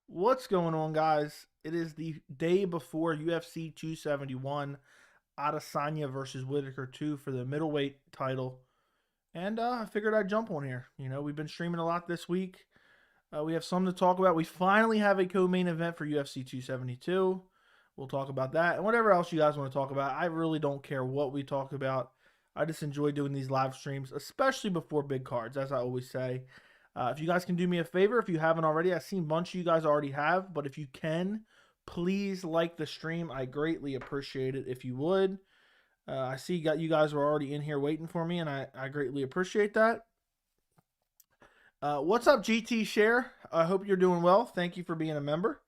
What's going on, guys? It is the day before UFC 271, Adesanya versus Whittaker 2 for the middleweight title. And I figured I'd jump on here. We've been streaming a lot this week. We have some to talk about. We finally have a co-main event for UFC 272. We'll talk about that and whatever else you guys want to talk about. I really don't care what we talk about. I just enjoy doing these live streams, especially before big cards, as I always say. If you guys can do me a favor, if you haven't already, I've seen a bunch of you guys already have, but if you can, please like the stream. I greatly appreciate it if you would. I see you guys were already in here waiting for me, and I greatly appreciate that. What's up, GT Share? I hope you're doing well. Thank you for being a member.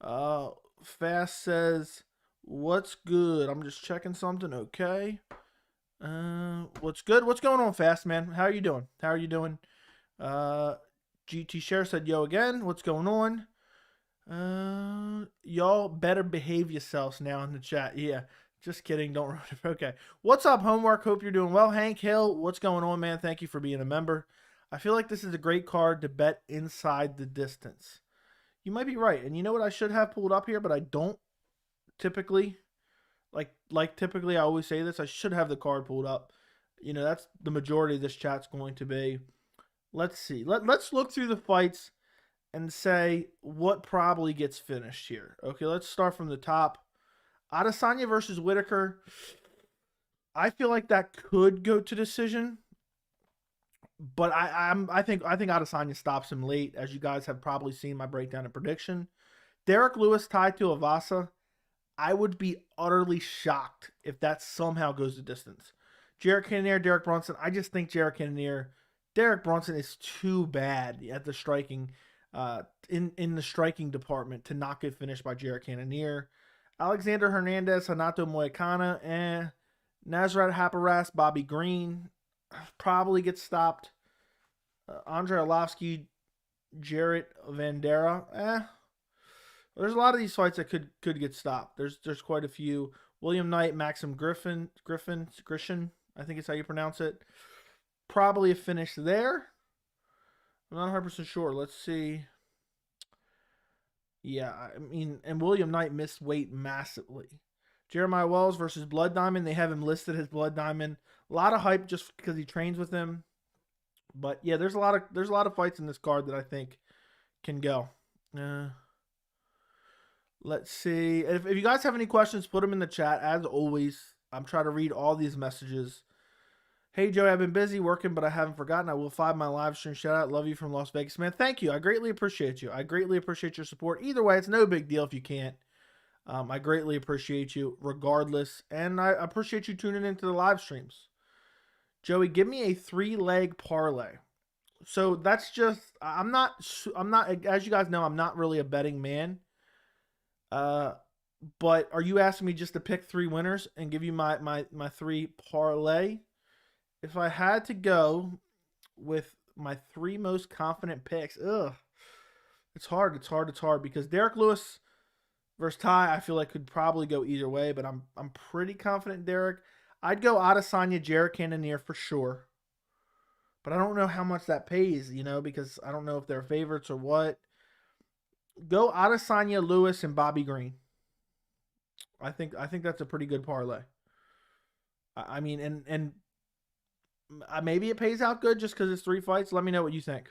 Fast says, what's good? I'm just checking something. Okay. What's good? What's going on, Fast, man? How are you doing? How are you doing? GT Share said, yo again, what's going on? Y'all better behave yourselves now in the chat. Yeah, just kidding. Don't ruin it. Okay. What's up, Homework? Hope you're doing well. Hank Hill, what's going on, man? Thank you for being a member. I feel like this is a great card to bet inside the distance. You might be right. And you know what I should have pulled up here, but I don't typically. Like typically I always say this, I should have the card pulled up. That's the majority of this chat's going to be. Let's see. Let's look through the fights and say what probably gets finished here. Okay, let's start from the top. Adesanya versus Whittaker. I feel like that could go to decision, but I think Adesanya stops him late, as you guys have probably seen my breakdown and prediction. Derrick Lewis, Tai Tuivasa. I would be utterly shocked if that somehow goes the distance. Jared Cannonier, Derek Brunson. I just think Derek Brunson is too bad at the striking, in the striking department to not get finished by Jared Cannonier. Alexander Hernandez, Hanato Moicano, Nasrat Haparas, Bobby Green probably gets stopped. Andre Arlovsky, Jarrett Vandera, there's a lot of these fights that could get stopped. There's quite a few. William Knight, Maxim Griffin, I think is how you pronounce it. Probably a finish there. I'm not 100% sure. Let's see. Yeah, I mean, and William Knight missed weight massively. Jeremiah Wells versus Blood Diamond. They have him listed as Blood Diamond. A lot of hype just because he trains with him. But yeah, there's a lot of fights in this card that I think can go. Let's see. If you guys have any questions, put them in the chat. As always, I'm trying to read all these messages. Hey, Joey, I've been busy working, but I haven't forgotten. I will find my live stream. Shout out. Love you from Las Vegas, man. Thank you. I greatly appreciate you. I greatly appreciate your support. Either way, it's no big deal if you can't. I greatly appreciate you regardless. And I appreciate you tuning into the live streams. Joey, give me a 3-leg parlay. So that's just, I'm not, as you guys know, I'm not really a betting man. But are you asking me just to pick 3 winners and give you my 3 parlay? If I had to go with my 3 most confident picks, it's hard. It's hard because Derrick Lewis versus Tai, I feel like could probably go either way, but I'm pretty confident Derrick. I'd go Adesanya, Jared Cannonier for sure. But I don't know how much that pays, because I don't know if they're favorites or what. Go Adesanya, Lewis, and Bobby Green. I think that's a pretty good parlay. I mean, and maybe it pays out good just because it's 3 fights. Let me know what you think.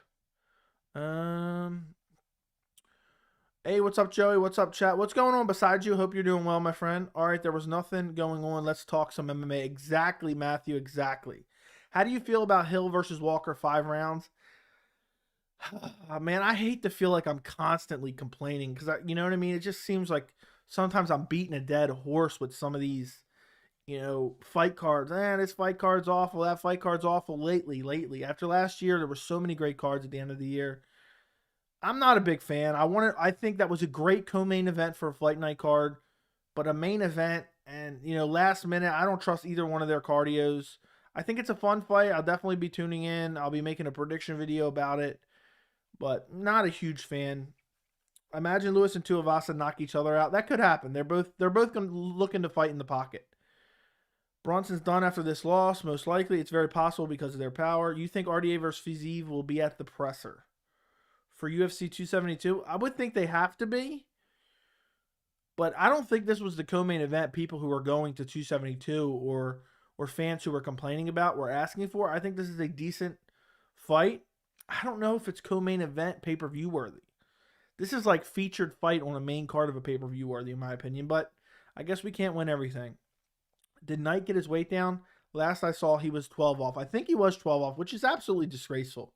Hey, what's up, Joey? What's up, chat? What's going on besides you? Hope you're doing well, my friend. All right, there was nothing going on. Let's talk some MMA. Exactly, Matthew, exactly. How do you feel about Hill versus Walker 5 rounds? Man, I hate to feel like I'm constantly complaining because, you know what I mean? It just seems like sometimes I'm beating a dead horse with some of these, fight cards. This fight card's awful. That fight card's awful lately. After last year, there were so many great cards at the end of the year. I'm not a big fan. I think that was a great co-main event for a fight night card, but a main event and, last minute, I don't trust either one of their cardios. I think it's a fun fight. I'll definitely be tuning in. I'll be making a prediction video about it, but not a huge fan. Imagine Lewis and Tuivasa knock each other out. That could happen. They're both looking to fight in the pocket. Brunson's done after this loss. Most likely, it's very possible because of their power. You think RDA versus Fiziev will be at the presser? for UFC 272. I would think they have to be, but I don't think this was the co-main event people who are going to 272 or fans who were complaining about were asking for. I think this is a decent fight. I don't know if it's co-main event pay-per-view worthy. This is like featured fight on a main card of a pay-per-view worthy, in my opinion, but I guess we can't win everything. Did Knight get his weight down? Last I saw, he was 12 off. I think he was 12 off, which is absolutely disgraceful.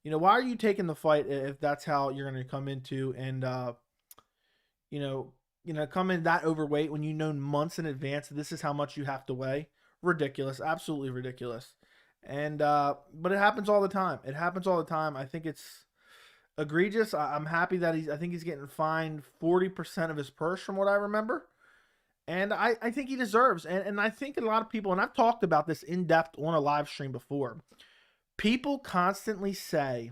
You know, why are you taking the fight if that's how you're going to come into and, come in that overweight when you know months in advance that this is how much you have to weigh? Ridiculous. Absolutely ridiculous. And, but it happens all the time. It happens all the time. I think it's egregious. I'm happy that I think he's getting fined 40% of his purse from what I remember. And I think he deserves. And I think a lot of people, and I've talked about this in depth on a live stream before, people constantly say,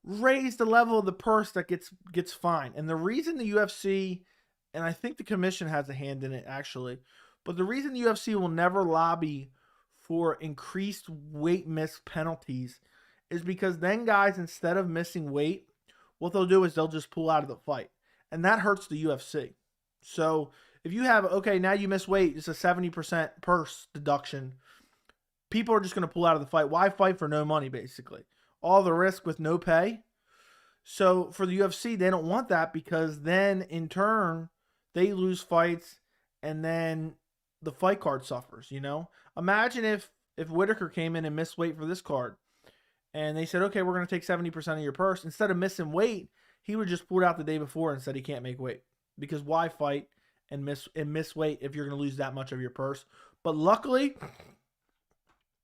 raise the level of the purse that gets fined. And the reason the UFC, and I think the commission has a hand in it actually, but the reason the UFC will never lobby for increased weight miss penalties is because then guys, instead of missing weight, what they'll do is they'll just pull out of the fight. And that hurts the UFC. So if you have, okay, now you miss weight, it's a 70% purse deduction. People are just going to pull out of the fight. Why fight for no money, basically? All the risk with no pay. So for the UFC, they don't want that because then in turn, they lose fights and then the fight card suffers, you know? Imagine if Whittaker came in and missed weight for this card and they said, okay, we're going to take 70% of your purse. Instead of missing weight, he would just pull it out the day before and said he can't make weight. Because why fight and miss weight if you're going to lose that much of your purse? But luckily,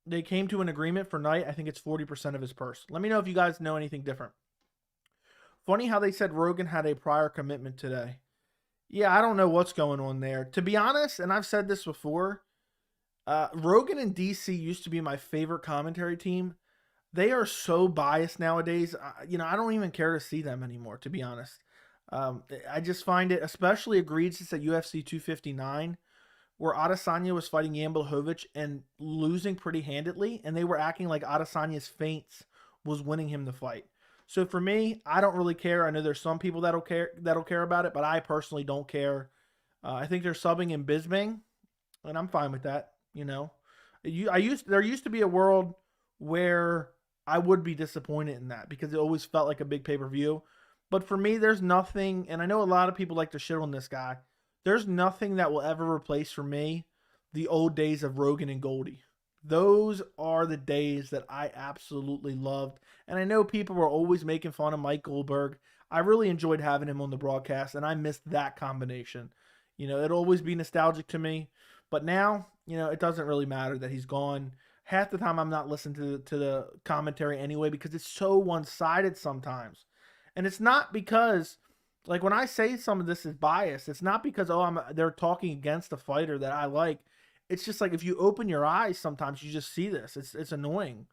they came to an agreement for Knight. I think it's 40% of his purse. Let me know if you guys know anything different. Funny how they said Rogan had a prior commitment today. Yeah, I don't know what's going on there. To be honest, and I've said this before, Rogan and DC used to be my favorite commentary team. They are so biased nowadays. I don't even care to see them anymore, to be honest. I just find it especially egregious at UFC 259, where Adesanya was fighting Jan Blachowicz and losing pretty handedly, and they were acting like Adesanya's feints was winning him the fight. So for me, I don't really care. I know there's some people that'll care about it, but I personally don't care. I think they're subbing in Bisping, and I'm fine with that. You know, there used to be a world where I would be disappointed in that because it always felt like a big pay-per-view. But for me, there's nothing, and I know a lot of people like to shit on this guy. There's nothing that will ever replace for me the old days of Rogan and Goldie. Those are the days that I absolutely loved. And I know people were always making fun of Mike Goldberg. I really enjoyed having him on the broadcast, and I missed that combination. You know, it'll always be nostalgic to me. But now, it doesn't really matter that he's gone. Half the time I'm not listening to the commentary anyway because it's so one-sided sometimes. And it's not because, like, when I say some of this is biased, it's not because, they're talking against a fighter that I like. It's just like if you open your eyes, sometimes you just see this. It's annoying.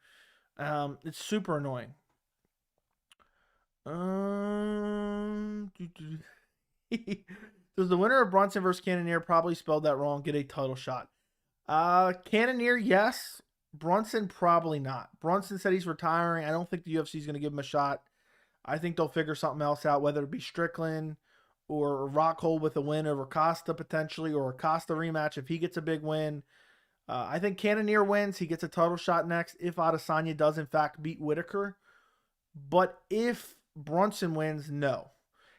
It's super annoying. Does the winner of Brunson versus Cannonier, probably spelled that wrong, get a title shot? Cannonier, yes. Brunson, probably not. Brunson said he's retiring. I don't think the UFC is going to give him a shot. I think they'll figure something else out, whether it be Strickland or Rockhold with a win over Costa potentially, or a Costa rematch if he gets a big win. I think Cannonier wins. He gets a title shot next if Adesanya does, in fact, beat Whittaker. But if Brunson wins, no.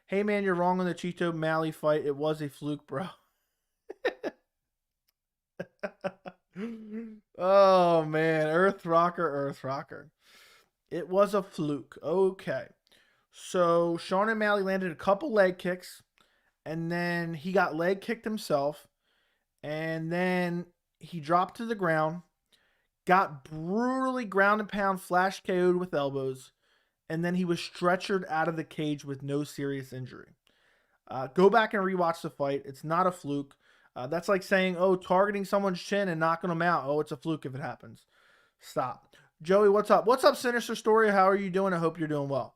Hey, man, you're wrong on the Chito Malley fight. It was a fluke, bro. Oh, man. Earth Rocker. It was a fluke. Okay. So Sean O'Malley landed a couple leg kicks, and then he got leg kicked himself, and then he dropped to the ground, got brutally ground and pound, flash KO'd with elbows, and then he was stretchered out of the cage with no serious injury. Go back and rewatch the fight. It's not a fluke. That's like saying, targeting someone's chin and knocking them out. It's a fluke if it happens. Stop. Joey, what's up? What's up, Sinister Story? How are you doing? I hope you're doing well.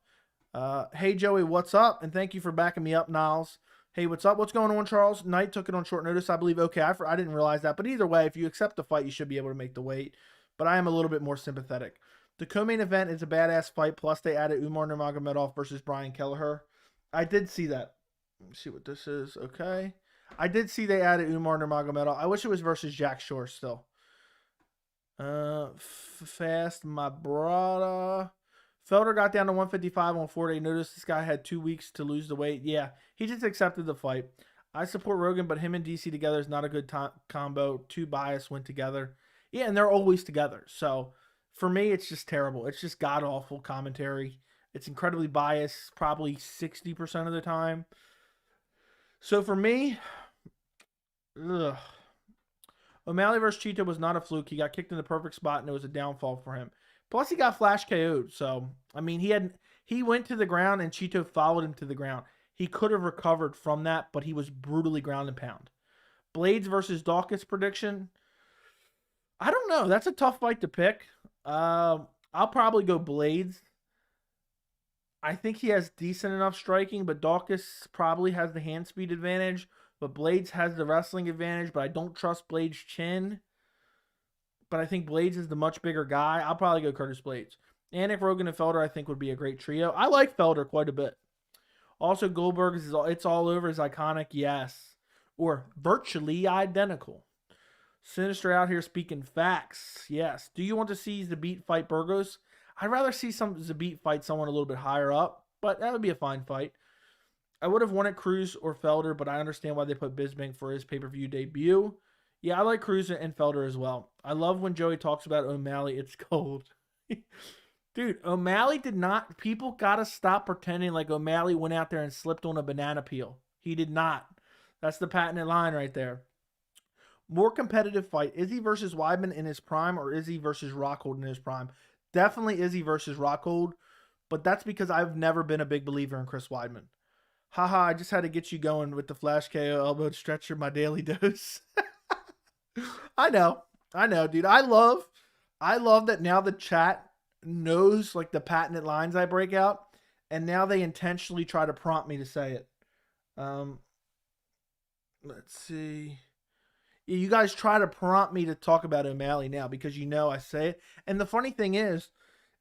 Hey, Joey, what's up? And thank you for backing me up, Niles. Hey, what's up? What's going on, Charles? Knight took it on short notice, I believe. Okay, I didn't realize that. But either way, if you accept the fight, you should be able to make the weight. But I am a little bit more sympathetic. The co-main event is a badass fight. Plus, they added Umar Nurmagomedov versus Brian Kelleher. I did see that. Let me see what this is. Okay. I did see they added Umar Nurmagomedov. I wish it was versus Jack Shore still. Fast, my brother. Felder got down to 155 on 4-day notice. This guy had 2 weeks to lose the weight. Yeah, he just accepted the fight. I support Rogan, but him and DC together is not a good combo. Two bias went together. Yeah, and they're always together. So for me, it's just terrible. It's just god-awful commentary. It's incredibly biased, probably 60% of the time. So for me, ugh. O'Malley versus Chito was not a fluke. He got kicked in the perfect spot, and it was a downfall for him. Plus, he got flash KO'd. So, I mean, he went to the ground, and Chito followed him to the ground. He could have recovered from that, but he was brutally ground and pound. Blades versus Dawkins prediction. I don't know. That's a tough fight to pick. I'll probably go Blades. I think he has decent enough striking, but Dawkins probably has the hand speed advantage. But Blades has the wrestling advantage, but I don't trust Blades' chin. But I think Blades is the much bigger guy. I'll probably go Curtis Blades. Anik, Rogan, and Felder I think would be a great trio. I like Felder quite a bit. Also, Goldberg, It's All Over is iconic, yes. Or virtually identical. Sinister out here speaking facts, yes. Do you want to see Zabit fight Burgos? I'd rather see Zabit fight someone a little bit higher up, but that would be a fine fight. I would have wanted Cruz or Felder, but I understand why they put Bisping for his pay-per-view debut. Yeah, I like Cruz and Felder as well. I love when Joey talks about O'Malley. It's cold. Dude, O'Malley did not... People got to stop pretending like O'Malley went out there and slipped on a banana peel. He did not. That's the patented line right there. More competitive fight. Izzy versus Weidman in his prime or Izzy versus Rockhold in his prime? Definitely Izzy versus Rockhold, but that's because I've never been a big believer in Chris Weidman. Haha, I just had to get you going with the flash KO elbow stretcher, my daily dose. I know, dude. I love that now the chat knows like the patented lines I break out, and now they intentionally try to prompt me to say it. Let's see. Yeah, you guys try to prompt me to talk about O'Malley now because you know I say it. And the funny thing is,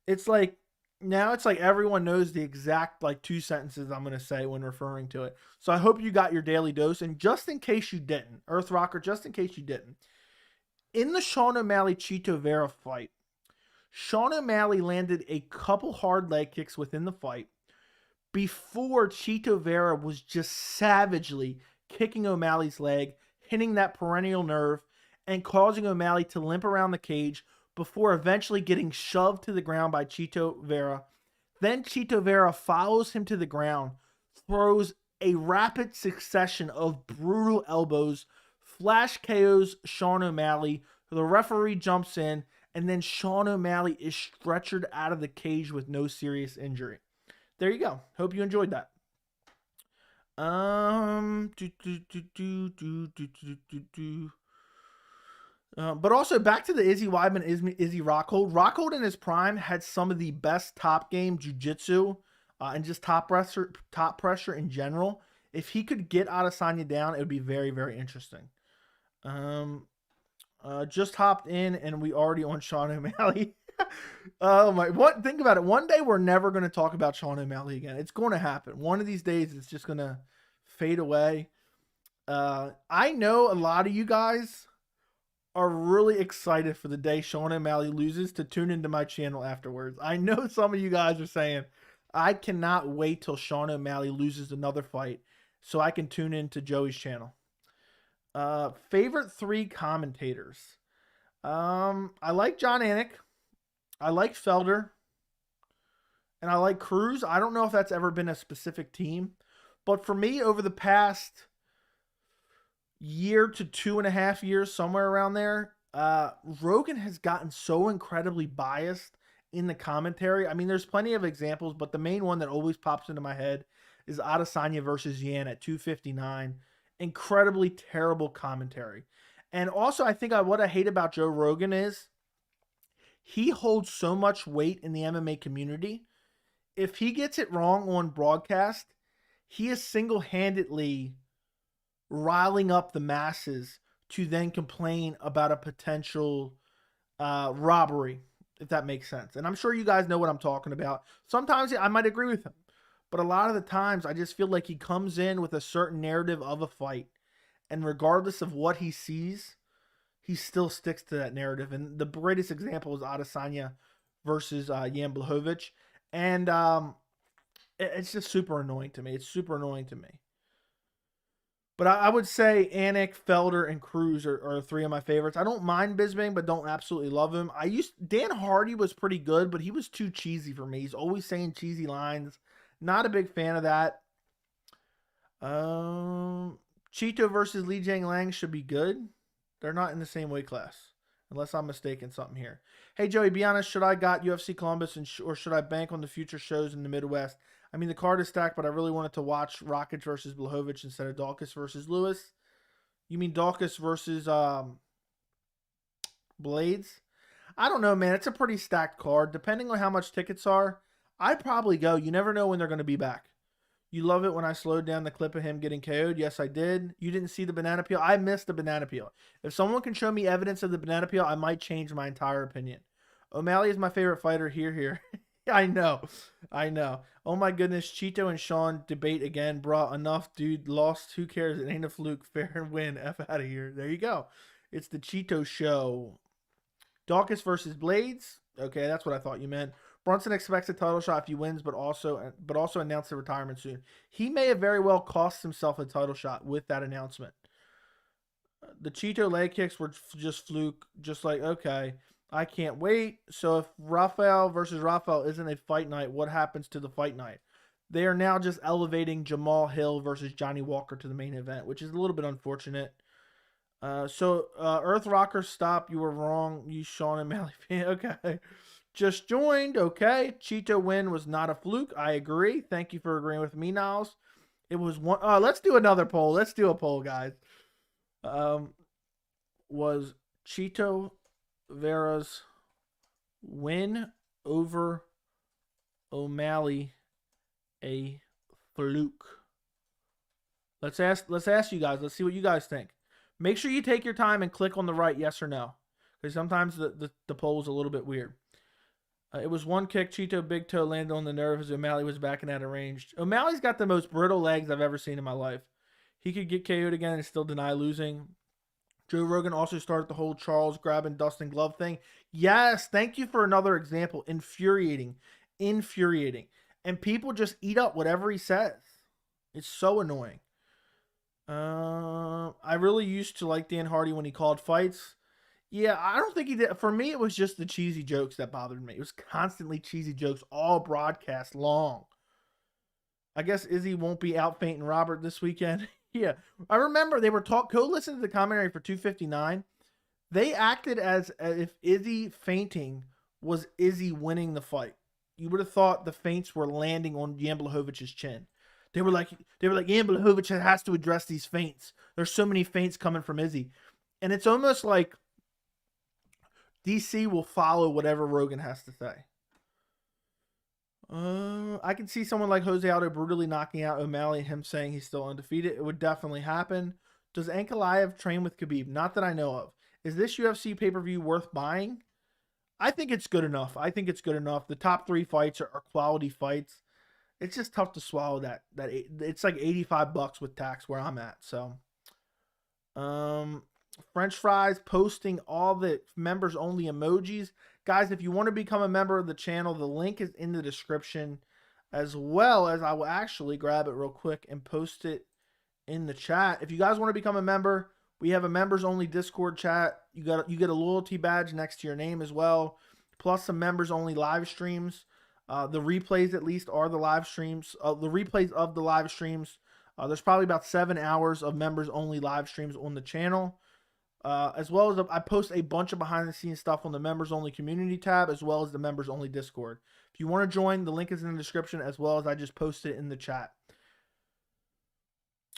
it's like now it's like everyone knows the exact like 2 sentences I'm going to say when referring to it. So I hope you got your daily dose. And just in case you didn't, Earth Rocker, just in case you didn't, in the Sean O'Malley Chito Vera fight, Sean O'Malley landed a couple hard leg kicks within the fight before Chito Vera was just savagely kicking O'Malley's leg, hitting that perennial nerve, and causing O'Malley to limp around the cage before eventually getting shoved to the ground by Chito Vera. Then Chito Vera follows him to the ground, throws a rapid succession of brutal elbows, flash KOs Sean O'Malley. The referee jumps in, and then Sean O'Malley is stretchered out of the cage with no serious injury. There you go. Hope you enjoyed that. But also back to the Izzy Weidman, Izzy Rockhold. Rockhold in his prime had some of the best top game jiu-jitsu and just top pressure in general. If he could get Adesanya down, it would be very, very interesting. Just hopped in and we already on Sean O'Malley. Oh my! Think about it. One day we're never going to talk about Sean O'Malley again. It's going to happen. One of these days, it's just going to fade away. I know a lot of you guys are really excited for the day Sean O'Malley loses to tune into my channel afterwards. I know some of you guys are saying, I cannot wait till Sean O'Malley loses another fight so I can tune into Joey's channel. Favorite 3 commentators. I like John Anik. I like Felder. And I like Cruz. I don't know if that's ever been a specific team. But for me, over the past year to 2.5 years, somewhere around there, Rogan has gotten so incredibly biased in the commentary. I mean, there's plenty of examples, but the main one that always pops into my head is Adesanya versus Yan at 259. Incredibly terrible commentary. And also, I think what I hate about Joe Rogan is he holds so much weight in the MMA community. If he gets it wrong on broadcast, he is single-handedly riling up the masses to then complain about a potential robbery if that makes sense. And I'm sure you guys know what I'm talking about. Sometimes I might agree with him, but a lot of the times I just feel like he comes in with a certain narrative of a fight, and regardless of what he sees, he still sticks to that narrative. And the greatest example is Adesanya versus Jan Blachowicz. And it's just super annoying to me. It's super annoying to me. But I would say Anik, Felder, and Cruz are three of my favorites. I don't mind Bisping, but don't absolutely love him. Dan Hardy was pretty good, but he was too cheesy for me. He's always saying cheesy lines. Not a big fan of that. Chito versus Li Jiang Lang should be good. They're not in the same weight class, unless I'm mistaken something here. Hey, Joey, be honest. Should I got UFC Columbus or should I bank on the future shows in the Midwest? I mean, the card is stacked, but I really wanted to watch Rockets versus Blachowicz instead of Dawkins versus Lewis. You mean Dawkins versus Blades? I don't know, man. It's a pretty stacked card. Depending on how much tickets are, I'd probably go. You never know when they're going to be back. You love it when I slowed down the clip of him getting KO'd. Yes, I did. You didn't see the banana peel. I missed the banana peel. If someone can show me evidence of the banana peel, I might change my entire opinion. O'Malley is my favorite fighter. Here. I know. Oh my goodness. Chito and Sean debate again. Bruh, enough, dude. Lost. Who cares? It ain't a fluke. Fair and win. F out of here. There you go. It's the Chito show. Dawkins versus Blades. Okay, that's what I thought you meant. Brunson expects a title shot if he wins, but also announced the retirement soon. He may have very well cost himself a title shot with that announcement. The Chito leg kicks were just fluke. Just like, okay, I can't wait. So if Rafael versus Rafael isn't a fight night, what happens to the fight night? They are now just elevating Jamal Hill versus Johnny Walker to the main event, which is a little bit unfortunate. Earth Rocker, stop. You were wrong. You Sean and Mally fan. Okay. Just joined. Okay. Chito win was not a fluke. I agree. Thank you for agreeing with me, Niles. It was one. Let's do another poll. Let's do a poll, guys. Was Chito Vera's win over O'Malley a fluke? Let's ask you guys. Let's see what you guys think. Make sure you take your time and click on the right yes or no, because sometimes the poll is a little bit weird. It was one kick. Chito big toe landed on the nerve as O'Malley was backing out of range. O'Malley's got the most brittle legs I've ever seen in my life. He could get KO'd again and still deny losing. Joe Rogan also started the whole Charles grabbing Dustin glove thing. Yes, thank you for another example. Infuriating. And people just eat up whatever he says. It's so annoying. I really used to like Dan Hardy when he called fights. Yeah, I don't think he did. For me, it was just the cheesy jokes that bothered me. It was constantly cheesy jokes all broadcast long. I guess Izzy won't be out fainting Robert this weekend. Yeah, I remember they were go listen to the commentary for 259. They acted as if Izzy fainting was Izzy winning the fight. You would have thought the feints were landing on Jan Blachowicz chin. They were like Jan Blachowicz has to address these feints. There's so many feints coming from Izzy. And it's almost like DC will follow whatever Rogan has to say. I can see someone like Jose Aldo brutally knocking out O'Malley and him saying he's still undefeated. It would definitely happen. Does Ankalaev train with Khabib? Not that I know of. Is this UFC pay-per-view worth buying? I think it's good enough. The top 3 fights are quality fights. It's just tough to swallow that it's like $85 with tax where I'm at. So, French fries posting all the members only emojis. Guys, if you want to become a member of the channel, the link is in the description, as well as I will actually grab it real quick and post it in the chat. If you guys want to become a member, we have a members only Discord chat. You get a loyalty badge next to your name as well, plus some members only live streams. The replays at least are the live streams. The replays of the live streams. There's probably about 7 hours of members only live streams on the channel. As well as I post a bunch of behind the scenes stuff on the members only community tab, as well as the members only Discord. If you want to join, the link is in the description, as well as I just posted it in the chat.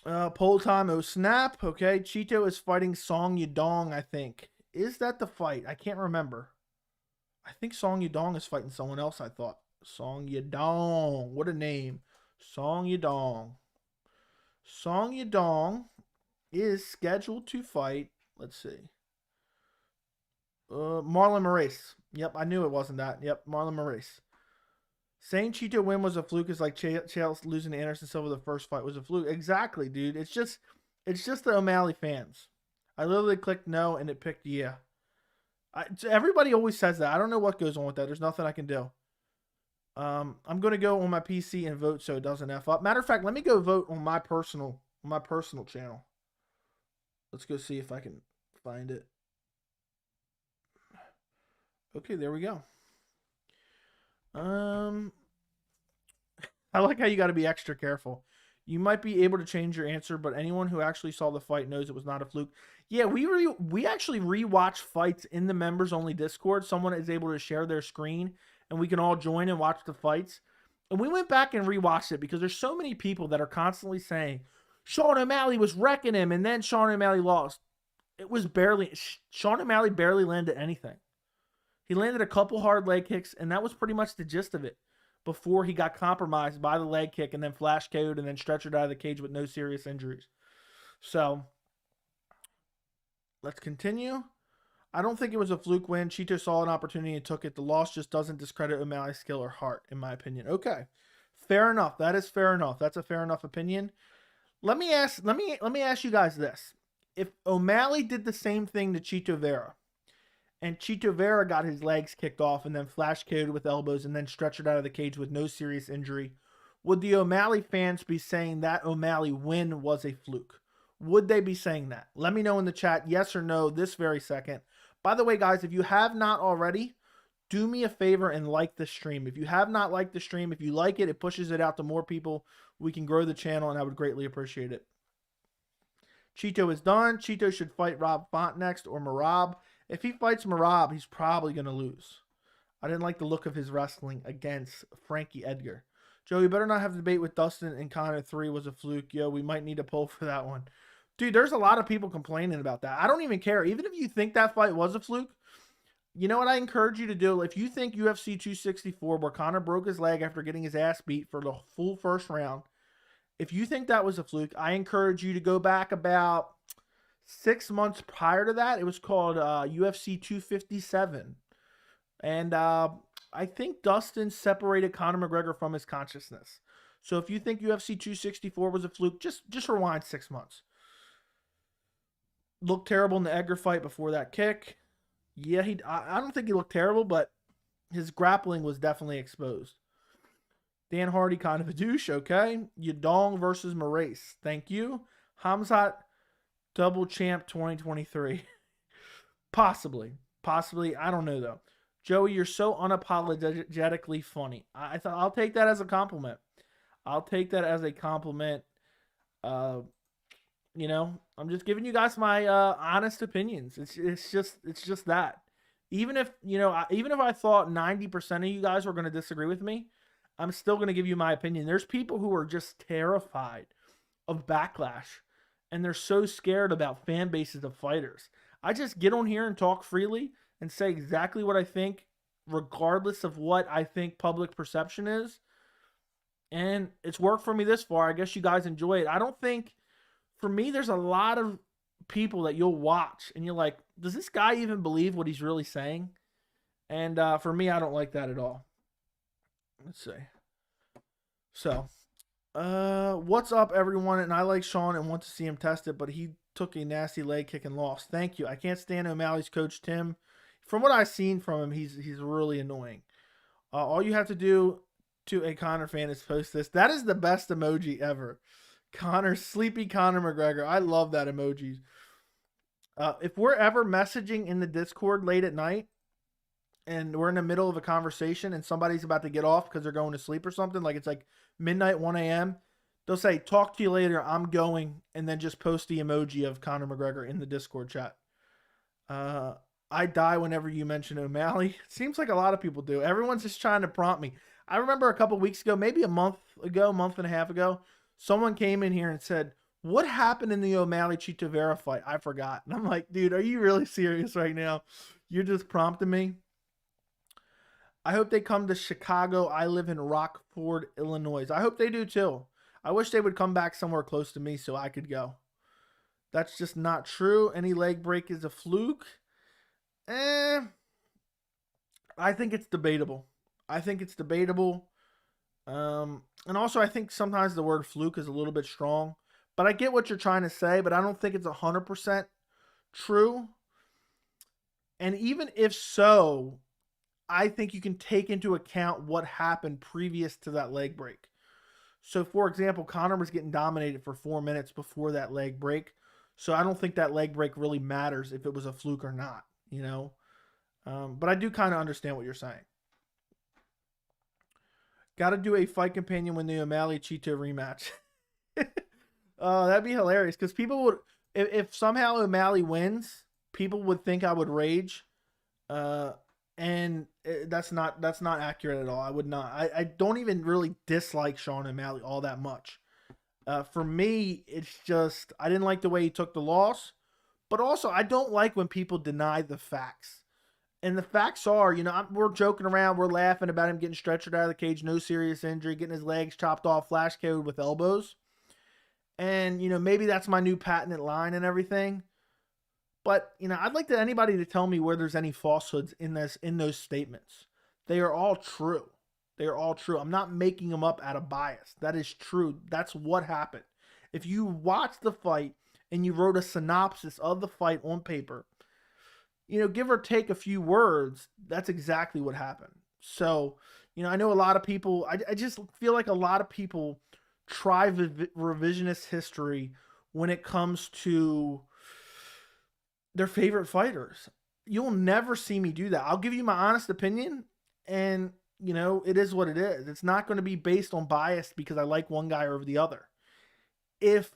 Poll time. Oh snap. Okay. Chito is fighting Song Yadong, I think. Is that the fight? I can't remember. I think Song Yadong is fighting someone else, I thought. Song Yadong. What a name. Song Yadong. Song Yadong is scheduled to fight. Let's see. Marlon Moraes. Yep, I knew it wasn't that. Yep, Marlon Moraes. Saying Chito win was a fluke is like Chael losing to Anderson Silva the first fight was a fluke. Exactly, dude. It's just the O'Malley fans. I literally clicked no and it picked yeah. Everybody always says that. I don't know what goes on with that. There's nothing I can do. I'm gonna go on my PC and vote so it doesn't f up. Matter of fact, let me go vote on my personal channel. Let's go see if I can find it. Okay, there we go. I like how you got to be extra careful. You might be able to change your answer, but anyone who actually saw the fight knows it was not a fluke. Yeah, we actually rewatch fights in the members only Discord. Someone is able to share their screen, and we can all join and watch the fights. And we went back and rewatched it because there's so many people that are constantly saying Sean O'Malley was wrecking him, and then Sean O'Malley lost. It was barely Sean O'Malley barely landed anything. He landed a couple hard leg kicks, and that was pretty much the gist of it before he got compromised by the leg kick and then flash KO'd and then stretchered out of the cage with no serious injuries. So, let's continue. I don't think it was a fluke win. Chito saw an opportunity and took it. The loss just doesn't discredit O'Malley's skill or heart, in my opinion. Okay, fair enough. That is fair enough. That's a fair enough opinion. Let me ask you guys this: if O'Malley did the same thing to Chito Vera, and Chito Vera got his legs kicked off and then flash KO'd with elbows and then stretchered out of the cage with no serious injury, would the O'Malley fans be saying that O'Malley win was a fluke? Would they be saying that? Let me know in the chat, yes or no, this very second. By the way, guys, if you have not already, do me a favor and like the stream. If you have not liked the stream, if you like it, it pushes it out to more people. We can grow the channel, and I would greatly appreciate it. Chito is done. Chito should fight Rob Font next or Merab. If he fights Merab, he's probably going to lose. I didn't like the look of his wrestling against Frankie Edgar. Joe, you better not have a debate with Dustin and Conor 3 was a fluke. Yo, we might need a poll for that one. Dude, there's a lot of people complaining about that. I don't even care. Even if you think that fight was a fluke, you know what I encourage you to do? If you think UFC 264, where Conor broke his leg after getting his ass beat for the full first round, if you think that was a fluke, I encourage you to go back about 6 months prior to that. It was called UFC 257. And I think Dustin separated Conor McGregor from his consciousness. So if you think UFC 264 was a fluke, just rewind 6 months. Looked terrible in the Edgar fight before that kick. Yeah, I don't think he looked terrible, but his grappling was definitely exposed. Dan Hardy, kind of a douche, okay. Yudong versus Moraes. Thank you. Hamzat, double champ 2023. Possibly. I don't know, though. Joey, you're so unapologetically funny. I'll take that as a compliment. I'll take that as a compliment. You know, I'm just giving you guys my honest opinions. It's just that. Even if I thought 90% of you guys were going to disagree with me, I'm still going to give you my opinion. There's people who are just terrified of backlash, and they're so scared about fan bases of fighters. I just get on here and talk freely and say exactly what I think, regardless of what I think public perception is. And it's worked for me this far. I guess you guys enjoy it. I don't think, for me, there's a lot of people that you'll watch and you're like, does this guy even believe what he's really saying? And for me, I don't like that at all. Let's see. So, what's up, everyone? And I like Sean and want to see him test it, but he took a nasty leg kick and lost. Thank you. I can't stand O'Malley's coach, Tim. From what I've seen from him, he's really annoying. All you have to do to a Conor fan is post this. That is the best emoji ever. Sleepy Conor McGregor. I love that emoji. If we're ever messaging in the Discord late at night and we're in the middle of a conversation and somebody's about to get off because they're going to sleep or something, like it's like midnight, 1 a.m., they'll say, talk to you later, I'm going, and then just post the emoji of Conor McGregor in the Discord chat. I die whenever you mention O'Malley. It seems like a lot of people do. Everyone's just trying to prompt me. I remember a couple weeks ago, maybe a month and a half ago, someone came in here and said, what happened in the O'Malley Chito Vera fight? I forgot. And I'm like, dude, are you really serious right now? You're just prompting me. I hope they come to Chicago. I live in Rockford, Illinois. I hope they do too. I wish they would come back somewhere close to me so I could go. That's just not true. Any leg break is a fluke. Eh, I think it's debatable. I think it's debatable. And also, I think sometimes the word fluke is a little bit strong. But I get what you're trying to say, but I don't think it's 100% true. And even if so, I think you can take into account what happened previous to that leg break. So, for example, Conor was getting dominated for 4 minutes before that leg break. So I don't think that leg break really matters if it was a fluke or not, you know? But I do kind of understand what you're saying. Got to do a fight companion when the O'Malley Chito rematch. That'd be hilarious because people would, if somehow O'Malley wins, people would think I would rage. And that's not accurate at all. I would not. I don't even really dislike Sean O'Malley all that much. For me, it's just I didn't like the way he took the loss, but also I don't like when people deny the facts. And the facts are, we're joking around, we're laughing about him getting stretchered out of the cage, no serious injury, getting his legs chopped off, flash KO'd with elbows. And, maybe that's my new patented line and everything. But, I'd like anybody to tell me where there's any falsehoods in those statements. They are all true. They are all true. I'm not making them up out of bias. That is true. That's what happened. If you watch the fight and you wrote a synopsis of the fight on paper, give or take a few words, that's exactly what happened. So, I know a lot of people, I just feel like a lot of people try revisionist history when it comes to their favorite fighters. You'll never see me do that. I'll give you my honest opinion, and, it is what it is. It's not going to be based on bias because I like one guy over the other. If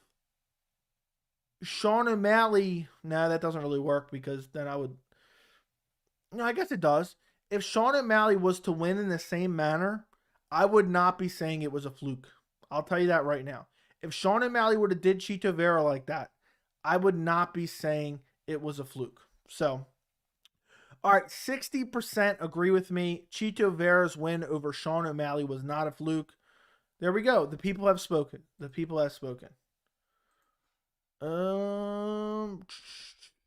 Sean O'Malley, no, that doesn't really work because then I would, I guess it does. If Sean O'Malley was to win in the same manner, I would not be saying it was a fluke. I'll tell you that right now. If Sean O'Malley would have did Chito Vera like that, I would not be saying it was a fluke. So, all right, 60% agree with me. Chito Vera's win over Sean O'Malley was not a fluke. There we go. The people have spoken. The people have spoken.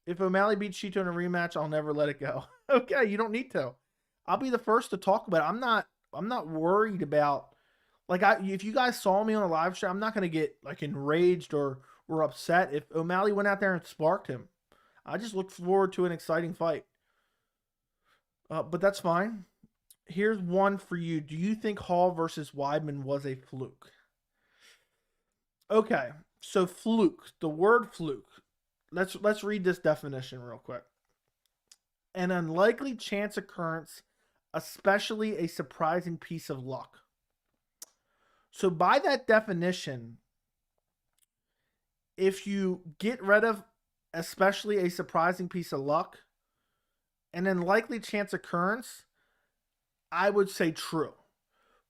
If O'Malley beats Chito in a rematch, I'll never let it go. Okay, you don't need to. I'll be the first to talk about it. I'm not worried about, if you guys saw me on a live stream, I'm not going to get enraged or upset if O'Malley went out there and sparked him. I just look forward to an exciting fight. But that's fine. Here's one for you. Do you think Hall versus Weidman was a fluke? Okay, so fluke. The word fluke. Let's read this definition real quick. An unlikely chance occurrence, especially a surprising piece of luck. So by that definition, if you get rid of especially a surprising piece of luck, an unlikely chance occurrence, I would say true.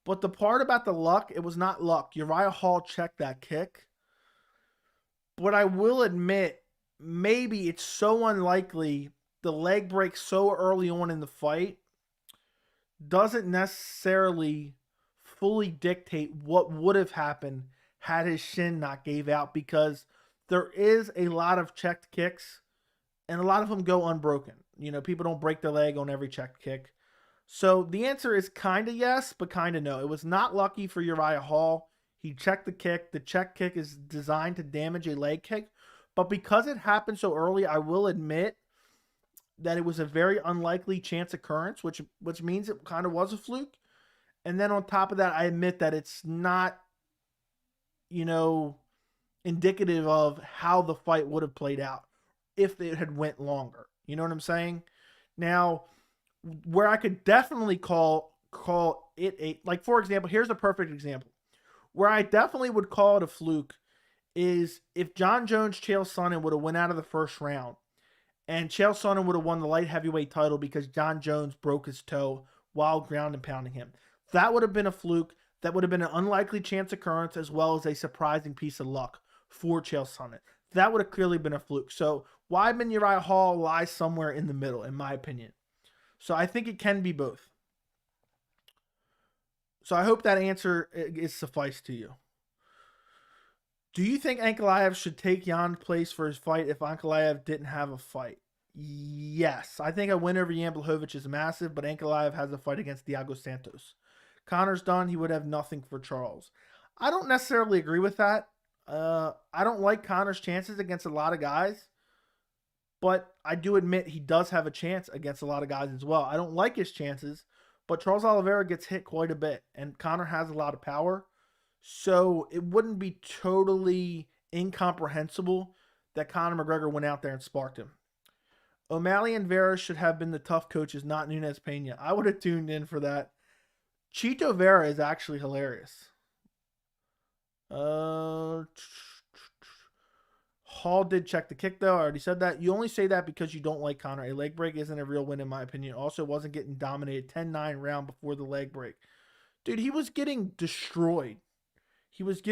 But the part about the luck, it was not luck. Uriah Hall checked that kick. But I will admit, maybe it's so unlikely, the leg break so early on in the fight doesn't necessarily fully dictate what would have happened had his shin not gave out, because there is a lot of checked kicks and a lot of them go unbroken. People don't break their leg on every checked kick. So the answer is kind of yes, but kind of no. It was not lucky for Uriah Hall. He checked the kick. The check kick is designed to damage a leg kick. But because it happened so early, I will admit that it was a very unlikely chance occurrence, which means it kind of was a fluke. And then on top of that, I admit that it's not, indicative of how the fight would have played out if it had went longer. You know what I'm saying? Now, where I could definitely call it for example, here's a perfect example. Where I definitely would call it a fluke is if John Jones, Chael Sonnen would have went out of the first round and Chael Sonnen would have won the light heavyweight title because John Jones broke his toe while ground and pounding him. That would have been a fluke. That would have been an unlikely chance occurrence as well as a surprising piece of luck for Chael Sonnen. That would have clearly been a fluke. So Weidman, Uriah Hall lies somewhere in the middle, in my opinion. So I think it can be both. So I hope that answer is suffice to you. Do you think Ankalaev should take Jan's place for his fight if Ankalaev didn't have a fight? Yes, I think a win over Jan Blachowicz is massive, but Ankalaev has a fight against Thiago Santos. Conor's done. He would have nothing for Charles. I don't necessarily agree with that. I don't like Conor's chances against a lot of guys, but I do admit he does have a chance against a lot of guys as well. I don't like his chances, but Charles Oliveira gets hit quite a bit, and Conor has a lot of power. So it wouldn't be totally incomprehensible that Conor McGregor went out there and sparked him. O'Malley and Vera should have been the tough coaches, not Nunes Pena. I would have tuned in for that. Chito Vera is actually hilarious. Hall did check the kick, though. I already said that. You only say that because you don't like Conor. A leg break isn't a real win, in my opinion. Also, wasn't getting dominated 10-9 round before the leg break. Dude, he was getting destroyed. He was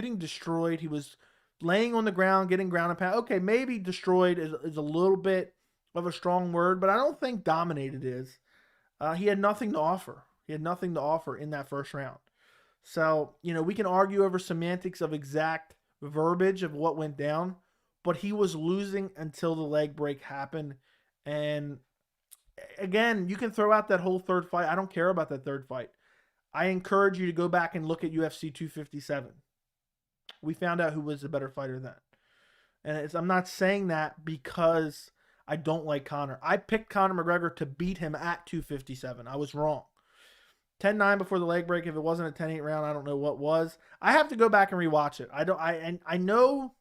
laying on the ground, getting ground and pound. Okay, maybe destroyed is a little bit of a strong word, but I don't think dominated is. He had nothing to offer. He had nothing to offer in that first round. So, we can argue over semantics of exact verbiage of what went down, but he was losing until the leg break happened. And again, you can throw out that whole third fight. I don't care about that third fight. I encourage you to go back and look at UFC 257. We found out who was the better fighter then. And I'm not saying that because I don't like Conor. I picked Conor McGregor to beat him at 257. I was wrong. 10-9 before the leg break. If it wasn't a 10-8 round, I don't know what was. I have to go back and rewatch it. I know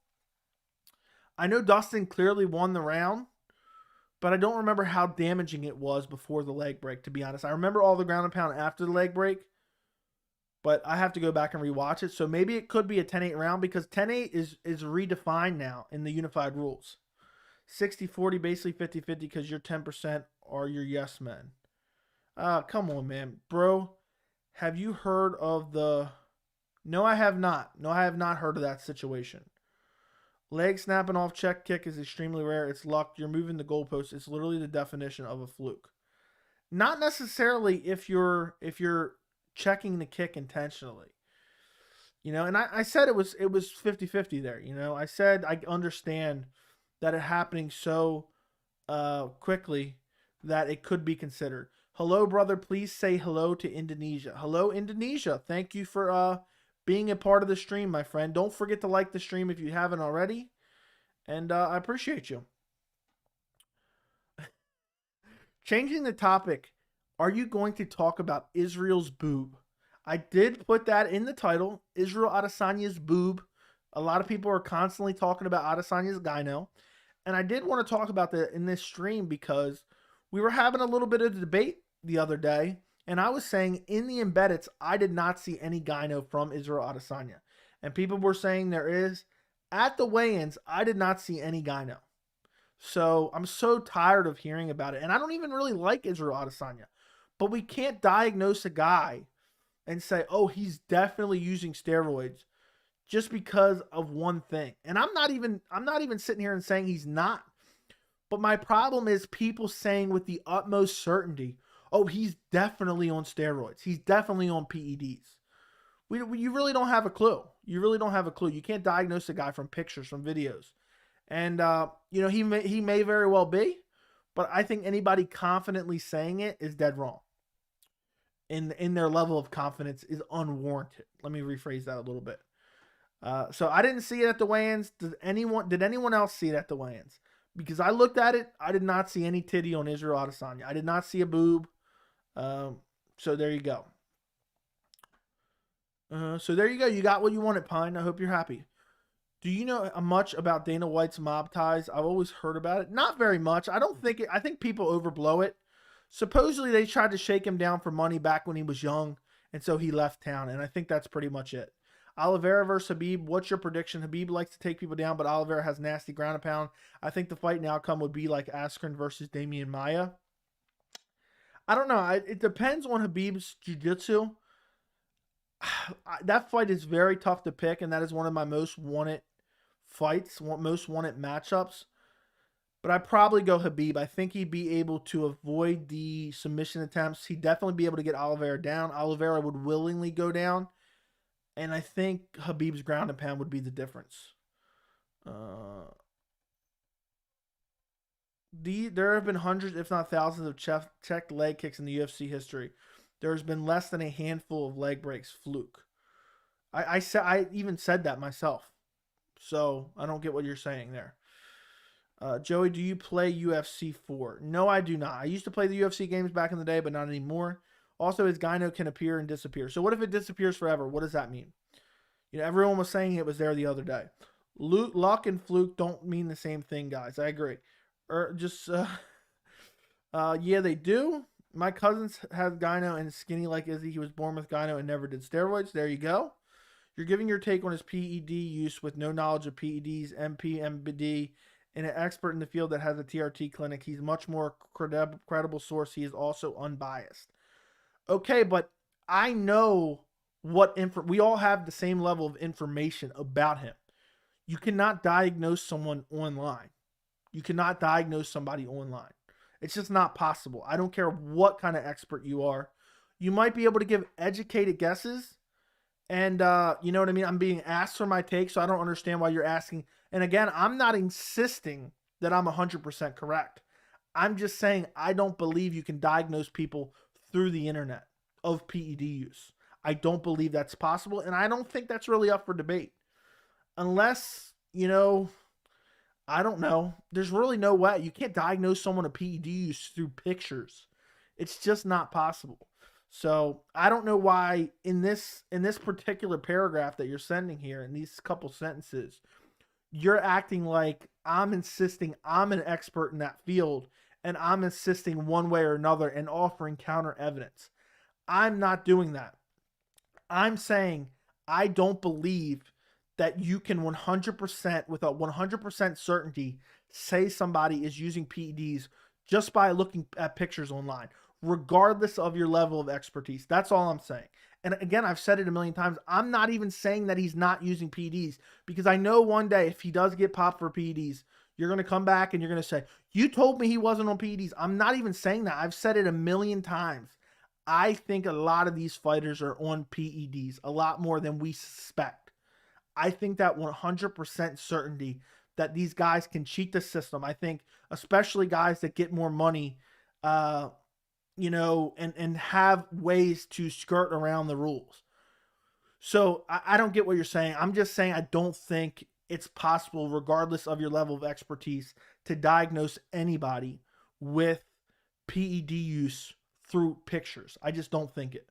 Dustin clearly won the round, but I don't remember how damaging it was before the leg break, to be honest. I remember all the ground and pound after the leg break, but I have to go back and rewatch it. So maybe it could be a 10-8 round because 10-8 is redefined now in the unified rules. 60-40, basically 50-50 because you're 10% are your yes men. Come on, man. Bro, have you heard of the... No, I have not. No, I have not heard of that situation. Leg snapping off check kick is extremely rare. It's luck. You're moving the goalpost. It's literally the definition of a fluke. Not necessarily if you're checking the kick intentionally. And I said it was 50-50 there. I said I understand that it happening so quickly that it could be considered. Hello, brother. Please say hello to Indonesia. Hello, Indonesia. Thank you for being a part of the stream, my friend. Don't forget to like the stream if you haven't already. And I appreciate you. Changing the topic, are you going to talk about Israel's boob? I did put that in the title, Israel Adesanya's boob. A lot of people are constantly talking about Adesanya's gyno. And I did want to talk about that in this stream because we were having a little bit of debate the other day, and I was saying in the embeddeds, I did not see any gyno from Israel Adesanya. And people were saying there is. At the weigh-ins, I did not see any gyno. So I'm so tired of hearing about it. And I don't even really like Israel Adesanya. But we can't diagnose a guy and say, oh, he's definitely using steroids just because of one thing. And I'm not even sitting here and saying he's not. But my problem is people saying with the utmost certainty, oh, he's definitely on steroids. He's definitely on PEDs. You really don't have a clue. You really don't have a clue. You can't diagnose a guy from pictures, from videos. And, he may very well be, but I think anybody confidently saying it is dead wrong. In their level of confidence is unwarranted. Let me rephrase that a little bit. So I didn't see it at the weigh-ins. Did anyone else see it at the weigh-ins? Because I looked at it, I did not see any titty on Israel Adesanya. I did not see a boob. So there you go. You got what you wanted, Pine. I hope you're happy. Do you know much about Dana White's mob ties? I've always heard about it. Not very much. I think people overblow it. Supposedly they tried to shake him down for money back when he was young, and so he left town, and I think that's pretty much it. Oliveira versus Khabib. What's your prediction? Khabib likes to take people down, but Oliveira has nasty ground and pound. I think the fight and outcome would be like Askren versus Damian Maia. I don't know. It depends on Khabib's jiu-jitsu. That fight is very tough to pick, and that is one of my most wanted fights, most wanted matchups. But I'd probably go Khabib. I think he'd be able to avoid the submission attempts. He'd definitely be able to get Oliveira down. Oliveira would willingly go down. And I think Khabib's ground and pound would be the difference. There have been hundreds, if not thousands, of checked leg kicks in the UFC history. There's been less than a handful of leg breaks. Fluke. I even said that myself. So I don't get what you're saying there. Joey, do you play UFC 4? No, I do not. I used to play the UFC games back in the day, but not anymore. Also, his gyno can appear and disappear. So what if it disappears forever? What does that mean? Everyone was saying it was there the other day. Luck and fluke don't mean the same thing, guys. I agree. Yeah, they do. My cousins had gyno and skinny like Izzy. He was born with gyno and never did steroids. There you go. You're giving your take on his PED use with no knowledge of PEDs, MP, MBD, and an expert in the field that has a TRT clinic. He's much more credible source. He is also unbiased. Okay, but I know we all have the same level of information about him. You cannot diagnose someone online. You cannot diagnose somebody online. It's just not possible. I don't care what kind of expert you are. You might be able to give educated guesses. And you know what I mean? I'm being asked for my take, so I don't understand why you're asking. And again, I'm not insisting that I'm 100% correct. I'm just saying I don't believe you can diagnose people through the internet of PED use. I don't believe that's possible, and I don't think that's really up for debate. Unless, I don't know. There's really no way. You can't diagnose someone of PED use through pictures. It's just not possible. So I don't know why in this particular paragraph that you're sending here, in these couple sentences, you're acting like I'm insisting I'm an expert in that field and I'm insisting one way or another and offering counter evidence. I'm not doing that. I'm saying I don't believe that you can 100% with a 100% certainty say somebody is using PEDs just by looking at pictures online, regardless of your level of expertise. That's all I'm saying. And again, I've said it a million times. I'm not even saying that he's not using PEDs, because I know one day if he does get popped for PEDs, you're going to come back and you're going to say, you told me he wasn't on PEDs. I'm not even saying that. I've said it a million times. I think a lot of these fighters are on PEDs, a lot more than we suspect. I think that 100% certainty that these guys can cheat the system. I think especially guys that get more money, and have ways to skirt around the rules. So I don't get what you're saying. I'm just saying I don't think it's possible, regardless of your level of expertise, to diagnose anybody with PED use through pictures. I just don't think it.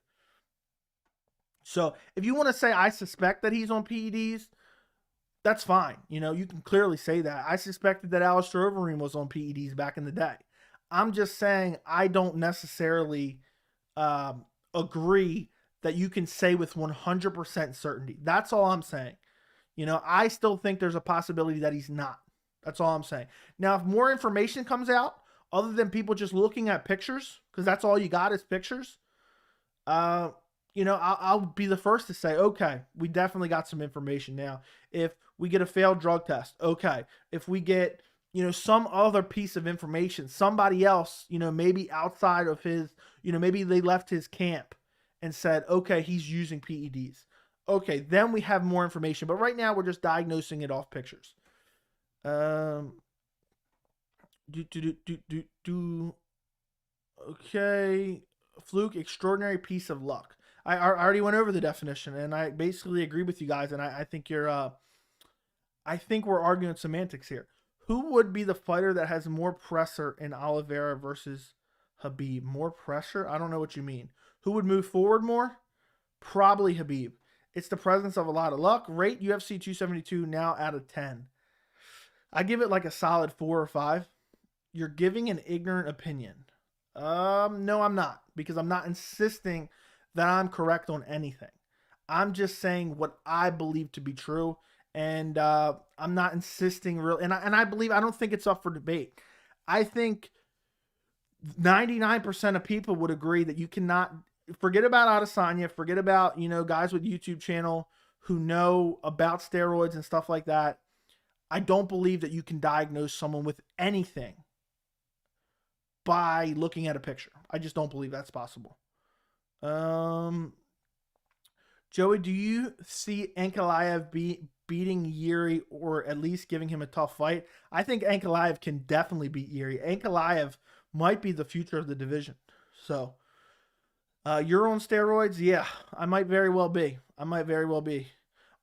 So if you want to say I suspect that he's on PEDs, that's fine. You can clearly say that. I suspected that Alistair Overeem was on PEDs back in the day. I'm just saying I don't necessarily agree that you can say with 100% certainty. That's all I'm saying. I still think there's a possibility that he's not. That's all I'm saying. Now, if more information comes out, other than people just looking at pictures, because that's all you got is pictures, I'll be the first to say, okay, we definitely got some information now. If we get a failed drug test, okay. If we get, some other piece of information, somebody else, maybe outside of his, maybe they left his camp and said, okay, he's using PEDs. Okay, then we have more information. But right now we're just diagnosing it off pictures. Okay. Fluke, extraordinary piece of luck. I already went over the definition, and I basically agree with you guys, and I think I think we're arguing semantics here. Who would be the fighter that has more pressure in Oliveira versus Khabib? More pressure? I don't know what you mean. Who would move forward more? Probably Khabib. It's the presence of a lot of luck. Rate UFC 272 now out of 10. I give it like a solid 4 or 5. You're giving an ignorant opinion. No, I'm not, because I'm not insisting that I'm correct on anything. I'm just saying what I believe to be true, and I'm not insisting really. And I believe, I don't think it's up for debate. I think 99% of people would agree that you cannot forget about Adesanya, forget about, guys with YouTube channel who know about steroids and stuff like that. I don't believe that you can diagnose someone with anything by looking at a picture. I just don't believe that's possible. Joey, do you see Ankalaev beating Yuri or at least giving him a tough fight. I think Ankalaev can definitely beat Yuri. Ankalaev might be the future of the division. So, you're on steroids? Yeah, I might very well be. I might very well be.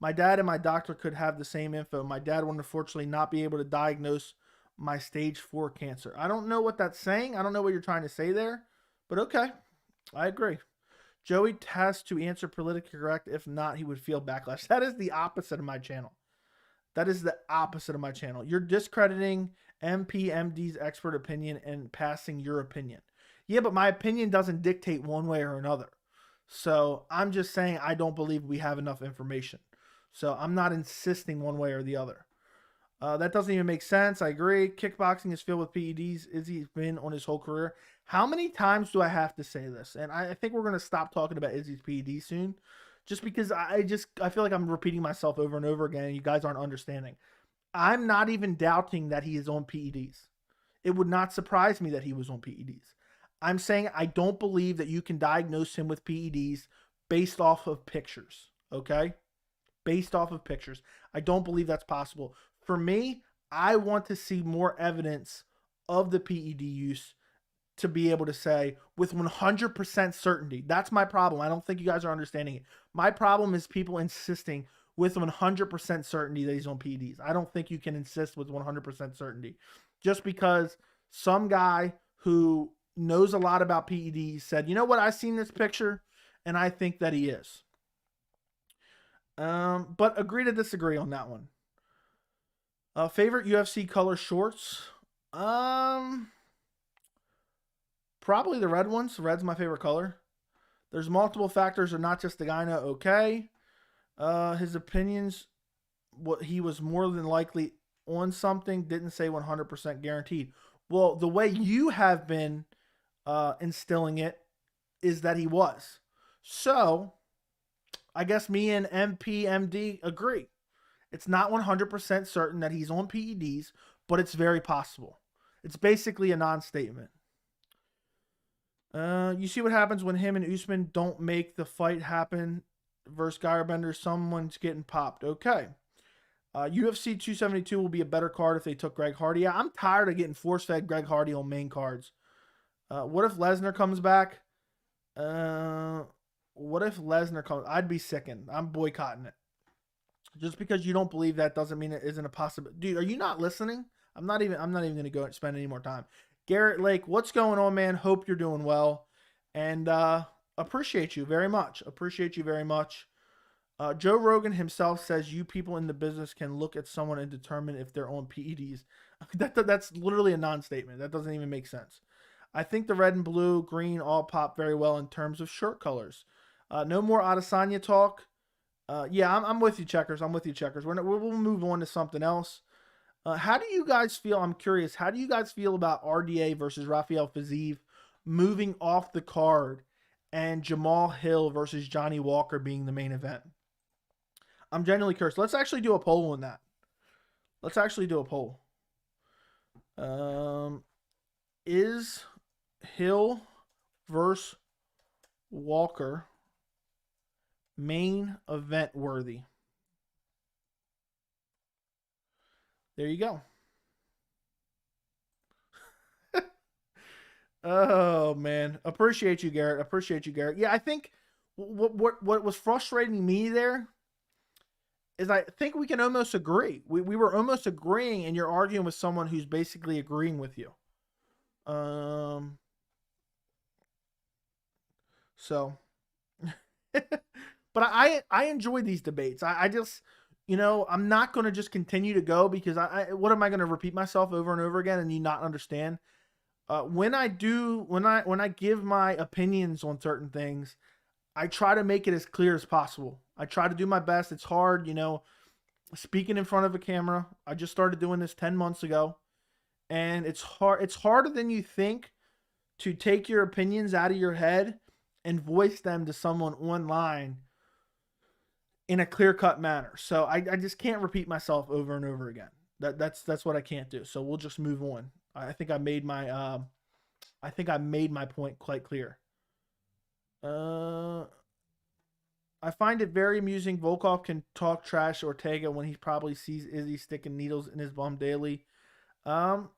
My dad and my doctor could have the same info. My dad would unfortunately not be able to diagnose my stage 4 cancer. I don't know what that's saying. I don't know what you're trying to say there, but okay. I agree. Joey has to answer politically correct. If not, he would feel backlash. That is the opposite of my channel. That is the opposite of my channel. You're discrediting MPMD's expert opinion and passing your opinion. Yeah, but my opinion doesn't dictate one way or another. So I'm just saying I don't believe we have enough information. So I'm not insisting one way or the other. That doesn't even make sense. I agree. Kickboxing is filled with PEDs. Izzy's been on his whole career. How many times do I have to say this? And I think we're going to stop talking about Izzy's PED soon. Just because I feel like I'm repeating myself over and over again and you guys aren't understanding. I'm not even doubting that he is on PEDs. It would not surprise me that he was on PEDs. I'm saying I don't believe that you can diagnose him with PEDs based off of pictures. Okay? Based off of pictures. I don't believe that's possible. For me, I want to see more evidence of the PED use to be able to say with 100% certainty. That's my problem. I don't think you guys are understanding it. My problem is people insisting with 100% certainty that he's on PEDs. I don't think you can insist with 100% certainty. Just because some guy who knows a lot about PEDs said, you know what, I've seen this picture and I think that he is. But agree to disagree on that one. Favorite UFC color shorts? Probably the red ones. Red's my favorite color. There's multiple factors, or not just the gyno. Okay. His opinions, what he was more than likely on something, didn't say 100% guaranteed. Well, the way you have been instilling it is that he was. So, I guess me and MPMD agree. It's not 100% certain that he's on PEDs, but it's very possible. It's basically a non-statement. You see what happens when him and Usman don't make the fight happen versus Geirbender. Someone's getting popped. Okay. UFC 272 will be a better card if they took Greg Hardy. Yeah, I'm tired of getting force-fed Greg Hardy on main cards. What if Lesnar comes back? What if Lesnar comes? I'd be sickened. I'm boycotting it. Just because you don't believe that doesn't mean it isn't a possibility. Dude, are you not listening? I'm not even going to go and spend any more time. Garrett Lake, what's going on, man? Hope you're doing well. And appreciate you very much. Appreciate you very much. Joe Rogan himself says you people in the business can look at someone and determine if they're on PEDs. That's literally a non-statement. That doesn't even make sense. I think the red and blue, green all pop very well in terms of shirt colors. No more Adesanya talk. Yeah, I'm with you, Checkers. I'm with you, Checkers. We'll move on to something else. How do you guys feel? I'm curious. How do you guys feel about RDA versus Rafael Fiziev moving off the card and Jamal Hill versus Johnny Walker being the main event? I'm genuinely curious. Let's actually do a poll on that. Let's actually do a poll. Is Hill versus Walker main event worthy? There you go. Oh man, appreciate you, Garrett. Appreciate you, Garrett. Yeah, I think what was frustrating me there is I think we can almost agree. We were almost agreeing, and you're arguing with someone who's basically agreeing with you. So, but I enjoy these debates. I just, you know, I'm not going to just continue to go because what am I going to repeat myself over and over again and you not understand? When I give my opinions on certain things, I try to make it as clear as possible. I try to do my best. It's hard, you know, speaking in front of a camera. I just started doing this 10 months ago, and it's hard. It's harder than you think to take your opinions out of your head and voice them to someone online in a clear-cut manner. So I just can't repeat myself over and over again. That's what I can't do. So we'll just move on. I think I made my point quite clear. I find it very amusing. Volkov can talk trash to Ortega when he probably sees Izzy sticking needles in his bum daily. Um,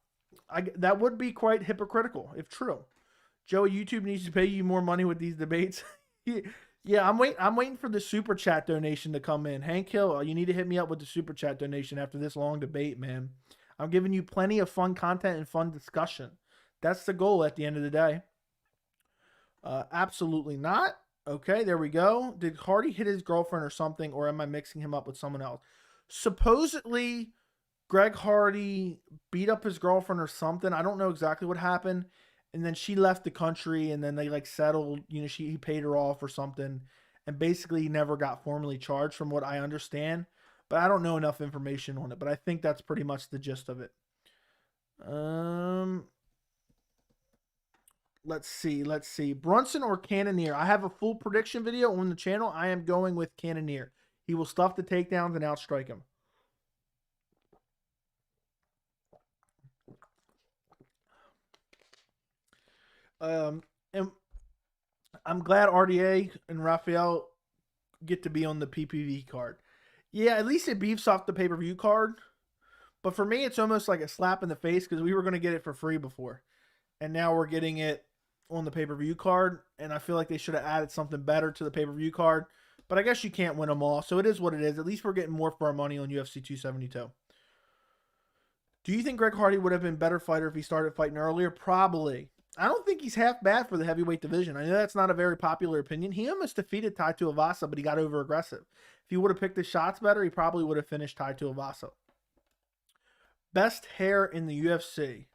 that would be quite hypocritical if true. Joey, YouTube needs to pay you more money with these debates. Yeah, I'm waiting for the super chat donation to come in. Hank Hill, you need to hit me up with the super chat donation after this long debate, man. I'm giving you plenty of fun content and fun discussion. That's the goal at the end of the day. Absolutely not. Okay, there we go. Did Hardy hit his girlfriend or something, or am I mixing him up with someone else? Supposedly, Greg Hardy beat up his girlfriend or something. I don't know exactly what happened. And then she left the country, and then they like settled. You know, he paid her off or something, and basically never got formally charged, from what I understand. But I don't know enough information on it. But I think that's pretty much the gist of it. Let's see. Brunson or Cannonier? I have a full prediction video on the channel. I am going with Cannonier. He will stuff the takedowns and outstrike him. And I'm glad RDA and Rafael get to be on the PPV card. Yeah, at least it beefs off the pay-per-view card. But for me, it's almost like a slap in the face because we were going to get it for free before. And now we're getting it on the pay-per-view card. And I feel like they should have added something better to the pay-per-view card. But I guess you can't win them all. So it is what it is. At least we're getting more for our money on UFC 272. Do you think Greg Hardy would have been a better fighter if he started fighting earlier? Probably. I don't think he's half bad for the heavyweight division. I know that's not a very popular opinion. He almost defeated Tai Tuivasa, but he got over aggressive. If he would have picked his shots better, he probably would have finished Tai Tuivasa. Best hair in the UFC?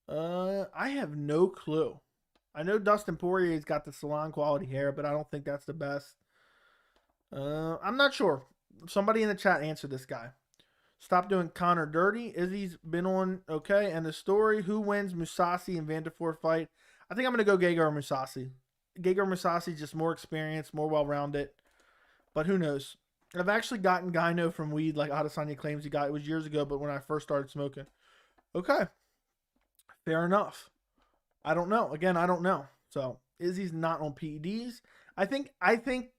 I have no clue. I know Dustin Poirier's got the salon quality hair, but I don't think that's the best. I'm not sure. Somebody in the chat answer this guy. Stop doing Connor dirty. Izzy's been on okay. And the story, who wins Mousasi and Vanderford fight? I think I'm going to go Gegard Mousasi. Gegard Mousasi, just more experienced, more well-rounded. But who knows? I've actually gotten gyno from weed like Adesanya claims he got. It was years ago, but when I first started smoking. Okay. Fair enough. I don't know. Again, I don't know. So Izzy's not on PEDs. I think,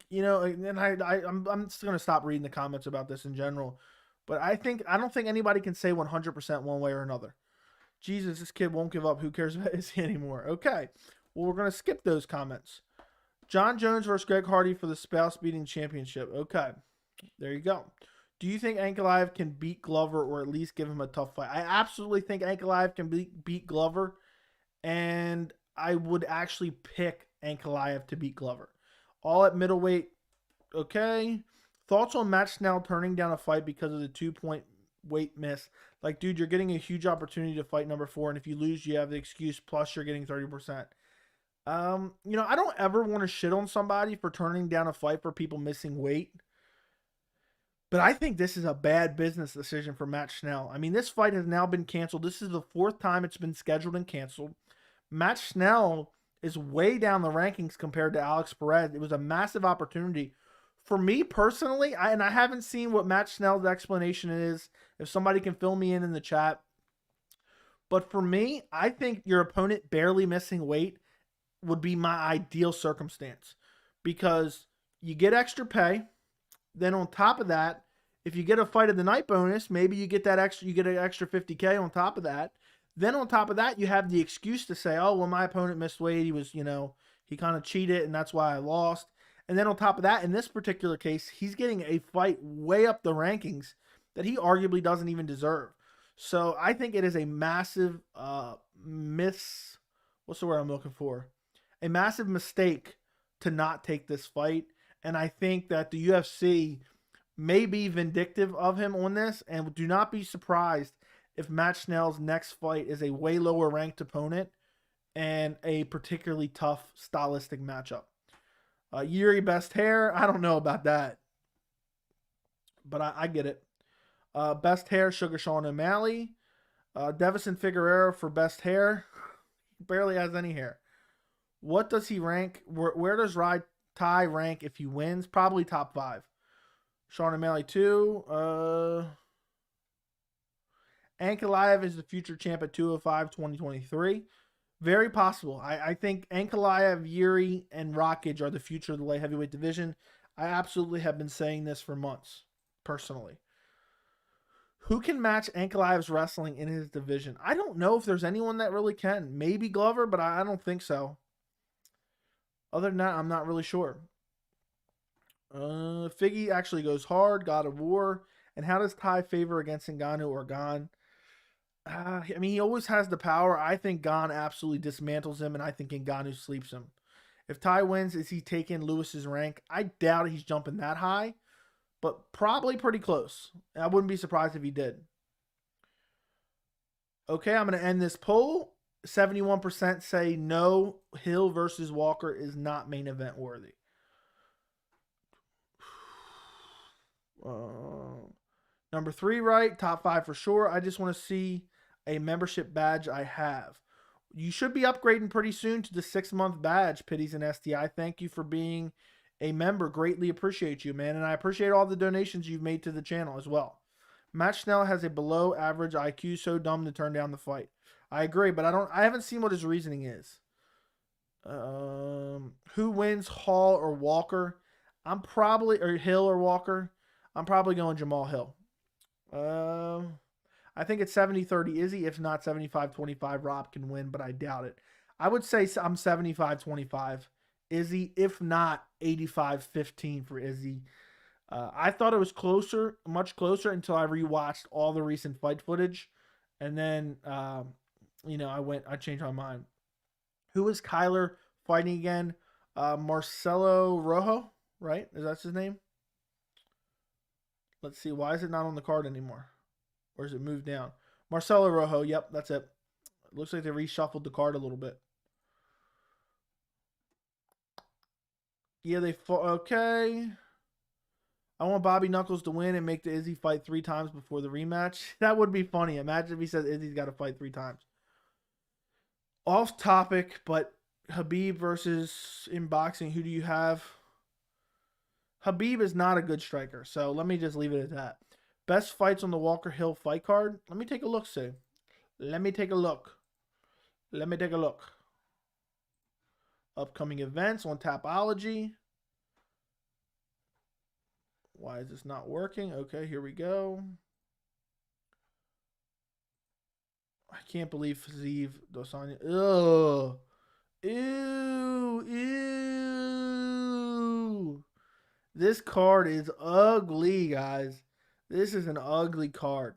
you know, and I'm just going to stop reading the comments about this in general. But I don't think anybody can say 100% one way or another. Jesus, this kid won't give up. Who cares about Izzy anymore? Okay. Well, we're going to skip those comments. John Jones versus Greg Hardy for the spouse beating championship. Okay. There you go. Do you think Ankalaev can beat Glover or at least give him a tough fight? I absolutely think Ankalaev can beat Glover. And I would actually pick Ankalaev to beat Glover. All at middleweight. Okay. Thoughts on Matt Schnell turning down a fight because of the 2-point weight miss? Like, dude, you're getting a huge opportunity to fight number 4, and if you lose, you have the excuse, plus you're getting 30%. You know, I don't ever want to shit on somebody for turning down a fight for people missing weight. But I think this is a bad business decision for Matt Schnell. I mean, this fight has now been canceled. This is the 4th time it's been scheduled and canceled. Matt Schnell is way down the rankings compared to Alex Perez. It was a massive opportunity. For me personally, I haven't seen what Matt Schnell's explanation is. If somebody can fill me in the chat. But for me, I think your opponent barely missing weight would be my ideal circumstance. Because you get extra pay. Then on top of that, if you get a fight of the night bonus, maybe you get an extra 50K on top of that. Then on top of that, you have the excuse to say, oh, well, my opponent missed weight. He was, you know, he kind of cheated and that's why I lost. And then on top of that, in this particular case, he's getting a fight way up the rankings that he arguably doesn't even deserve. So I think it is a massive what's the word I'm looking for? A massive mistake to not take this fight. And I think that the UFC may be vindictive of him on this. And do not be surprised if Matt Schnell's next fight is a way lower ranked opponent and a particularly tough stylistic matchup. Yuri best hair. I don't know about that. But I get it. Best hair, Sugar Sean O'Malley. Devison Figueroa for best hair. Barely has any hair. What does he rank? Where does Ty rank if he wins? Probably top 5. Sean O'Malley 2. Ankalaev is the future champ at 205 2023. Very possible. I think Ankalaev, Yuri, and Rockage are the future of the light heavyweight division. I absolutely have been saying this for months, personally. Who can match Ankalaev's wrestling in his division? I don't know if there's anyone that really can. Maybe Glover, but I don't think so. Other than that, I'm not really sure. Figgy actually goes hard. God of War. And how does Tai favor against Ngannou or Gon? I mean, he always has the power. I think Gon absolutely dismantles him, and I think Ngannou sleeps him. If Tai wins, is he taking Lewis's rank? I doubt he's jumping that high, but probably pretty close. I wouldn't be surprised if he did. Okay, I'm going to end this poll. 71% say no, Hill versus Walker is not main event worthy. Number 3, right? Top 5 for sure. I just want to see a membership badge I have. You should be upgrading pretty soon to the 6-month badge, Pitties and STI. Thank you for being a member. Greatly appreciate you, man. And I appreciate all the donations you've made to the channel as well. Matt Schnell has a below average IQ, so dumb to turn down the fight. I agree, but I haven't seen what his reasoning is. Who wins, Hall or Walker? Or Hill or Walker. I'm probably going Jamal Hill. I think it's 70-30 Izzy. If not 75-25, Rob can win, but I doubt it. I would say I'm 75-25 Izzy. If not 85-15 for Izzy. I thought it was closer, much closer, until I rewatched all the recent fight footage, and then I changed my mind. Who is Kyler fighting again? Marcelo Rojo, right? Is that his name? Let's see. Why is it not on the card anymore? Or is it moved down? Marcelo Rojo. Yep, that's it. It looks like they reshuffled the card a little bit. Yeah, they fought. Okay. I want Bobby Knuckles to win and make the Izzy fight 3 times before the rematch. That would be funny. Imagine if he says Izzy's got to fight 3 times. Off topic, but Khabib versus in boxing, who do you have? Khabib is not a good striker, so let me just leave it at that. Best fights on the Walker Hill fight card? Let me take a look, see. Let me take a look. Upcoming events on Tapology. Why is this not working? Okay, here we go. I can't believe Fiziev, Adesanya. Ugh. Ew. This card is ugly, guys. This is an ugly card.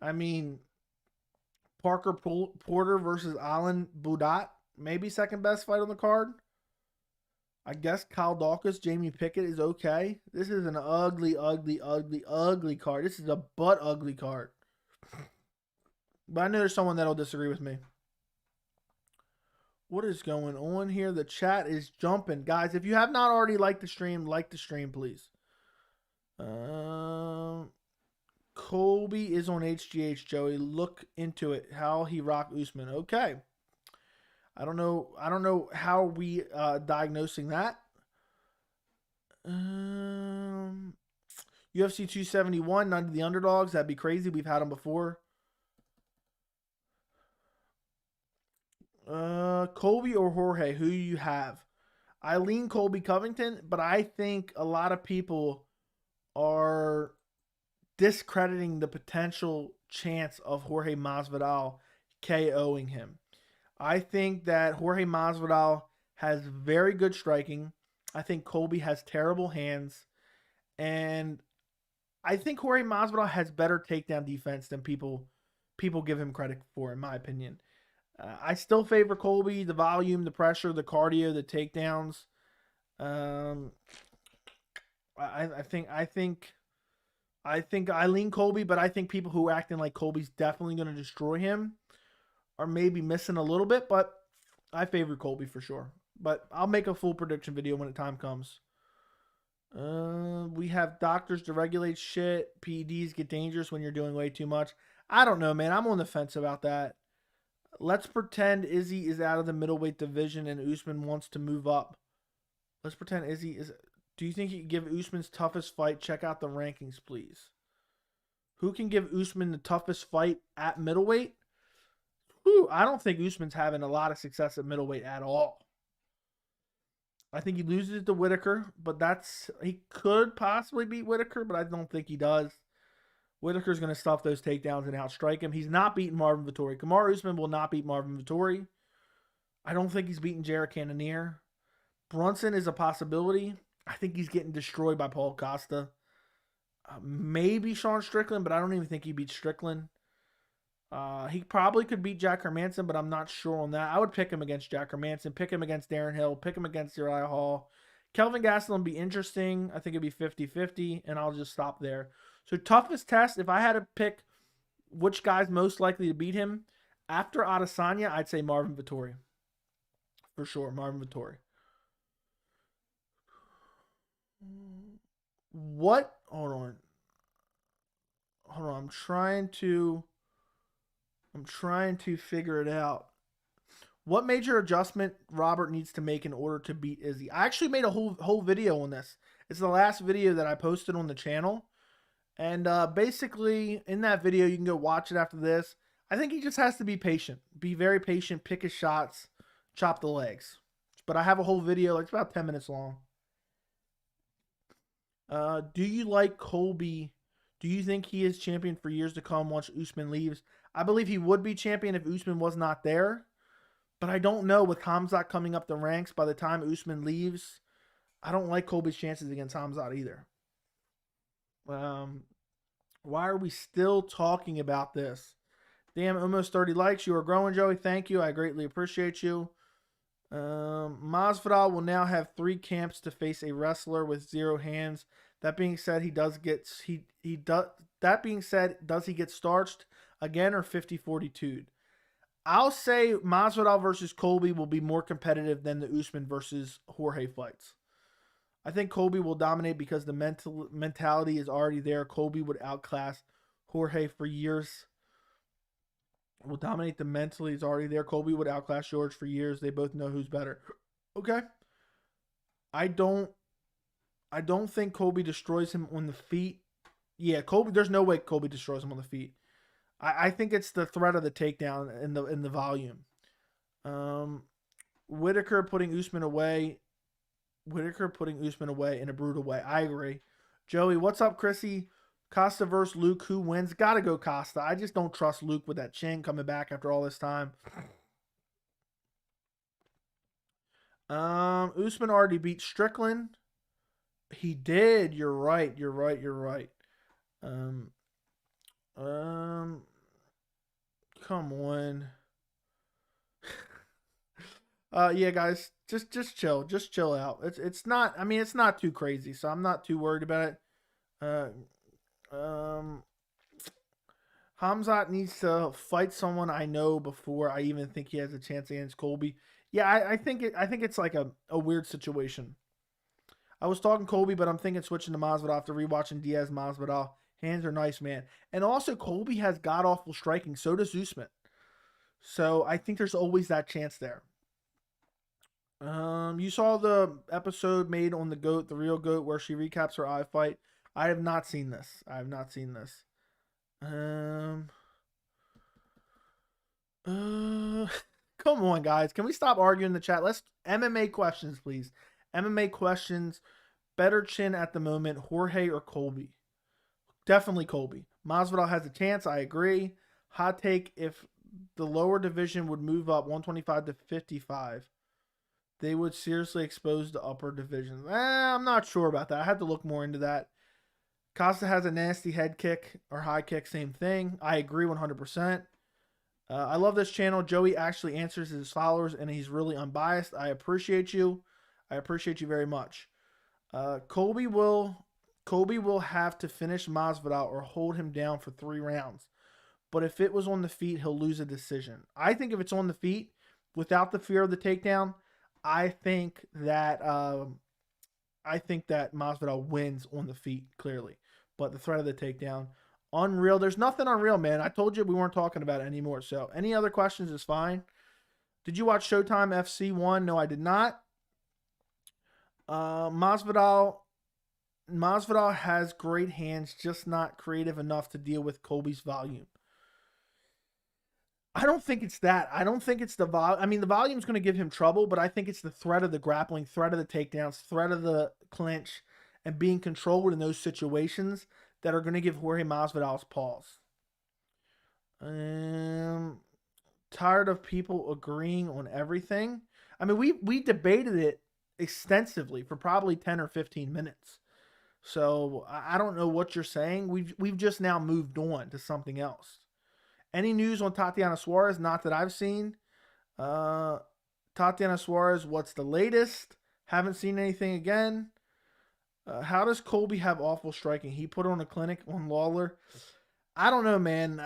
I mean, Parker Porter versus Alan Budat. Maybe second best fight on the card. I guess Kyle Dawkins, Jamie Pickett is okay. This is an ugly card. This is a butt ugly card. But I know there's someone that'll disagree with me. What is going on here? The chat is jumping. Guys, if you have not already liked the stream, please. Colby is on HGH, Joey. Look into it. How he rocked Usman. Okay. I don't know how we diagnosing that. UFC 271, none of the underdogs. That'd be crazy. We've had them before. Colby or Jorge, who you have? I lean Colby Covington, but I think a lot of people are discrediting the potential chance of Jorge Masvidal KOing him. I think that Jorge Masvidal has very good striking. I think Colby has terrible hands. And I think Jorge Masvidal has better takedown defense than people give him credit for, in my opinion. I still favor Colby. The volume, the pressure, the cardio, the takedowns. I think I lean Colby, but I think people who are acting like Colby's definitely going to destroy him are maybe missing a little bit, but I favor Colby for sure. But I'll make a full prediction video when the time comes. We have doctors to regulate shit. PEDs get dangerous when you're doing way too much. I don't know, man. I'm on the fence about that. Let's pretend Izzy is out of the middleweight division and Usman wants to move up. Let's pretend Izzy is... Do you think he can give Usman's toughest fight? Check out the rankings, please. Who can give Usman the toughest fight at middleweight? I don't think Usman's having a lot of success at middleweight at all. I think he loses to Whittaker, but he could possibly beat Whittaker, but I don't think he does. Whittaker's going to stuff those takedowns and outstrike him. He's not beating Marvin Vettori. Kamaru Usman will not beat Marvin Vettori. I don't think he's beating Jared Cannonier. Brunson is a possibility. I think he's getting destroyed by Paul Costa. Maybe Sean Strickland, but I don't even think he beats Strickland. He probably could beat Jack Hermanson, but I'm not sure on that. I would pick him against Jack Hermanson, pick him against Darren Hill, pick him against Uriah Hall. Kelvin Gastelum would be interesting. I think it'd be 50-50, and I'll just stop there. So toughest test, if I had to pick which guy's most likely to beat him, after Adesanya, I'd say Marvin Vettori. For sure, Marvin Vettori. What? Hold on. I'm trying to figure it out. What major adjustment Robert needs to make in order to beat Izzy? I actually made a whole video on this. It's the last video that I posted on the channel. And basically, in that video, you can go watch it after this. I think he just has to be patient. Be very patient, pick his shots, chop the legs. But I have a whole video, it's about 10 minutes long. Do you like Colby? Do you think he is champion for years to come once Usman leaves? I believe he would be champion if Usman was not there. But I don't know, with Khamzat coming up the ranks by the time Usman leaves, I don't like Colby's chances against Khamzat either. Why are we still talking about this? Damn, almost 30 likes. You are growing, Joey. Thank you. I greatly appreciate you. Masvidal will now have 3 camps to face a wrestler with 0 hands. That being said, does he get starched again or 50-42'd? I'll say Masvidal versus Colby will be more competitive than the Usman versus Jorge fights. I think Colby will dominate because the mentality is already there. Colby would outclass Jorge for years. Will dominate the mentally is already there. Colby would outclass George for years. They both know who's better. Okay. I don't think Colby destroys him on the feet. Yeah, Colby. There's no way Colby destroys him on the feet. I think it's the threat of the takedown in the volume. Whittaker putting Usman away. Whittaker putting Usman away in a brutal way. I agree. Joey, what's up, Chrissy? Costa versus Luke. Who wins? Gotta go Costa. I just don't trust Luke with that chin coming back after all this time. Usman already beat Strickland. He did. You're right. Come on. Yeah, guys, just chill. Just chill out. It's not, I mean, it's not too crazy, so I'm not too worried about it. Khamzat needs to fight someone I know before I even think he has a chance against Colby. Yeah, I think it's like a weird situation. I was talking Colby, but I'm thinking switching to Masvidal after rewatching Diaz Masvidal. Hands are nice, man. And also, Colby has god-awful striking. So does Usman. So I think there's always that chance there. You saw the episode made on the GOAT, the real GOAT, where she recaps her eye fight. I have not seen this. Come on, guys. Can we stop arguing in the chat? Let's MMA questions, please. MMA questions. Better chin at the moment, Jorge or Colby? Definitely Colby. Masvidal has a chance. I agree. Hot take: if the lower division would move up 125 to 55, they would seriously expose the upper divisions. I'm not sure about that. I had to look more into that. Costa has a nasty head kick or high kick, same thing. I agree 100%. I love this channel. Joey actually answers his followers, and he's really unbiased. I appreciate you. I appreciate you very much. Colby will have to finish Masvidal or hold him down for 3 rounds. But if it was on the feet, he'll lose a decision. I think if it's on the feet, without the fear of the takedown, I think that Masvidal wins on the feet, clearly. But the threat of the takedown, unreal. There's nothing unreal, man. I told you we weren't talking about it anymore. So any other questions is fine. Did you watch Showtime FC 1? No, I did not. Masvidal has great hands, just not creative enough to deal with Colby's volume. I don't think it's that. I don't think it's the volume. I mean, the volume's going to give him trouble, but I think it's the threat of the grappling, threat of the takedowns, threat of the clinch, and being controlled in those situations that are going to give Jorge Masvidal's pause. Tired of people agreeing on everything. I mean, we debated it extensively for probably 10 or 15 minutes. So I don't know what you're saying. We've just now moved on to something else. Any news on Tatiana Suarez? Not that I've seen. Tatiana Suarez, what's the latest? Haven't seen anything again. How does Colby have awful striking? He put on a clinic on Lawler. I don't know, man.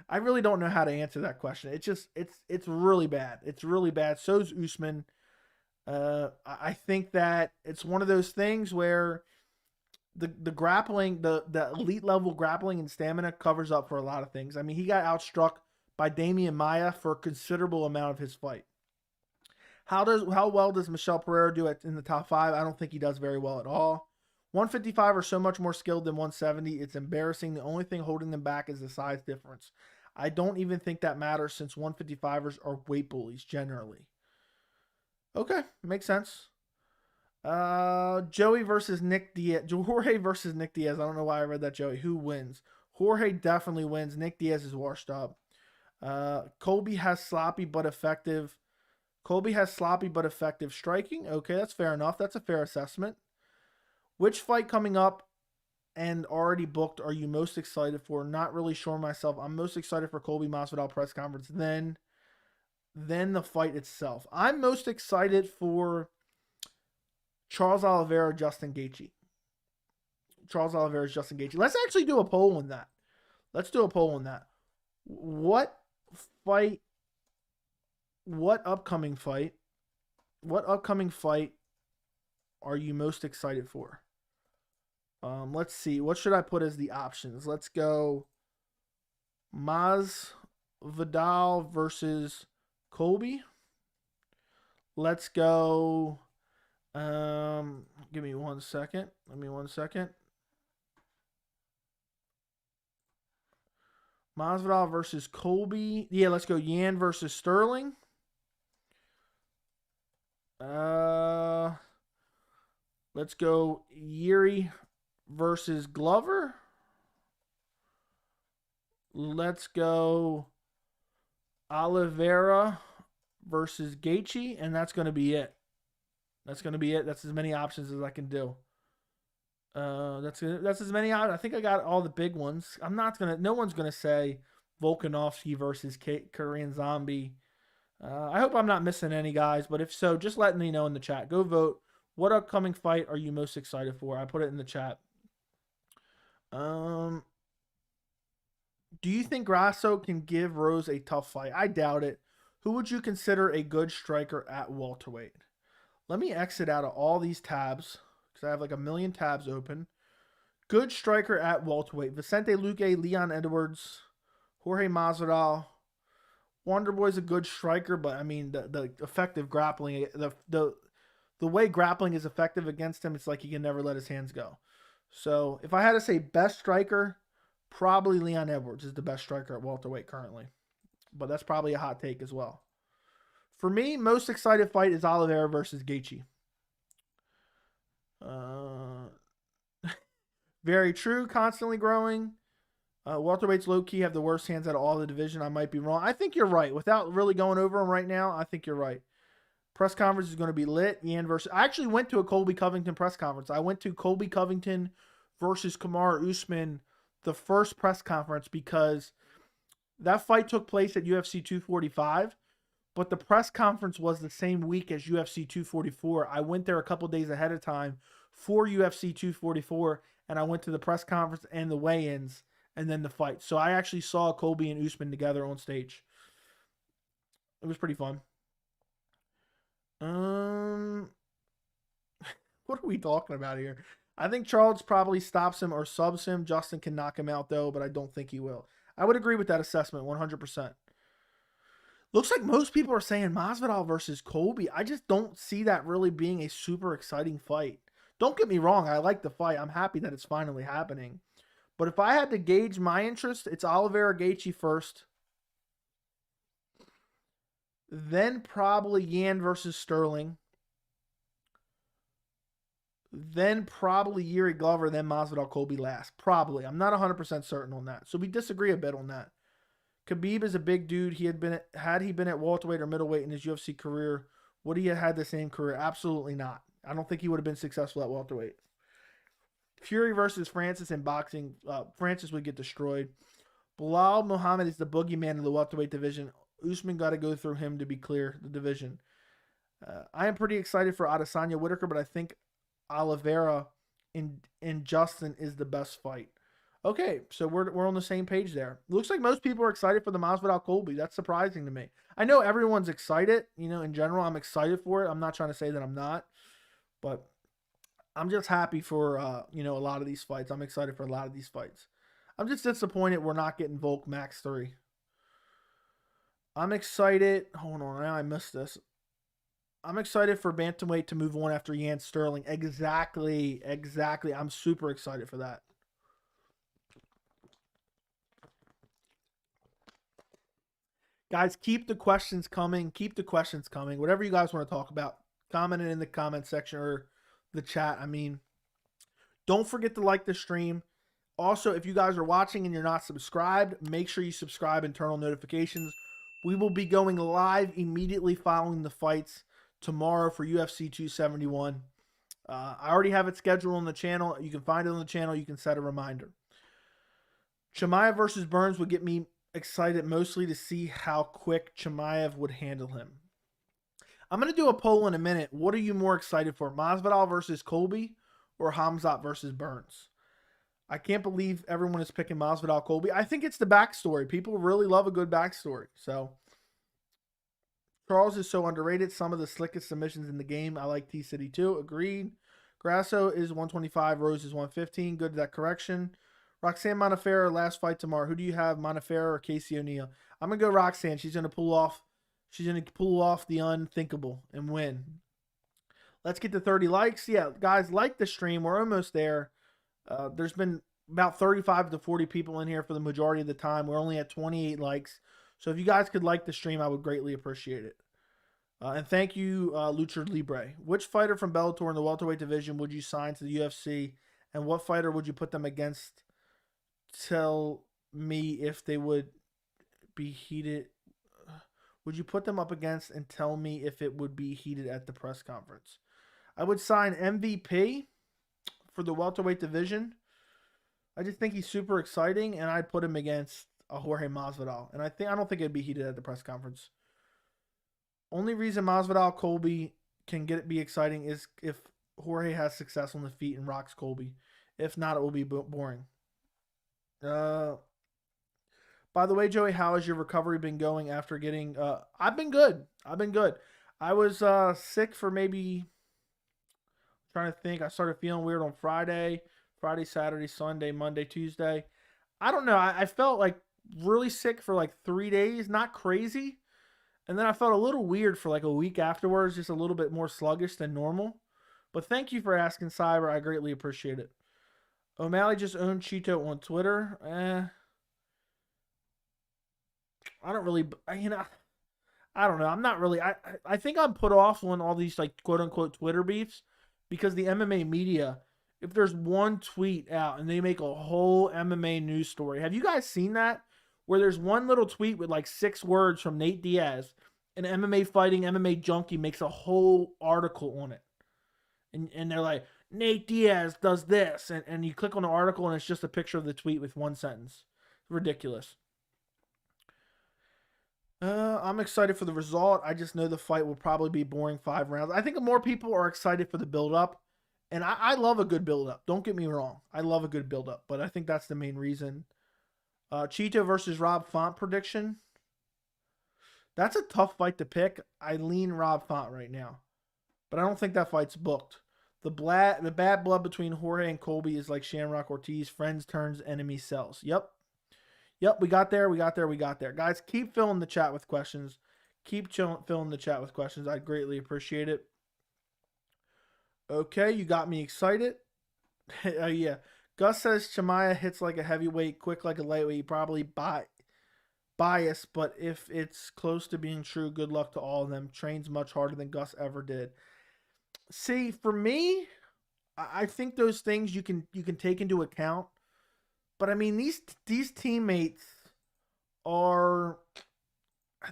I really don't know how to answer that question. It's really bad. It's really bad. So's Usman. I think that it's one of those things where the grappling, the elite level grappling and stamina covers up for a lot of things. I mean, he got outstruck by Damian Maia for a considerable amount of his fight. How well does Michel Pereira do in the top 5? I don't think he does very well at all. 155 are so much more skilled than 170. It's embarrassing. The only thing holding them back is the size difference. I don't even think that matters since 155ers are weight bullies generally. Okay, makes sense. Joey versus Nick Diaz. Jorge versus Nick Diaz. I don't know why I read that, Joey. Who wins? Jorge definitely wins. Nick Diaz is washed up. Colby has sloppy but effective. Colby has sloppy but effective striking. Okay, that's fair enough. That's a fair assessment. Which fight coming up and already booked are you most excited for? Not really sure myself. I'm most excited for Colby Masvidal press conference. Then the fight itself. I'm most excited for Charles Oliveira, Justin Gaethje. Charles Oliveira, Justin Gaethje. Let's actually do a poll on that. Let's do a poll on that. What upcoming fight are you most excited for? Let's see. What should I put as the options? Let's go Masvidal versus Colby. Let's go. Give me 1 second. Masvidal versus Colby. Yeah, let's go Yan versus Sterling. Let's go Yuri versus Glover. Let's go Oliveira versus Gaethje, and that's going to be it. That's as many options as I can do. That's as many. I think I got all the big ones. No one's gonna say Volkanovski versus Korean Zombie. I hope I'm not missing any guys, but if so, just let me know in the chat. Go vote. What upcoming fight are you most excited for? I put it in the chat. Do you think Grasso can give Rose a tough fight? I doubt it. Who would you consider a good striker at welterweight? Let me exit out of all these tabs because I have like a million tabs open. Good striker at welterweight. Vicente Luque, Leon Edwards, Jorge Masvidal. Wonderboy's a good striker, but I mean the effective grappling, the way grappling is effective against him, it's like he can never let his hands go. So if I had to say best striker, probably Leon Edwards is the best striker at welterweight currently. But that's probably a hot take as well. For me, most excited fight is Oliveira versus Gaethje. Very true. Constantly growing. Welterweights low-key have the worst hands out of all the division. I might be wrong. I think you're right. Without really going over them right now, I think you're right. Press conference is going to be lit. I actually went to a Colby Covington press conference. I went to Colby Covington versus Kamaru Usman, the first press conference, because that fight took place at UFC 245. But the press conference was the same week as UFC 244. I went there a couple days ahead of time for UFC 244, and I went to the press conference and the weigh-ins and then the fight. So I actually saw Colby and Usman together on stage. It was pretty fun. What are we talking about here? I think Charles probably stops him or subs him. Justin can knock him out, though, but I don't think he will. I would agree with that assessment 100%. Looks like most people are saying Masvidal versus Colby. I just don't see that really being a super exciting fight. Don't get me wrong. I like the fight. I'm happy that it's finally happening. But if I had to gauge my interest, it's Oliveira Gaethje first. Then probably Yan versus Sterling. Then probably Yuri Glover, then Masvidal Colby last. Probably. I'm not 100% certain on that. So we disagree a bit on that. Khabib is a big dude. Had he been at welterweight or middleweight in his UFC career, would he have had the same career? Absolutely not. I don't think he would have been successful at welterweight. Fury versus Francis in boxing. Francis would get destroyed. Bilal Muhammad is the boogeyman in the welterweight division. Usman got to go through him to be clear the division. I am pretty excited for Adesanya Whittaker, but I think Oliveira and Justin is the best fight. Okay, so we're on the same page there. Looks like most people are excited for the Masvidal Colby. That's surprising to me. I know everyone's excited. In general, I'm excited for it. I'm not trying to say that I'm not, but I'm just happy for a lot of these fights. I'm excited for a lot of these fights. I'm just disappointed we're not getting Volk Max 3. I'm excited. Hold on, now I missed this. I'm excited for bantamweight to move on after Yan Sterling. Exactly. I'm super excited for that. Guys, keep the questions coming. Whatever you guys want to talk about, comment it in the comment section or the chat. Don't forget to like the stream. Also, if you guys are watching and you're not subscribed, make sure you subscribe and turn on notifications. We will be going live immediately following the fights tomorrow for UFC 271. I already have it scheduled on the channel. You can find it on the channel. You can set a reminder. Chimaev versus Burns would get me excited mostly to see how quick Chimaev would handle him. I'm going to do a poll in a minute. What are you more excited for? Masvidal versus Colby or Khamzat versus Burns? I can't believe everyone is picking Masvidal Colby. I think it's the backstory. People really love a good backstory. So Charles is so underrated. Some of the slickest submissions in the game. I like T-City too. Agreed. Grasso is 125. Rose is 115. Good to that correction. Roxanne Montefero, last fight tomorrow. Who do you have, Montefero or Casey O'Neill? I'm going to go Roxanne. She's going to pull off the unthinkable and win. Let's get to 30 likes. Yeah, guys, like the stream. We're almost there. There's been about 35 to 40 people in here for the majority of the time. We're only at 28 likes. So if you guys could like the stream, I would greatly appreciate it. And thank you, Lucha Libre. Which fighter from Bellator in the welterweight division would you sign to the UFC? And what fighter would you put them against? Tell me if they would be heated. Would you put them up against and tell me if it would be heated at the press conference? I would sign MVP for the welterweight division. I just think he's super exciting, and I'd put him against a Jorge Masvidal. And I don't think it'd be heated at the press conference. Only reason Masvidal Colby can be exciting is if Jorge has success on the feet and rocks Colby. If not, it will be boring. By the way, Joey, how has your recovery been going after getting... I've been good. I was sick for maybe... I'm trying to think. I started feeling weird on Friday, Saturday, Sunday, Monday, Tuesday. I don't know. I felt like really sick for like 3 days. Not crazy. And then I felt a little weird for like a week afterwards. Just a little bit more sluggish than normal. But thank you for asking, Cyber. I greatly appreciate it. O'Malley just owned Chito on Twitter. I don't really, I don't know. I'm not really, I think I'm put off on all these like quote unquote Twitter beefs because the MMA media, if there's one tweet out and they make a whole MMA news story. Have you guys seen that? Where there's one little tweet with like 6 words from Nate Diaz, and MMA Fighting, MMA Junkie makes a whole article on it. And they're like, Nate Diaz does this. And you click on the article and it's just a picture of the tweet with one sentence. Ridiculous. I'm excited for the result. I just know the fight will probably be boring 5 rounds. I think more people are excited for the build-up. And I love a good build-up. Don't get me wrong. I love a good build-up. But I think that's the main reason. Chito versus Rob Font prediction. That's a tough fight to pick. I lean Rob Font right now. But I don't think that fight's booked. The bad blood between Jorge and Colby is like Shamrock Ortiz. Friends turns, enemy sells. Yep, we got there. Guys, keep filling the chat with questions. Filling the chat with questions. I'd greatly appreciate it. Okay, you got me excited. Yeah. Gus says Chimaev hits like a heavyweight, quick like a lightweight. Probably biased, but if it's close to being true, good luck to all of them. Trains much harder than Gus ever did. See, for me, I think those things you can take into account. But I mean, these teammates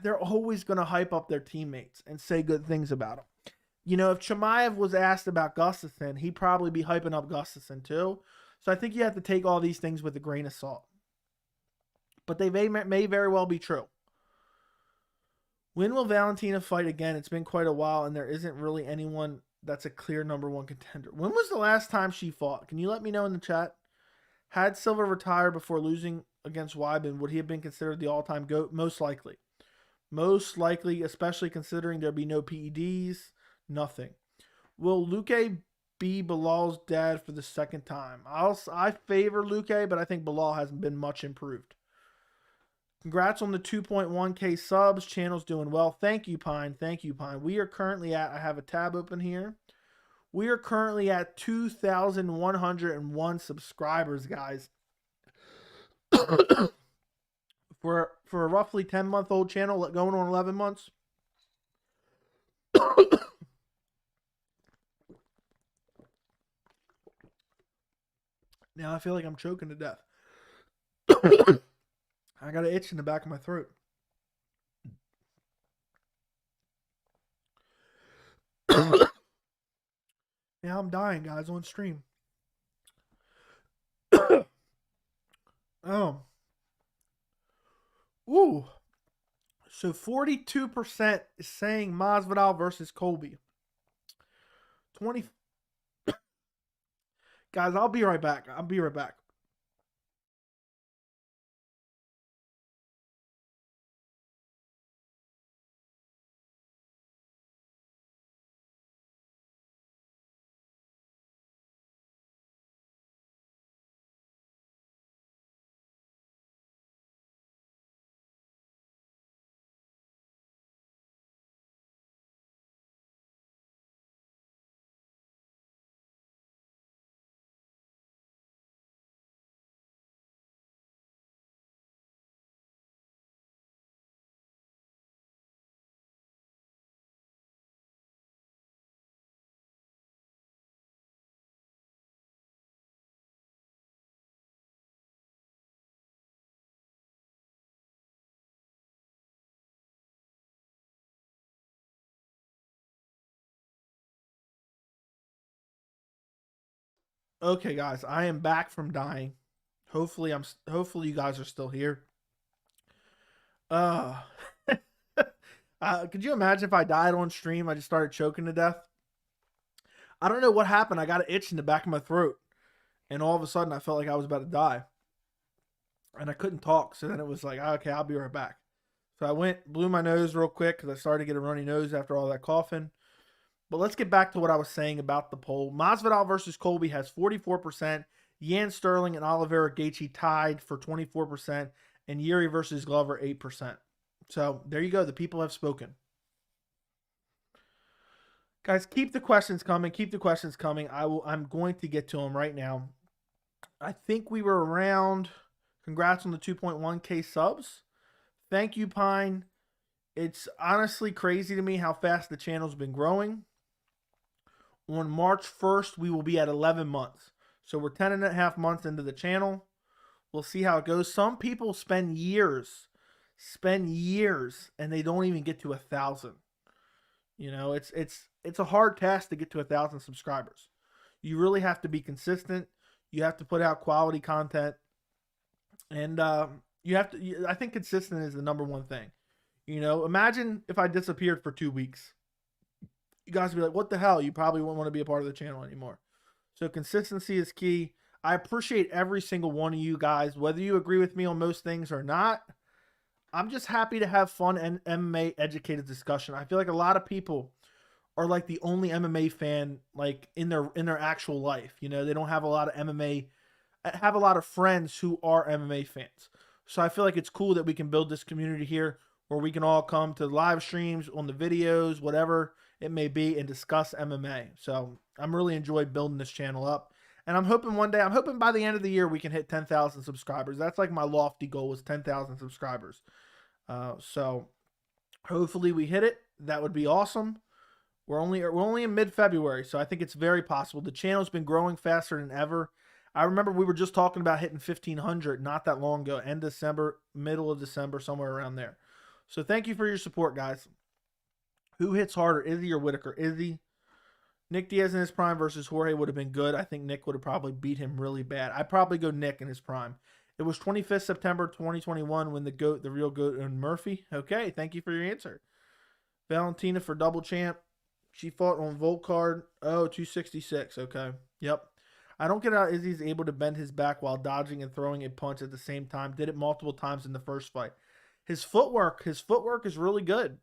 they're always going to hype up their teammates and say good things about them. You know, if Chimaev was asked about Gustafsson, he'd probably be hyping up Gustafsson too. So I think you have to take all these things with a grain of salt. But they may very well be true. When will Valentina fight again? It's been quite a while, and there isn't really anyone that's a clear number one contender. When was the last time she fought? Can you let me know in the chat? Had Silva retired before losing against Weidman, would he have been considered the all-time GOAT? Most likely. Most likely, especially considering there'd be no PEDs, nothing. Will Luque be Bilal's dad for the second time? I favor Luque, but I think Bilal hasn't been much improved. Congrats on the 2.1K subs. Channel's doing well. Thank you, Pine. Thank you, Pine. We are currently at, I have a tab open here. We are currently at 2,101 subscribers, guys. For a roughly 10-month-old channel going on 11 months. Now I feel like I'm choking to death. I got an itch in the back of my throat. Now I'm dying, guys, on stream. Oh. Ooh. So 42% is saying Masvidal versus Colby. 20. Guys, I'll be right back. I'll be right back. Okay, guys, I am back from dying. Hopefully you guys are still here. Could you imagine if I died on stream? I just started choking to death. I don't know what happened. I got an itch in the back of my throat, and all of a sudden I felt like I was about to die, and I couldn't talk. So then it was like, okay, I'll be right back. So I blew my nose real quick because I started to get a runny nose after all that coughing. But let's get back to what I was saying about the poll. Masvidal versus Colby has 44%. Yan Sterling and Oliveira Gaethje tied for 24%. And Yuri versus Glover, 8%. So there you go. The people have spoken. Guys, keep the questions coming. Keep the questions coming. I'm going to get to them right now. I think we were around. Congrats on the 2.1K subs. Thank you, Pine. It's honestly crazy to me how fast the channel's been growing. On March 1st, we will be at 11 months. So we're 10 and a half months into the channel. We'll see how it goes. Some people spend years, and they don't even get to 1,000. You know, it's a hard task to get to 1,000 subscribers. You really have to be consistent. You have to put out quality content. And you have to, I think consistent is the number one thing. You know, imagine if I disappeared for 2 weeks. You guys would be like, what the hell? You probably wouldn't want to be a part of the channel anymore. So consistency is key. I appreciate every single one of you guys, whether you agree with me on most things or not. I'm just happy to have fun and MMA educated discussion. I feel like a lot of people are like the only MMA fan like in their actual life. You know, they don't have a lot of MMA, have a lot of friends who are MMA fans. So I feel like it's cool that we can build this community here where we can all come to live streams, on the videos, whatever it may be, and discuss MMA. So I'm really enjoying building this channel up. And I'm hoping one day, I'm hoping by the end of the year we can hit 10,000 subscribers. That's like my lofty goal, was 10,000 subscribers. So hopefully we hit it. That would be awesome. We're only in mid-February, so I think it's very possible. The channel's been growing faster than ever. I remember we were just talking about hitting 1,500 not that long ago, end December, middle of December, somewhere around there. So thank you for your support, guys. Who hits harder, Izzy or Whittaker? Izzy. Nick Diaz in his prime versus Jorge would have been good. I think Nick would have probably beat him really bad. I'd probably go Nick in his prime. It was 25th September 2021 when the real GOAT, and Murphy. Okay, thank you for your answer. Valentina for double champ. She fought on Volt card. Oh, 266. Okay. Yep. I don't get how Izzy's able to bend his back while dodging and throwing a punch at the same time. Did it multiple times in the first fight. His footwork is really good.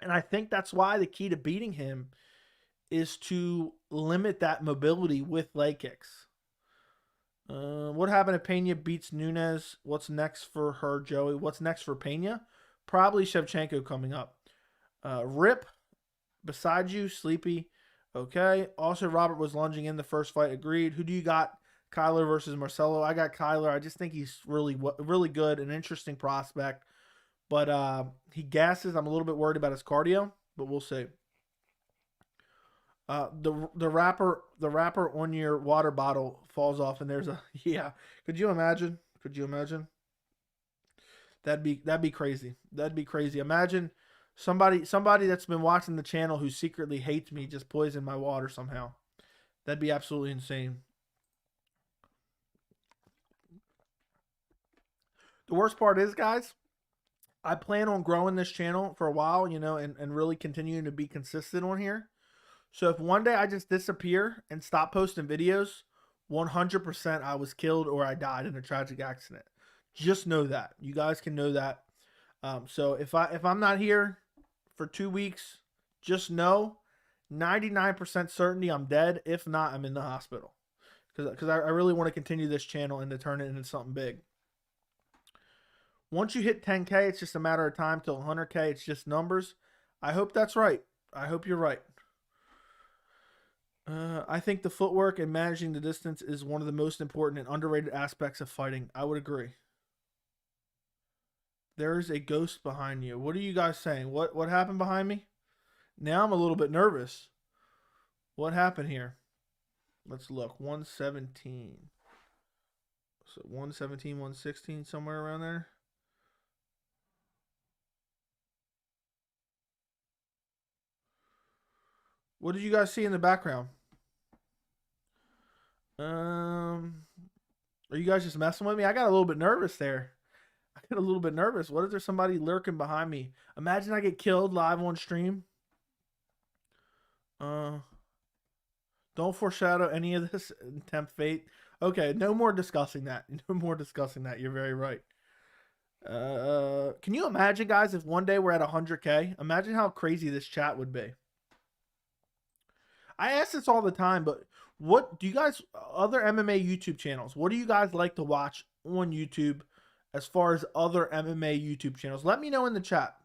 And I think that's why the key to beating him is to limit that mobility with leg kicks. What happened if Pena beats Nunes? What's next for her, Joey? What's next for Pena? Probably Shevchenko coming up. Rip, beside you, Sleepy. Okay. Also, Robert was lunging in the first fight. Agreed. Who do you got? Kyler versus Marcelo. I got Kyler. I just think he's really good, an interesting prospect. But he gasses. I'm a little bit worried about his cardio, but we'll see. The wrapper on your water bottle falls off, and there's a yeah. Could you imagine? That'd be crazy. That'd be crazy. Imagine somebody that's been watching the channel who secretly hates me just poison my water somehow. That'd be absolutely insane. The worst part is, guys, I plan on growing this channel for a while, and really continuing to be consistent on here. So if one day I just disappear and stop posting videos, 100% I was killed or I died in a tragic accident. Just know that. You guys can know that. So if I'm not here for 2 weeks, just know 99% certainty I'm dead. If not, I'm in the hospital. Because I really want to continue this channel and to turn it into something big. Once you hit 10K, it's just a matter of time till 100K. It's just numbers. I hope that's right. I hope you're right. I think the footwork and managing the distance is one of the most important and underrated aspects of fighting. I would agree. There's a ghost behind you. What are you guys saying? What happened behind me? Now I'm a little bit nervous. What happened here? Let's look. 117. So 117, 116, somewhere around there. What did you guys see in the background? Are you guys just messing with me? I got a little bit nervous there. I get a little bit nervous. What if there's somebody lurking behind me? Imagine I get killed live on stream. Don't foreshadow any of this and tempt fate. Okay, no more discussing that. No more discussing that. You're very right. Can you imagine, guys, if one day we're at 100K? Imagine how crazy this chat would be. I ask this all the time, but what do you guys, other MMA YouTube channels, what do you guys like to watch on YouTube as far as other MMA YouTube channels? Let me know in the chat.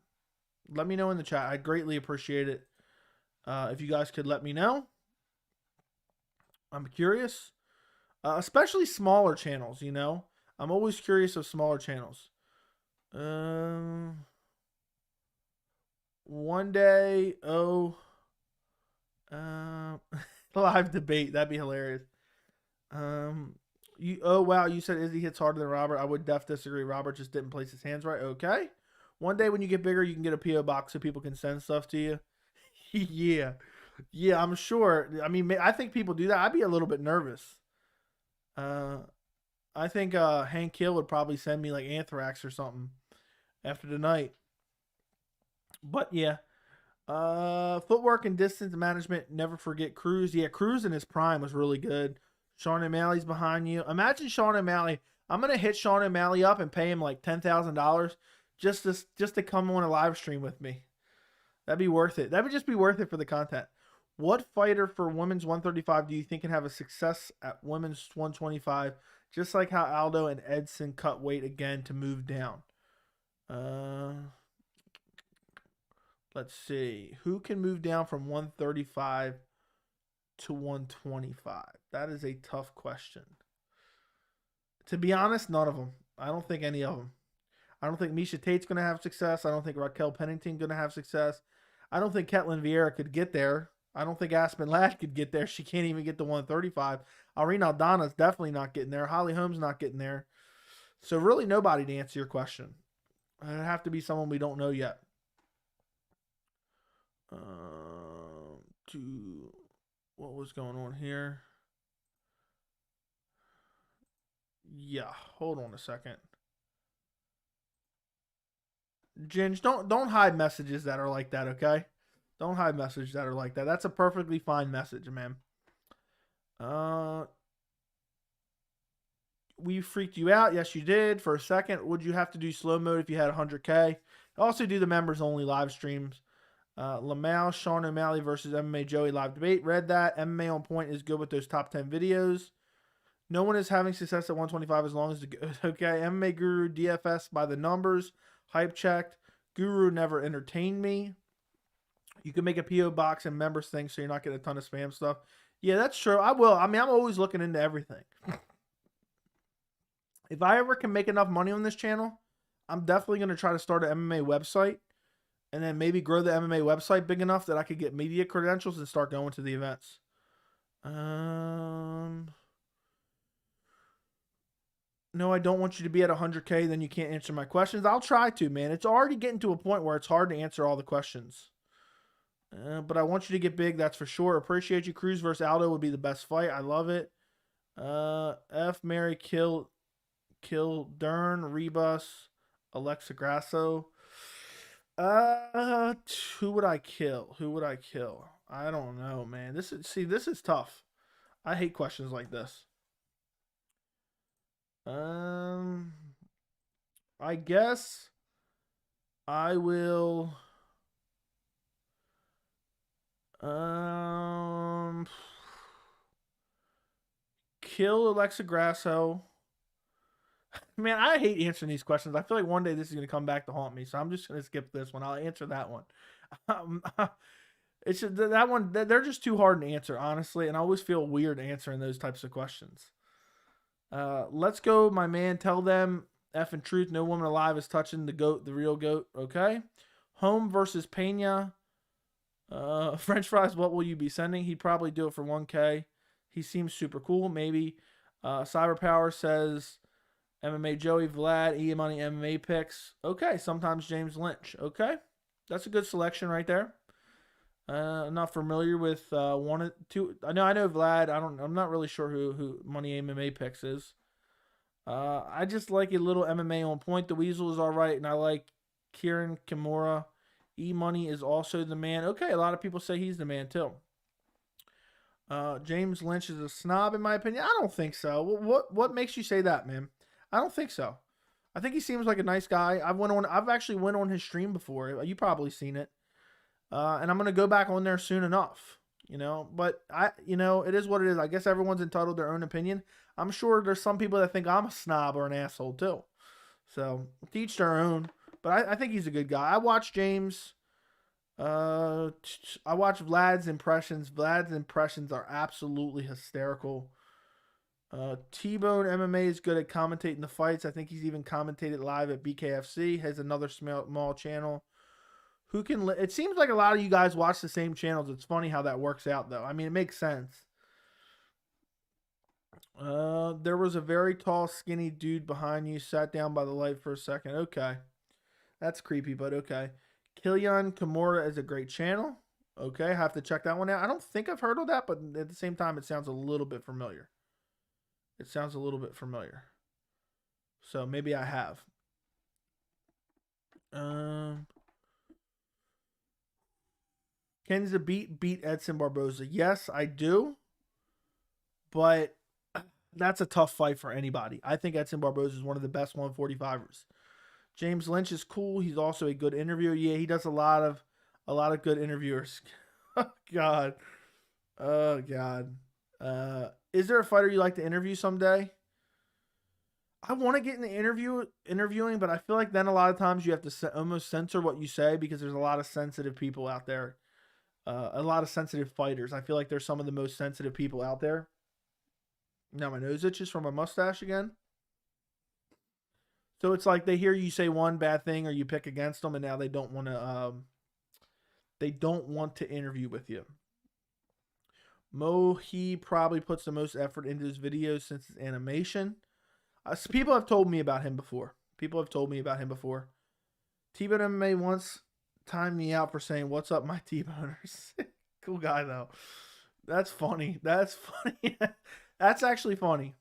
Let me know in the chat. I'd greatly appreciate it if you guys could let me know. I'm curious. Especially smaller channels, I'm always curious of smaller channels. One day, live debate. That'd be hilarious. Wow, you said Izzy hits harder than Robert. I would disagree. Robert just didn't place his hands right. Okay. One day when you get bigger, you can get a PO box so people can send stuff to you. Yeah. Yeah, I'm sure. I mean, I think people do that. I'd be a little bit nervous. I think Hank Hill would probably send me like anthrax or something after tonight. But yeah. Footwork and distance management. Never forget Cruz. Yeah, Cruz in his prime was really good. Sean O'Malley's behind you. Imagine Sean O'Malley. I'm gonna hit Sean O'Malley up and pay him like $10,000 just to come on a live stream with me. That'd be worth it. That would just be worth it for the content. What fighter for women's 135 do you think can have a success at women's 125? Just like how Aldo and Edson cut weight again to move down. Let's see. Who can move down from 135 to 125? That is a tough question. To be honest, none of them. I don't think any of them. I don't think Miesha Tate's going to have success. I don't think Raquel Pennington's going to have success. I don't think Ketlin Vieira could get there. I don't think Aspen Ladd could get there. She can't even get to 135. Irene Aldana's definitely not getting there. Holly Holm's not getting there. So really nobody to answer your question. It'd have to be someone we don't know yet. What was going on here? Yeah, hold on a second. Ginge, don't hide messages that are like that, okay? Don't hide messages that are like that. That's a perfectly fine message, man. We freaked you out. Yes, you did. For a second, would you have to do slow mode if you had 100K? Also do the members only live streams. Lamau, Sean O'Malley versus MMA Joey live debate. Read that. MMA on Point is good with those top 10 videos. No one is having success at 125 as long as the good. Okay, MMA Guru, DFS by the numbers. Hype checked. Guru never entertained me. You can make a P.O. box and members thing so you're not getting a ton of spam stuff. Yeah, that's true. I will. I mean, I'm always looking into everything. If I ever can make enough money on this channel, I'm definitely going to try to start an MMA website and then maybe grow the MMA website big enough that I could get media credentials and start going to the events. No, I don't want you to be at 100K, then you can't answer my questions. I'll try to, man. It's already getting to a point where it's hard to answer all the questions. But I want you to get big, that's for sure. Appreciate you. Cruz versus Aldo would be the best fight. I love it. Mary Kill Dern, Rebus, Alexa Grasso. Who would I kill? I don't know, man. This is tough. I hate questions like this. I guess I will kill Alexa Grasso. Man, I hate answering these questions. I feel like one day this is going to come back to haunt me, so I'm just going to skip this one. I'll answer that one. It's just, that one, they're just too hard to answer, honestly, and I always feel weird answering those types of questions. Let's go, my man. Tell them effing truth. No woman alive is touching the goat, the real goat. Okay. Home versus Pena. French fries. What will you be sending? He'd probably do it for 1K. He seems super cool. Maybe. Cyberpower says MMA Joey Vlad, E-Money MMA picks. Okay. Sometimes James Lynch. Okay. That's a good selection right there. I'm not familiar with one or two. I know Vlad. I'm not really sure who Money MMA picks is. I just like a little MMA on Point. The Weasel is all right, and I like Kieran Kimura. E-Money is also the man. Okay, a lot of people say he's the man too. James Lynch is a snob in my opinion. I don't think so. What makes you say that, man? I don't think so. I think he seems like a nice guy. I've actually went on his stream before. You probably seen it. And I'm going to go back on there soon enough, but it is what it is. I guess everyone's entitled to their own opinion. I'm sure there's some people that think I'm a snob or an asshole too. So to each their own, but I think he's a good guy. I watched James. I watched Vlad's impressions. Vlad's impressions are absolutely hysterical. T-Bone MMA is good at commentating the fights. I think he's even commentated live at BKFC. Has another small channel. It seems like a lot of you guys watch the same channels. It's funny how that works out, though. I mean, it makes sense. There was a very tall, skinny dude behind you. Sat down by the light for a second. Okay. That's creepy, but okay. Killian Kimura is a great channel. Okay, I have to check that one out. I don't think I've heard of that, but at the same time, it sounds a little bit familiar. So maybe I have. Ken's a beat Edson Barboza. Yes, I do. But that's a tough fight for anybody. I think Edson Barboza is one of the best 145ers. James Lynch is cool. He's also a good interviewer. Yeah, he does a lot of good interviewers. Oh God. Is there a fighter you like to interview someday? I want to get in the interviewing, but I feel like then a lot of times you have to almost censor what you say because there's a lot of sensitive people out there. a lot of sensitive fighters. I feel like they're some of the most sensitive people out there. Now my nose itches from my mustache again. So it's like they hear you say one bad thing or you pick against them, and now they don't want to. They don't want to interview with you. He probably puts the most effort into his videos since his animation. People have told me about him before. T-Bone MMA once timed me out for saying, "What's up, my T-Boners?" Cool guy, though. That's funny. That's actually funny.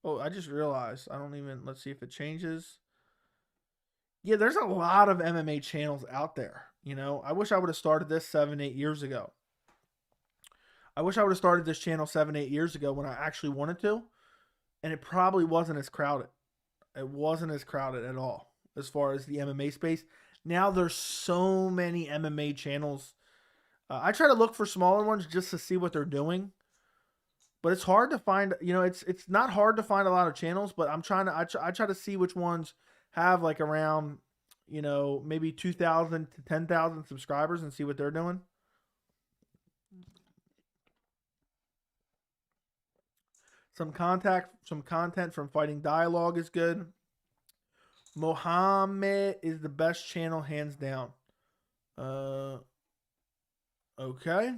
Oh, I just realized. Let's see if it changes. Yeah, there's a lot of MMA channels out there. I wish I would have started this 7-8 years ago. I wish I would have started this channel 7-8 years ago when I actually wanted to. And it probably wasn't as crowded. It wasn't as crowded at all as far as the MMA space. Now there's so many MMA channels. I try to look for smaller ones just to see what they're doing. But it's hard to find, it's not hard to find a lot of channels, but I try to see which ones have like around, maybe 2,000 to 10,000 subscribers and see what they're doing. Some content from Fighting Dialogue is good. Mohammed is the best channel, hands down. Okay.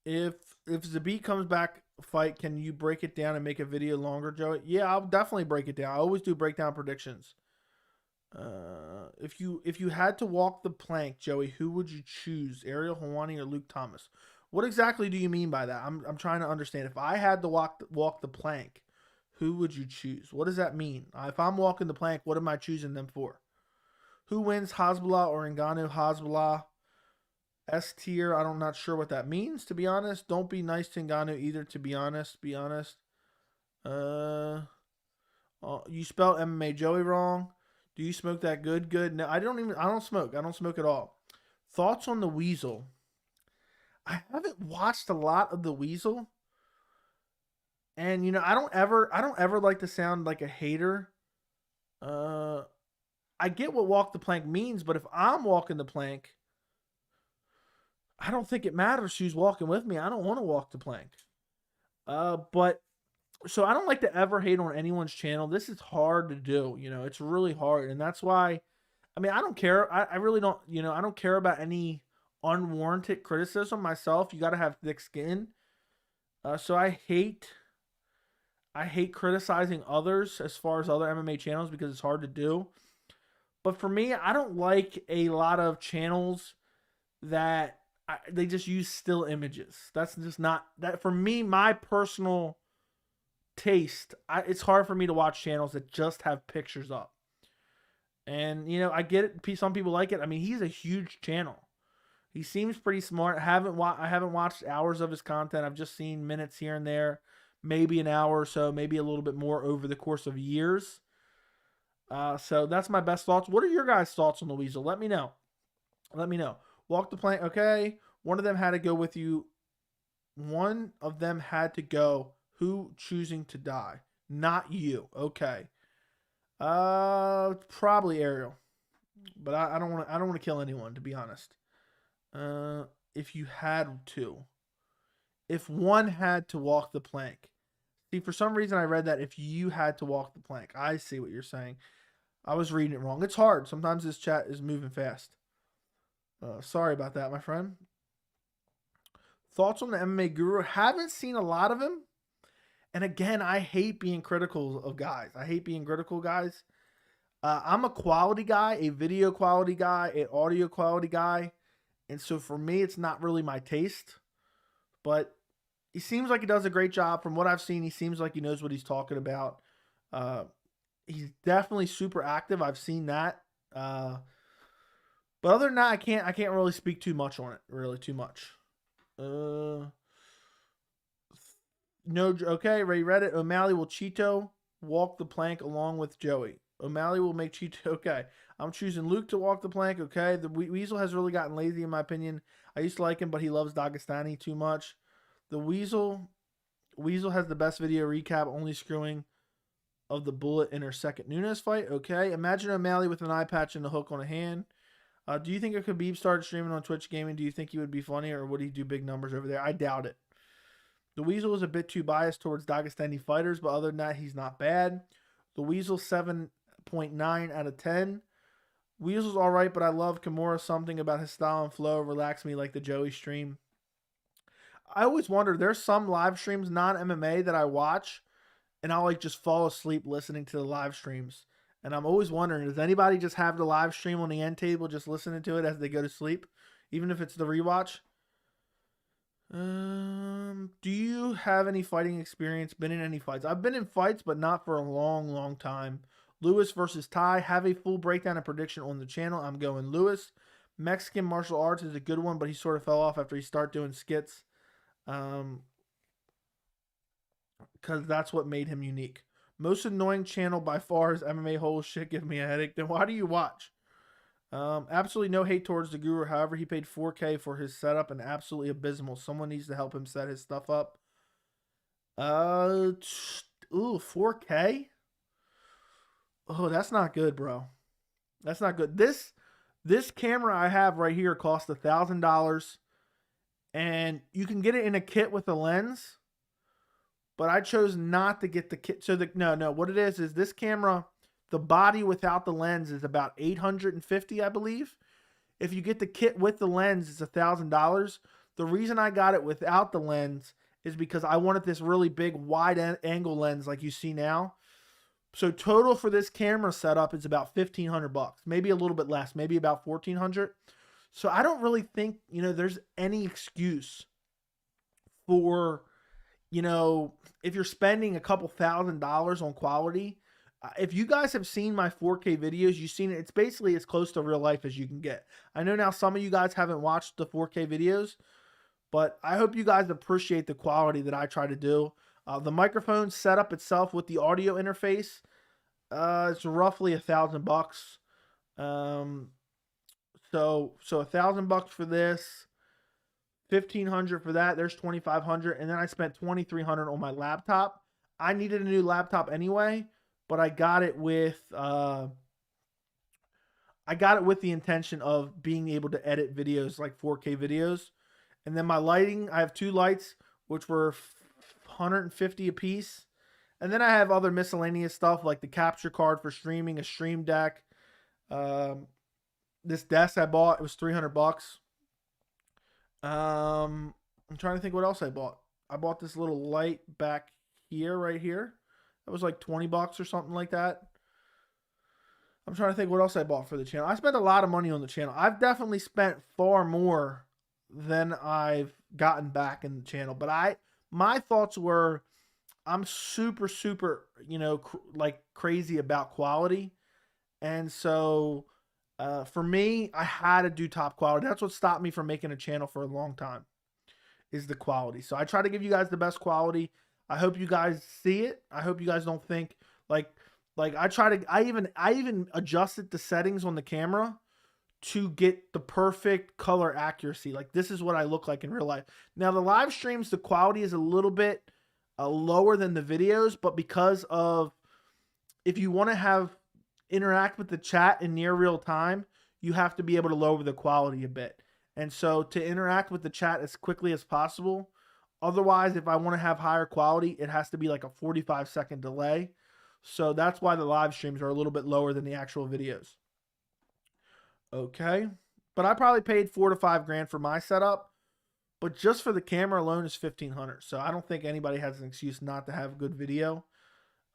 If Zabit comes back fight, can you break it down and make a video longer, Joey? Yeah, I'll definitely break it down. I always do breakdown predictions. If you had to walk the plank, Joey, who would you choose? Ariel Helwani or Luke Thomas? What exactly do you mean by that? I'm trying to understand. If I had to walk the plank, who would you choose? What does that mean? If I'm walking the plank, what am I choosing them for? Who wins, Hasbulla or Ngannou? Hasbulla. S tier, I'm not sure what that means, to be honest. Don't be nice to Ngannou either, to be honest. You spelled MMA Joey wrong. Do you smoke that good? No, I don't smoke. I don't smoke at all. Thoughts on the Weasel? I haven't watched a lot of the Weasel. And I don't ever like to sound like a hater. I get what walk the plank means, but if I'm walking the plank, I don't think it matters who's walking with me. I don't want to walk the plank. But so I don't like to ever hate on anyone's channel. This is hard to do. It's really hard. And that's why, I don't care. I really don't, I don't care about any unwarranted criticism myself. You got to have thick skin. So I hate criticizing others as far as other MMA channels because it's hard to do. But for me, I don't like a lot of channels that they just use still images. That's just not that for me. My personal taste, it's hard for me to watch channels that just have pictures up. And I get it. Some people like it. He's a huge channel. He seems pretty smart. I haven't watched hours of his content. I've just seen minutes here and there, maybe an hour or so, maybe a little bit more over the course of years. So that's my best thoughts. What are your guys' thoughts on the Weasel? Let me know. Walk the plank. Okay. One of them had to go with you. One of them had to go. Who choosing to die? Not you. Okay. Probably Ariel. But I don't want to kill anyone, to be honest. If you had to. If one had to walk the plank. See, for some reason I read that if you had to walk the plank. I see what you're saying. I was reading it wrong. It's hard. Sometimes this chat is moving fast. Sorry about that, my friend. Thoughts on the MMA Guru? Haven't seen a lot of him. And again, I hate being critical of guys. I'm a quality guy, a video quality guy, an audio quality guy. And so for me, it's not really my taste. But he seems like he does a great job. From what I've seen, he seems like he knows what he's talking about. He's definitely super active. I've seen that. But other than that, I can't really speak too much on it. Really, too much. No, okay, Ray read it. O'Malley will Chito walk the plank along with Joey. O'Malley will make Chito. Okay, I'm choosing Luke to walk the plank. Okay, the Weasel has really gotten lazy in my opinion. I used to like him, but he loves Dagestani too much. The Weasel has the best video recap, only screwing of the bullet in her second Nunes fight. Okay, imagine O'Malley with an eye patch and a hook on a hand. Do you think if Khabib started streaming on Twitch gaming, do you think he would be funny, or would he do big numbers over there? I doubt it. The Weasel is a bit too biased towards Dagestani fighters, but other than that, he's not bad. The Weasel 7.9 out of 10. Weasel's all right, but I love Kimura. Something about his style and flow relax me like the Joey stream. I always wonder, there's some live streams, non-MMA, that I watch, and I'll like just fall asleep listening to the live streams. And I'm always wondering, does anybody just have the live stream on the end table just listening to it as they go to sleep, even if it's the rewatch? Do you have any fighting experience? Been in any fights? I've been in fights, but not for a long, long time. Lewis versus Tai. Have a full breakdown and prediction on the channel. I'm going Lewis. Mexican martial arts is a good one, but he sort of fell off after he started doing skits. Because that's what made him unique. Most annoying channel by far is MMA whole shit give me a headache. Then why do you watch? Absolutely no hate towards the Guru. However, he paid $4K for his setup and absolutely abysmal. Someone needs to help him set his stuff up. 4K? Oh, that's not good, bro. That's not good. This camera I have right here cost $1,000, and you can get it in a kit with a lens, but I chose not to get the kit. So what it is this camera, the body without the lens is about $850, I believe. If you get the kit with the lens, it's $1,000. The reason I got it without the lens is because I wanted this really big wide angle lens like you see now. So total for this camera setup is about $1,500, maybe a little bit less, maybe about $1,400. So I don't really think, there's any excuse for, if you're spending a couple $1,000s on quality. If you guys have seen my 4K videos, you've seen it. It's basically as close to real life as you can get. I know now some of you guys haven't watched the 4K videos, but I hope you guys appreciate the quality that I try to do. The microphone setup itself with the audio interface, it's roughly $1,000. So $1,000 for this, $1,500 for that. There's $2,500, and then I spent $2,300 on my laptop. I needed a new laptop anyway, but I got it with the intention of being able to edit videos like 4K videos. And then my lighting, I have two lights, which were $150 a piece. And then I have other miscellaneous stuff like the capture card for streaming, a stream deck. This desk I bought, it was $300. I'm trying to think what else I bought. I bought this little light back here, right here. That was like $20 or something like that. I'm trying to think what else I bought for the channel. I spent a lot of money on the channel. I've definitely spent far more than I've gotten back in the channel. But my thoughts were, I'm super, like crazy about quality. And so for me, I had to do top quality. That's what stopped me from making a channel for a long time, is the quality. So I try to give you guys the best quality. I hope you guys see it. I hope you guys don't think like I even adjusted the settings on the camera to get the perfect color accuracy. Like this is what I look like in real life. Now the live streams, the quality is a little bit lower than the videos, but because of, if you want to interact with the chat in near real time, you have to be able to lower the quality a bit. And so to interact with the chat as quickly as possible, otherwise, if I want to have higher quality, it has to be like a 45-second delay. So that's why the live streams are a little bit lower than the actual videos. Okay. But I probably paid $4 to $5 grand for my setup. But just for the camera alone is $1,500. So I don't think anybody has an excuse not to have good video.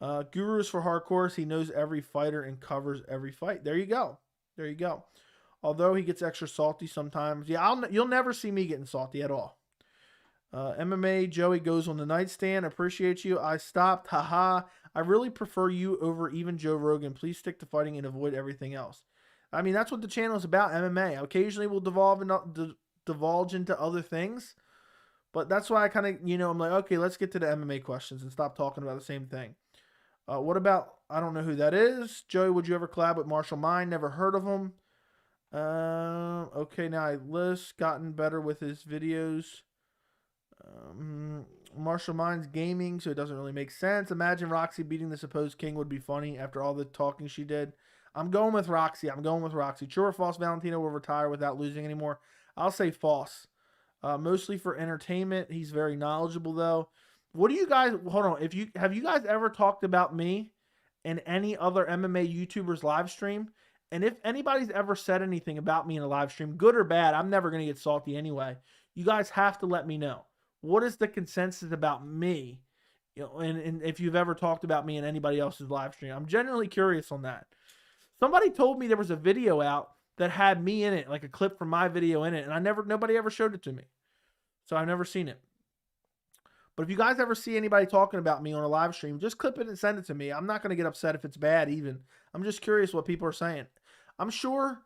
Gurus for hardcores. He knows every fighter and covers every fight. There you go. There you go. Although he gets extra salty sometimes. Yeah, you'll never see me getting salty at all. MMA Joey goes on the nightstand. Appreciate you. I stopped. Haha. I really prefer you over even Joe Rogan. Please stick to fighting and avoid everything else. I mean, that's what the channel is about, MMA. Occasionally we'll divulge into other things. But that's why I kind of, I'm like, okay, let's get to the MMA questions and stop talking about the same thing. What about, I don't know who that is. Joey, would you ever collab with Marshall Mind? Never heard of him. Okay, now I list. Gotten better with his videos. Marshall Mind's gaming, so it doesn't really make sense. Imagine Roxy beating the supposed king would be funny after all the talking she did. I'm going with Roxy. True or false, Valentino will retire without losing anymore? I'll say false. Mostly for entertainment. He's very knowledgeable, though. What do you guys, hold on, have you guys ever talked about me and any other MMA YouTubers live stream? And if anybody's ever said anything about me in a live stream, good or bad, I'm never going to get salty anyway. You guys have to let me know. What is the consensus about me? You know, and if you've ever talked about me in anybody else's live stream, I'm genuinely curious on that. Somebody told me there was a video out that had me in it, like a clip from my video in it, and nobody ever showed it to me. So I've never seen it. But if you guys ever see anybody talking about me on a live stream, just clip it and send it to me. I'm not going to get upset if it's bad even. I'm just curious what people are saying. I'm sure,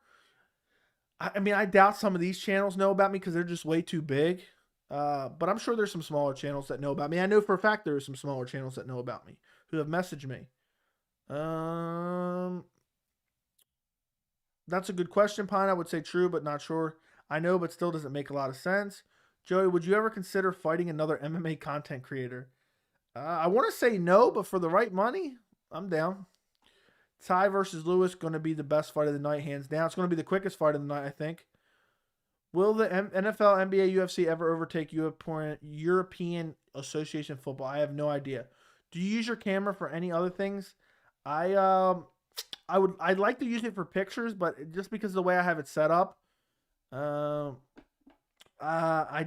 I mean, I doubt some of these channels know about me because they're just way too big. But I'm sure there's some smaller channels that know about me. I know for a fact there are some smaller channels that know about me who have messaged me. That's a good question, Pine. I would say true, but not sure. I know, but still doesn't make a lot of sense. Joey, would you ever consider fighting another MMA content creator? I want to say no, but for the right money, I'm down. Tai versus Lewis, going to be the best fight of the night, hands down. It's going to be the quickest fight of the night, I think. Will the NFL, NBA, UFC ever overtake European Association football? I have no idea. Do you use your camera for any other things? I'd like to use it for pictures, but just because of the way I have it set up, I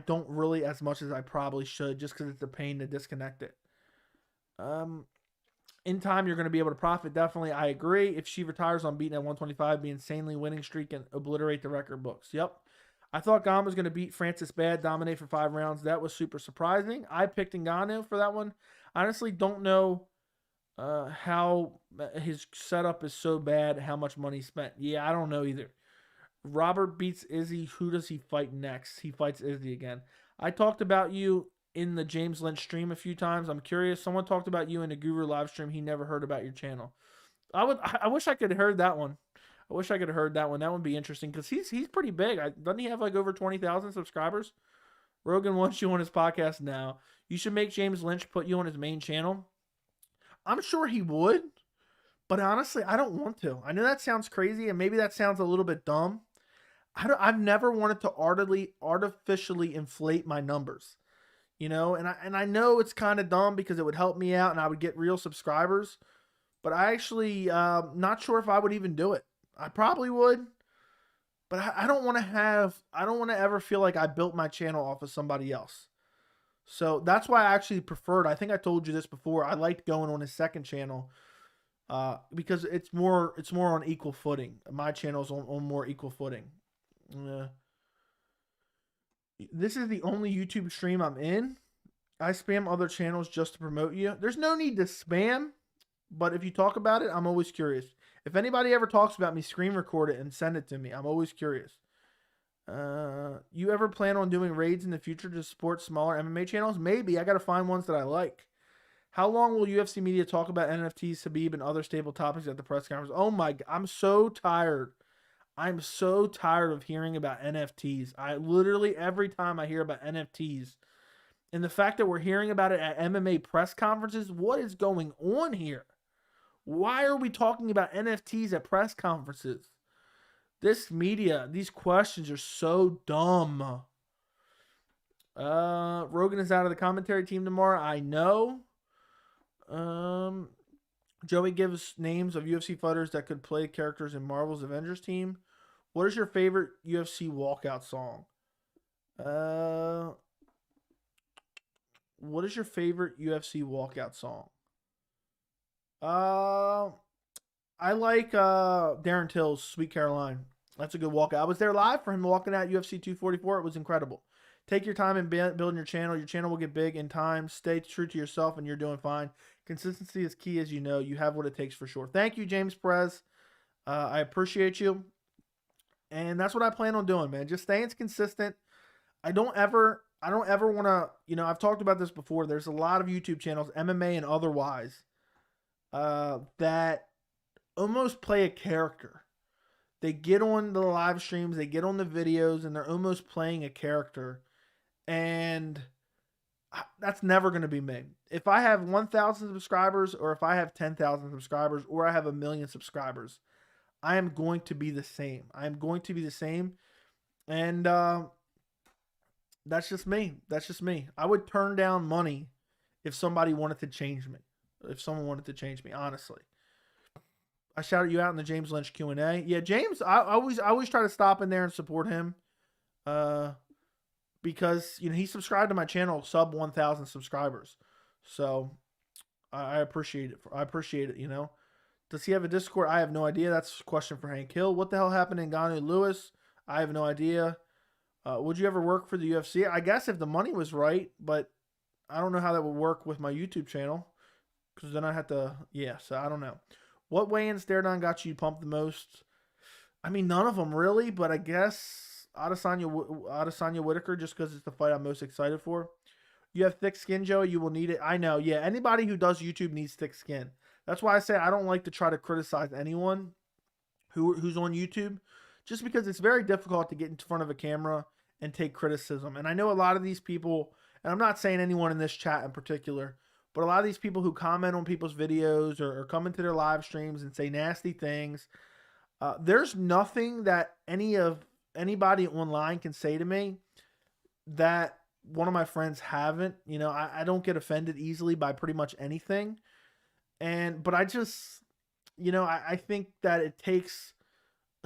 don't really as much as I probably should, just because it's a pain to disconnect it. In time, you're going to be able to profit. Definitely, I agree. If she retires unbeaten at 125, be insanely winning streak and obliterate the record books. Yep. I thought Ngannou was going to beat Francis Bad, dominate for 5 rounds. That was super surprising. I picked Ngannou for that one. Honestly, don't know how his setup is so bad, how much money he spent. Yeah, I don't know either. Robert beats Izzy. Who does he fight next? He fights Izzy again. I talked about you in the James Lynch stream a few times. I'm curious. Someone talked about you in the Guru live stream. He never heard about your channel. I wish I could have heard that one. I wish I could have heard that one. That would be interesting because he's pretty big. Doesn't he have like over 20,000 subscribers? Rogan wants you on his podcast now. You should make James Lynch put you on his main channel. I'm sure he would, but honestly, I don't want to. I know that sounds crazy, and maybe that sounds a little bit dumb. I've never wanted to artificially inflate my numbers, you know, and I know it's kind of dumb because it would help me out and I would get real subscribers, but I actually not sure if I would even do it. I probably would, but I don't want to ever feel like I built my channel off of somebody else. So that's why I actually preferred, I think I told you this before, I liked going on his second channel because it's more on equal footing. My channel's on more equal footing. This is the only YouTube stream I'm in. I spam other channels just to promote you. There's no need to spam, but if you talk about it, I'm always curious. If anybody ever talks about me, screen record it and send it to me. I'm always curious. You ever plan on doing raids in the future to support smaller MMA channels? Maybe. I got to find ones that I like. How long will UFC Media talk about NFTs, Khabib, and other stable topics at the press conference? Oh my God, I'm so tired. I'm so tired of hearing about NFTs. I literally, every time I hear about NFTs, and the fact that we're hearing about it at MMA press conferences, what is going on here? Why are we talking about NFTs at press conferences? This media, these questions are so dumb. Rogan is out of the commentary team tomorrow. I know. Joey gives names of UFC fighters that could play characters in Marvel's Avengers team. What is your favorite UFC walkout song? What is your favorite UFC walkout song? I like Darren Till's Sweet Caroline. That's a good walkout. I was there live for him walking out UFC 244. It was incredible. Take your time in building your channel. Your channel will get big in time. Stay true to yourself and you're doing fine. Consistency is key, as you know. You have what it takes for sure. Thank you, James Perez. I appreciate you. And that's what I plan on doing, man. Just staying consistent. I don't ever want to, you know, I've talked about this before. There's a lot of YouTube channels, MMA and otherwise, that almost play a character. They get on the live streams, they get on the videos, and they're almost playing a character. And that's never going to be me. If I have 1,000 subscribers, or if I have 10,000 subscribers, or I have 1 million subscribers, I am going to be the same. I am going to be the same. And that's just me. That's just me. I would turn down money if somebody wanted to change me. If someone wanted to change me, honestly. I shouted you out in the James Lynch Q&A. Yeah, James, I always try to stop in there and support him. Because he subscribed to my channel, sub 1,000 subscribers. So I appreciate it. I appreciate it, Does he have a Discord? I have no idea. That's a question for Hank Hill. What the hell happened in Gyno Lewis? I have no idea. Would you ever work for the UFC? I guess if the money was right, but I don't know how that would work with my YouTube channel. Because then I have to, so I don't know. What weigh-in stare-down got you pumped the most? I mean, none of them really, but I guess Adesanya Whittaker, just because it's the fight I'm most excited for. You have thick skin, Joe. You will need it. I know. Yeah, anybody who does YouTube needs thick skin. That's why I say I don't like to try to criticize anyone who's on YouTube, just because it's very difficult to get in front of a camera and take criticism. And I know a lot of these people, and I'm not saying anyone in this chat in particular, but a lot of these people who comment on people's videos or come into their live streams and say nasty things, there's nothing that anybody online can say to me that one of my friends haven't. I don't get offended easily by pretty much anything. But I just, I think that it takes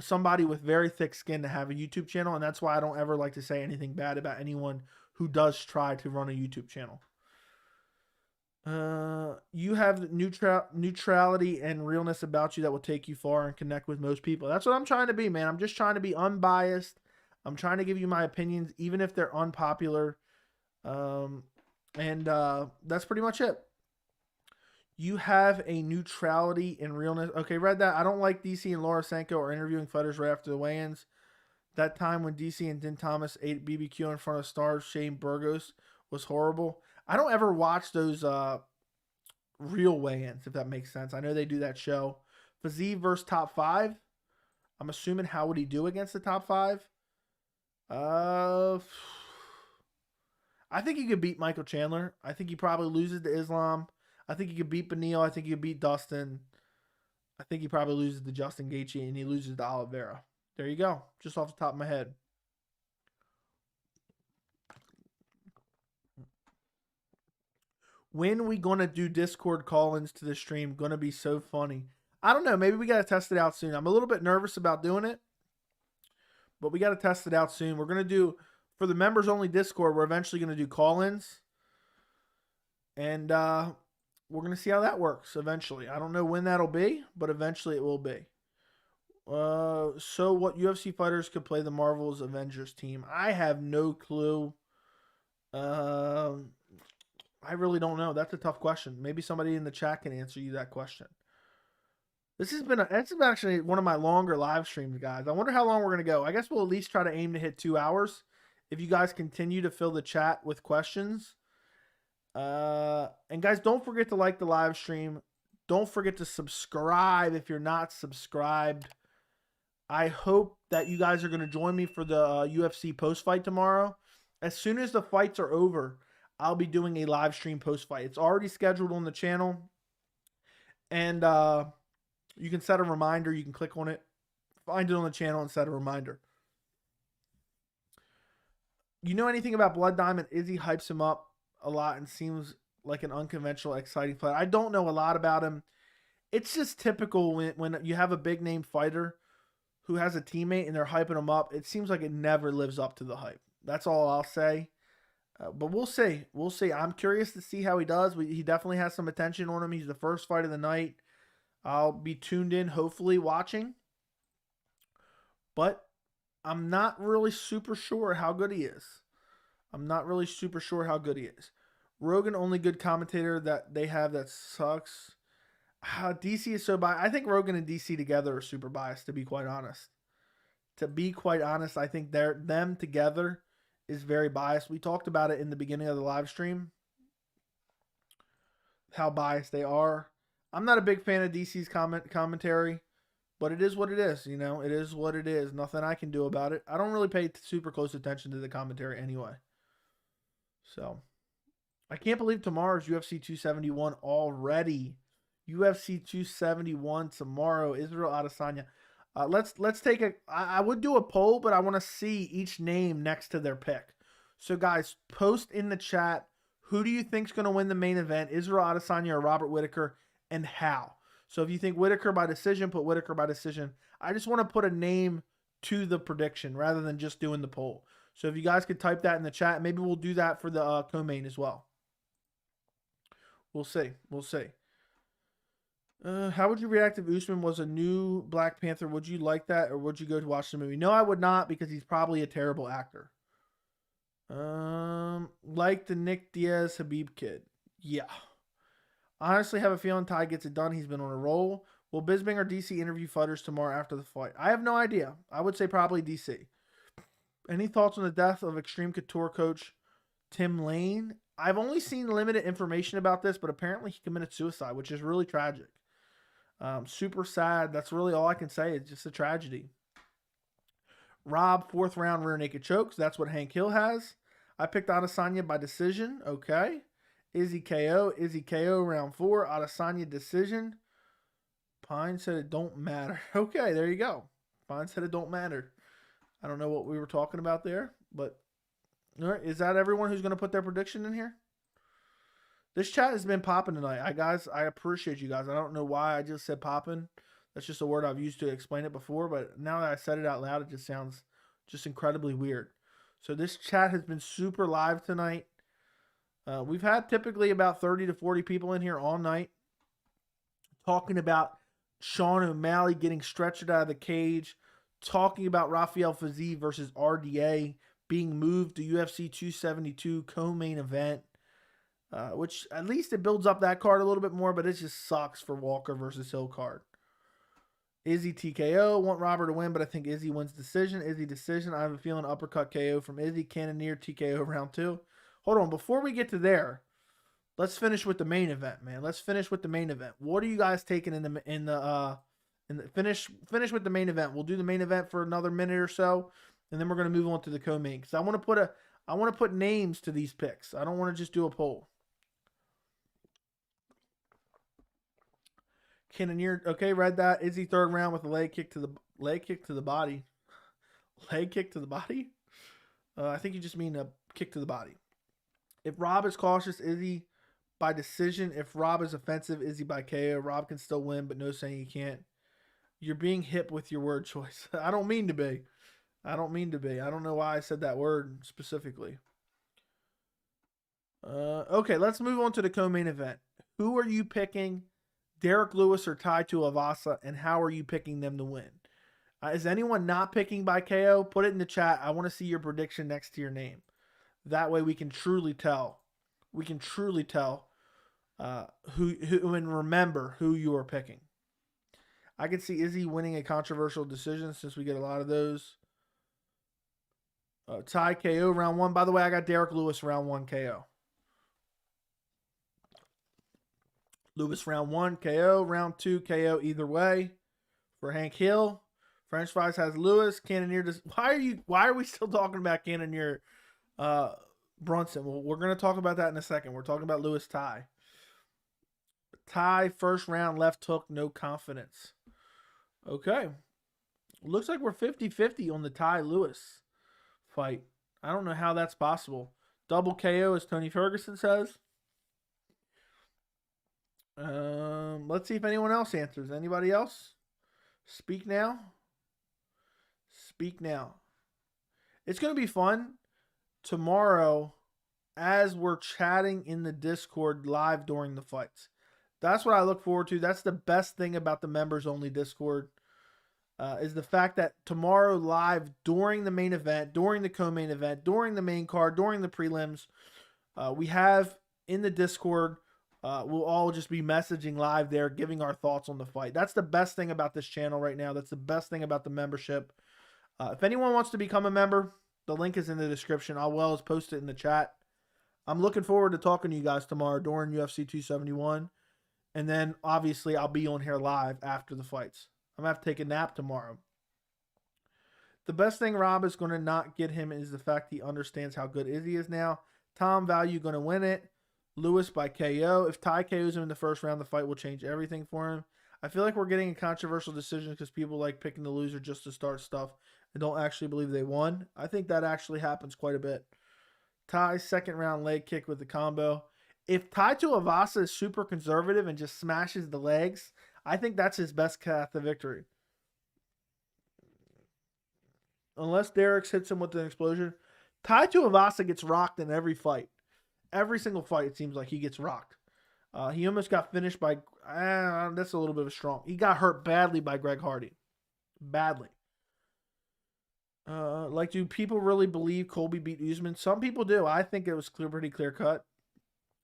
somebody with very thick skin to have a YouTube channel. And that's why I don't ever like to say anything bad about anyone who does try to run a YouTube channel. You have neutrality and realness about you that will take you far and connect with most people. That's what I'm trying to be, man. I'm just trying to be unbiased. I'm trying to give you my opinions, even if they're unpopular. That's pretty much it. You have a neutrality and realness. Okay, read that. I don't like DC and Laura Sanko are interviewing fighters right after the weigh-ins. That time when DC and Din Thomas ate BBQ in front of stars Shane Burgos was horrible. I don't ever watch those real weigh-ins, if that makes sense. I know they do that show. Fiziev versus top 5. I'm assuming how would he do against the top 5? I think he could beat Michael Chandler. I think he probably loses to Islam. I think he could beat Beneil. I think he could beat Dustin. I think he probably loses to Justin Gaethje, and he loses to Oliveira. There you go. Just off the top of my head. When we going to do Discord call-ins to the stream? Going to be so funny. I don't know. Maybe we got to test it out soon. I'm a little bit nervous about doing it, but we got to test it out soon. We're going to do, for the members-only Discord, we're eventually going to do call-ins. And we're going to see how that works eventually. I don't know when that'll be, but eventually it will be. So what UFC fighters could play the Marvel's Avengers team? I have no clue. I really don't know. That's a tough question. Maybe somebody in the chat can answer you that question. This has been actually one of my longer live streams, guys. I wonder how long we're going to go. I guess we'll at least try to aim to hit 2 hours. If you guys continue to fill the chat with questions. And guys, don't forget to like the live stream. Don't forget to subscribe if you're not subscribed. I hope that you guys are going to join me for the UFC post-fight tomorrow. As soon as the fights are over, I'll be doing a live stream post-fight. It's already scheduled on the channel. And you can set a reminder. You can click on it, find it on the channel, and set a reminder. You know anything about Blood Diamond? Izzy hypes him up a lot and seems like an unconventional, exciting fighter. I don't know a lot about him. It's just typical when you have a big-name fighter who has a teammate and they're hyping him up. It seems like it never lives up to the hype. That's all I'll say. But we'll see. We'll see. I'm curious to see how he does. He definitely has some attention on him. He's the first fight of the night. I'll be tuned in, hopefully watching. But I'm not really super sure how good he is. Rogan, only good commentator that they have that sucks. DC is so biased. I think Rogan and DC together are super biased, to be quite honest. I think them together is very biased. We talked about it in the beginning of the live stream, how biased they are. I'm not a big fan of DC's commentary, but it is what it is. It is what it is. Nothing I can do about it. I don't really pay super close attention to the commentary anyway. So, I can't believe tomorrow's UFC 271 already. UFC 271 tomorrow. Israel Adesanya. Let's take a. I would do a poll, but I want to see each name next to their pick. So guys, post in the chat, who do you think's going to win the main event, Israel Adesanya or Robert Whittaker, and how? So if you think Whittaker by decision, put Whittaker by decision. I just want to put a name to the prediction rather than just doing the poll. So if you guys could type that in the chat, maybe we'll do that for the co-main as well. We'll see. We'll see. How would you react if Usman was a new Black Panther? Would you like that, or would you go to watch the movie? No, I would not, because he's probably a terrible actor. Like the Nick Diaz Khabib kid. Yeah. Honestly, have a feeling Ty gets it done. He's been on a roll. Will Bisping or DC interview fighters tomorrow after the fight? I have no idea. I would say probably DC. Any thoughts on the death of Extreme Couture coach Tim Lane? I've only seen limited information about this, but apparently he committed suicide, which is really tragic. Super sad. That's really all I can say. It's just a tragedy. Rob, 4th round rear naked chokes. That's what Hank Hill has. I picked Adesanya by decision. Okay. Izzy KO. Izzy KO round 4. Adesanya decision. Pine said it don't matter. Okay, there you go. Pine said it don't matter. I don't know what we were talking about there, but all right, is that everyone who's going to put their prediction in here? This chat has been popping tonight. Guys, I appreciate you guys. I don't know why I just said popping. That's just a word I've used to explain it before, but now that I said it out loud, it just sounds just incredibly weird. So this chat has been super live tonight. We've had typically about 30 to 40 people in here all night talking about Sean O'Malley getting stretched out of the cage, talking about Rafael Fiziev versus RDA being moved to UFC 272 co-main event, which at least it builds up that card a little bit more, but it just sucks for Walker versus Hill card. Izzy TKO. Want Robert to win, but I think Izzy wins decision. Izzy decision. I have a feeling uppercut KO from Izzy. Cannoneer TKO round 2. Hold on. Before we get to there, let's finish with the main event, man. Let's finish with the main event. What are you guys taking in the finish with the main event? We'll do the main event for another minute or so, and then we're going to move on to the co-main, because I want to put names to these picks. I don't want to just do a poll. Cannoneer, okay, read that. Izzy 3rd round with a leg kick to the body. Leg kick to the body? I think you just mean a kick to the body. If Rob is cautious, Izzy by decision. If Rob is offensive, Izzy by KO. Rob can still win, but no saying he can't. You're being hip with your word choice. I don't mean to be. I don't know why I said that word specifically. Okay, let's move on to the co-main event. Who are you picking? Derrick Lewis or Tai Tuivasa, and how are you picking them to win? Is anyone not picking by KO? Put it in the chat. I want to see your prediction next to your name. That way we can truly tell. We can truly tell who and remember who you are picking. I can see Izzy winning a controversial decision since we get a lot of those. Tai KO round 1. By the way, I got Derrick Lewis round 1 KO. Lewis round 1 KO, round 2 KO either way. For Hank Hill, French Fries has Lewis. Cannoneer does. Why are we still talking about Cannoneer Brunson? Well, we're gonna talk about that in a second. We're talking about Lewis Tai. Tai 1st round left hook, no confidence. Okay. Looks like we're 50-50 on the Tai Lewis fight. I don't know how that's possible. Double KO, as Tony Ferguson says. Let's see if anyone else answers. Anybody else? Speak now. Speak now. It's going to be fun tomorrow as we're chatting in the Discord live during the fights. That's what I look forward to. That's the best thing about the members only Discord, is the fact that tomorrow live during the main event, during the co-main event, during the main card, during the prelims, we have in the Discord, we'll all just be messaging live there, giving our thoughts on the fight. That's the best thing about this channel right now. That's the best thing about the membership. If anyone wants to become a member, the link is in the description. I'll well as post it in the chat. I'm looking forward to talking to you guys tomorrow during UFC 271. And then, obviously, I'll be on here live after the fights. I'm going to have to take a nap tomorrow. The best thing Rob is going to not get him is the fact he understands how good Izzy is now. Tom Value going to win it. Lewis by KO. If Tai KOs him in the 1st round, the fight will change everything for him. I feel like we're getting a controversial decision because people like picking the loser just to start stuff and don't actually believe they won. I think that actually happens quite a bit. Tai, second round leg kick with the combo. If Tai Tuivasa is super conservative and just smashes the legs, I think that's his best path to victory. Unless Derrick hits him with an explosion. Tai Tuivasa gets rocked in every fight. Every single fight, it seems like he gets rocked. He almost got finished by, that's a little bit of a strong. He got hurt badly by Greg Hardy. Badly. Like, do people really believe Colby beat Usman? Some people do. I think it was pretty clear cut.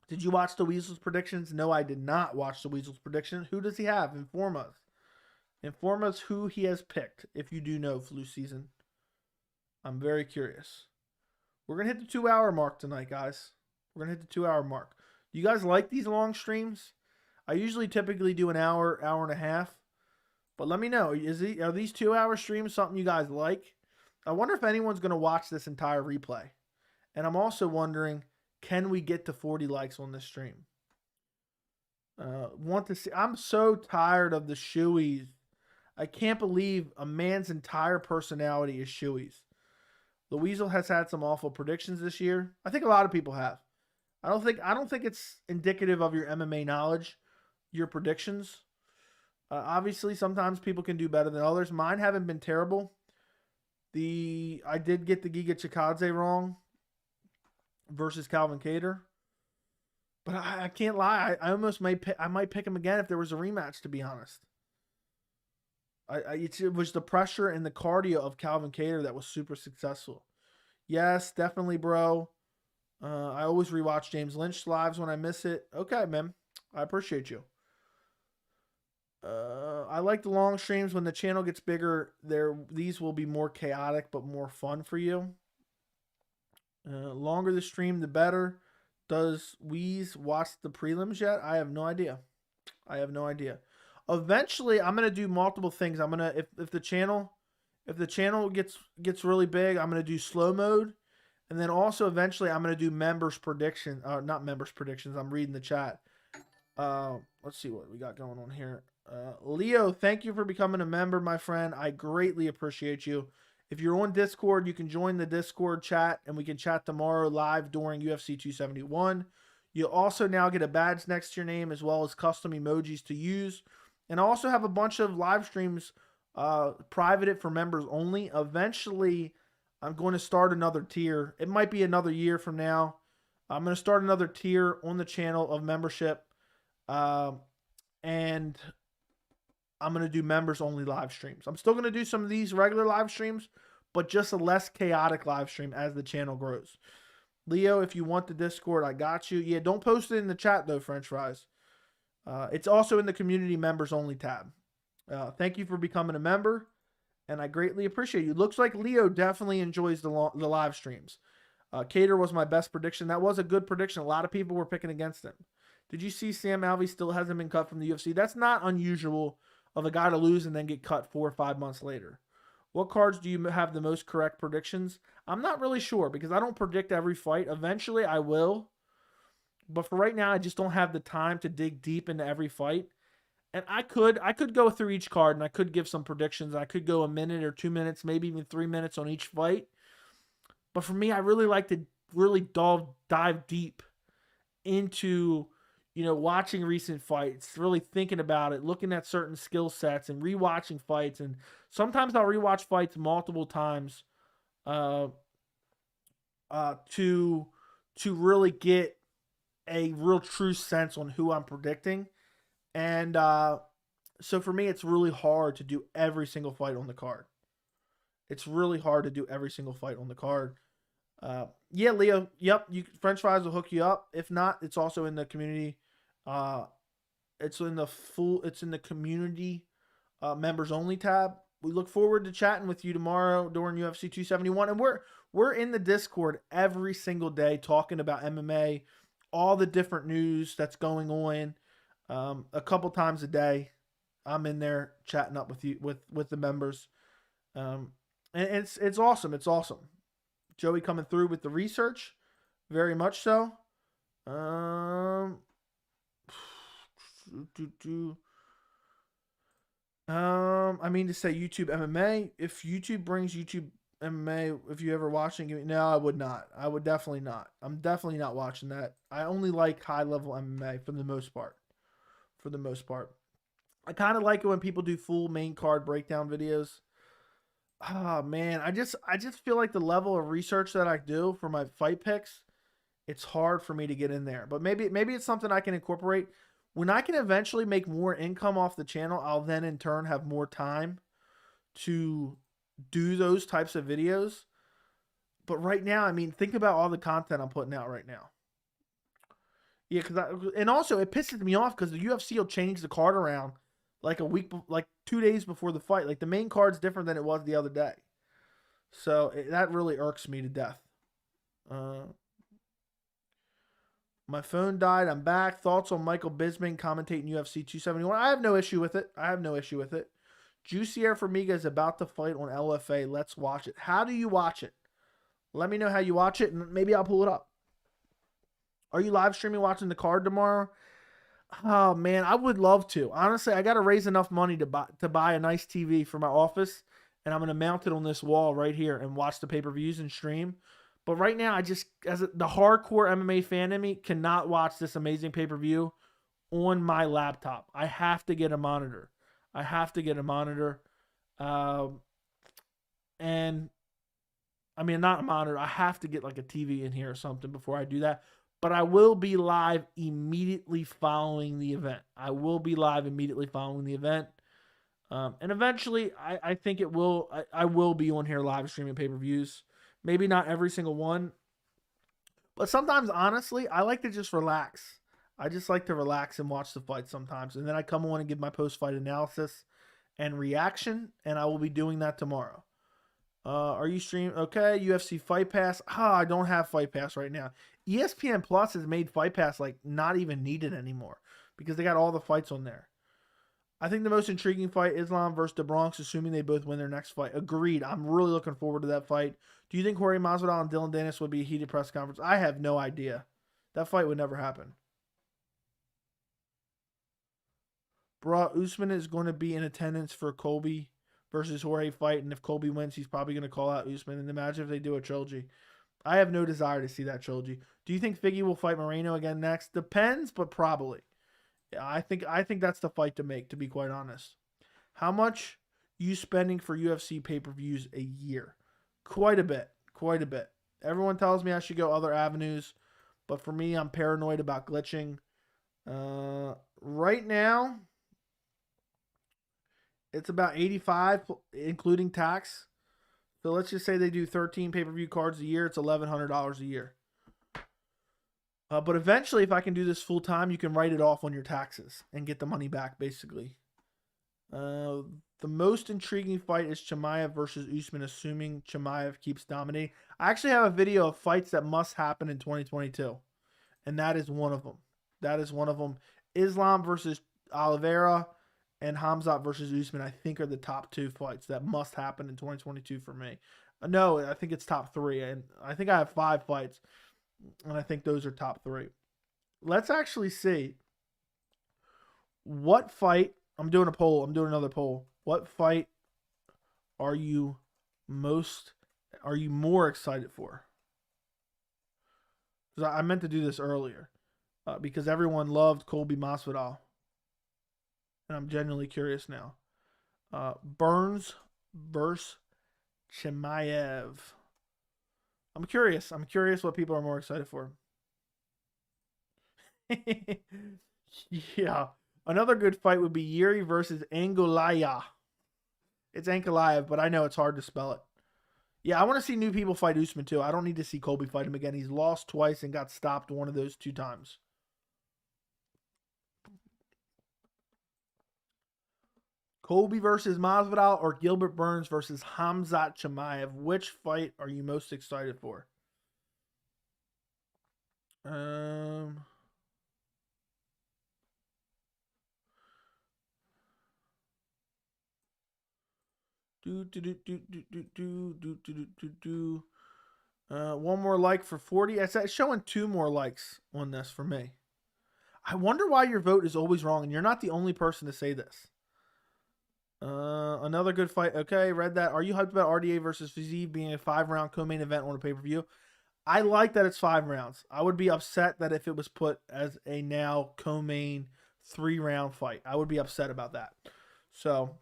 Did you watch the Weasel's predictions? No, I did not watch the Weasel's prediction. Who does he have? Inform us. Inform us who he has picked, if you do know flu season. I'm very curious. We're going to hit the 2-hour mark tonight, guys. We're going to hit the 2-hour mark. Do you guys like these long streams? I usually typically do an hour, hour and a half. But let me know. Are these 2-hour streams something you guys like? I wonder if anyone's going to watch this entire replay. And I'm also wondering, can we get to 40 likes on this stream? Want to see. I'm so tired of the shoeies. I can't believe a man's entire personality is shoeies. The Weasel has had some awful predictions this year. I think a lot of people have. I don't think it's indicative of your MMA knowledge, your predictions. Obviously, sometimes people can do better than others. Mine haven't been terrible. I did get the Giga Chikadze wrong versus Calvin Kattar. But I can't lie. I almost might pick him again if there was a rematch, to be honest. It was the pressure and the cardio of Calvin Kattar that was super successful. Yes, definitely, bro. I always rewatch James Lynch lives when I miss it. Okay, man. I appreciate you. I like the long streams. When the channel gets bigger, these will be more chaotic but more fun for you. Longer the stream, the better. Does Weez watch the prelims yet? I have no idea. Eventually, I'm gonna do multiple things. I'm gonna if the channel gets really big, I'm gonna do slow mode, and then also eventually I'm gonna do members prediction. Not members predictions. I'm reading the chat. Let's see what we got going on here. Leo, thank you for becoming a member, my friend. I greatly appreciate you. If you're on Discord, you can join the Discord chat, and we can chat tomorrow live during UFC 271. You'll also now get a badge next to your name, as well as custom emojis to use. And I also have a bunch of live streams privated for members only. Eventually, I'm going to start another tier. It might be another year from now. I'm going to start another tier on the channel of membership. And I'm going to do members only live streams. I'm still going to do some of these regular live streams, but just a less chaotic live stream as the channel grows. Leo, if you want the Discord, I got you. Yeah, don't post it in the chat though, French fries. It's also in the community members only tab. Thank you for becoming a member, and I greatly appreciate you. Looks like Leo definitely enjoys the live streams. Kattar was my best prediction. That was a good prediction. A lot of people were picking against him. Did you see Sam Alvey still hasn't been cut from the UFC? That's not unusual of a guy to lose and then get cut 4 or 5 months later. What cards do you have the most correct predictions? I'm not really sure because I don't predict every fight. Eventually I will. But for right now, I just don't have the time to dig deep into every fight. And I could go through each card and I could give some predictions. I could go a minute or 2 minutes, maybe even 3 minutes on each fight. But for me, I really like to really dive deep into, watching recent fights, really thinking about it, looking at certain skill sets and rewatching fights. And sometimes I'll rewatch fights multiple times to really get a real true sense on who I'm predicting. And so for me, it's really hard to do every single fight on the card. Yeah, Leo. Yep, French fries will hook you up. If not, it's also in the community. It's in the community members only tab. We look forward to chatting with you tomorrow during UFC 271, and we're in the Discord every single day talking about MMA, all the different news that's going on. A couple times a day, I'm in there chatting up with you with the members, and it's awesome. It's awesome. Joey coming through with the research, very much so. I mean to say YouTube MMA. If YouTube brings YouTube MMA, if you ever watching, no, I would not. I would definitely not. I'm definitely not watching that. I only like high level MMA for the most part. For the most part, I kind of like it when people do full main card breakdown videos. Oh man, I just feel like the level of research that I do for my fight picks, it's hard for me to get in there. But maybe it's something I can incorporate. When I can eventually make more income off the channel, I'll then in turn have more time to do those types of videos. But right now, I mean, think about all the content I'm putting out right now. Yeah, and also it pisses me off because the UFC will change the card around like a week, like 2 days before the fight. Like the main card's different than it was the other day. So that really irks me to death. Uh, my phone died. I'm back. Thoughts on Michael Bisping commentating UFC 271? I have no issue with it. I have no issue with it. Juicier Formiga is about to fight on LFA. Let's watch it. How do you watch it? Let me know how you watch it, and maybe I'll pull it up. Are you live streaming watching the card tomorrow? Oh man, I would love to. Honestly, I got to raise enough money to buy a nice TV for my office, and I'm gonna mount it on this wall right here and watch the pay-per-views and stream. But right now, I just the hardcore MMA fan in me cannot watch this amazing pay-per-view on my laptop. I have to get a monitor. I have to get a monitor, and I mean not a monitor. I have to get like a TV in here or something before I do that. But I will be live immediately following the event. I will be live immediately following the event. And eventually, I think it will. I will be on here live streaming pay-per-views. Maybe not every single one. But sometimes, honestly, I like to just relax. I just like to relax and watch the fight sometimes. And then I come on and give my post-fight analysis and reaction. And I will be doing that tomorrow. Are you streaming? Okay, UFC Fight Pass. I don't have Fight Pass right now. ESPN Plus has made Fight Pass like not even needed anymore because they got all the fights on there. I think the most intriguing fight, Islam versus the Bronx, assuming they both win their next fight. Agreed. I'm really looking forward to that fight. Do you think Jorge Masvidal and Dylan Dennis would be a heated press conference? I have no idea. That fight would never happen. Bruh, Usman is going to be in attendance for Colby versus Jorge fight, and if Colby wins, he's probably going to call out Usman. And imagine if they do a trilogy. I have no desire to see that trilogy. Do you think Figgy will fight Moreno again next? Depends, but probably. Yeah, I think that's the fight to make, to be quite honest. How much you spending for UFC pay-per-views a year? Quite a bit. Quite a bit. Everyone tells me I should go other avenues, but for me, I'm paranoid about glitching. Right now, it's about 85, including tax. So let's just say they do 13 pay-per-view cards a year. It's $1,100 a year. But eventually, if I can do this full time, you can write it off on your taxes and get the money back, basically. The most intriguing fight is Chimaev versus Usman, assuming Chimaev keeps dominating. I actually have a video of fights that must happen in 2022, and that is one of them. That is one of them. Islam versus Oliveira and Hamzat versus Usman, I think, are the top two fights that must happen in 2022 for me. No, I think it's top three, and I think I have 5 fights. And I think those are top 3. Let's actually see what fight. I'm doing a poll. I'm doing another poll. What fight are you more excited for? Because I meant to do this earlier because everyone loved Colby Masvidal. And I'm genuinely curious now. Burns versus Chimaev. I'm curious. I'm curious what people are more excited for. Yeah. Another good fight would be Yuri versus Angolaya. It's Ankalaev, but I know it's hard to spell it. Yeah, I want to see new people fight Usman too. I don't need to see Colby fight him again. He's lost twice and got stopped one of those 2 times. Colby versus Masvidal or Gilbert Burns versus Hamzat Chimaev. Which fight are you most excited for? One more like for 40. It's showing 2 more likes on this for me. I wonder why your vote is always wrong, and you're not the only person to say this. Another good fight. Okay, read that. Are you hyped about RDA versus Fiziev being a 5-round co-main event on a pay-per-view? I like that it's 5 rounds. I would be upset that if it was put as a now co-main 3-round fight. I would be upset about that. So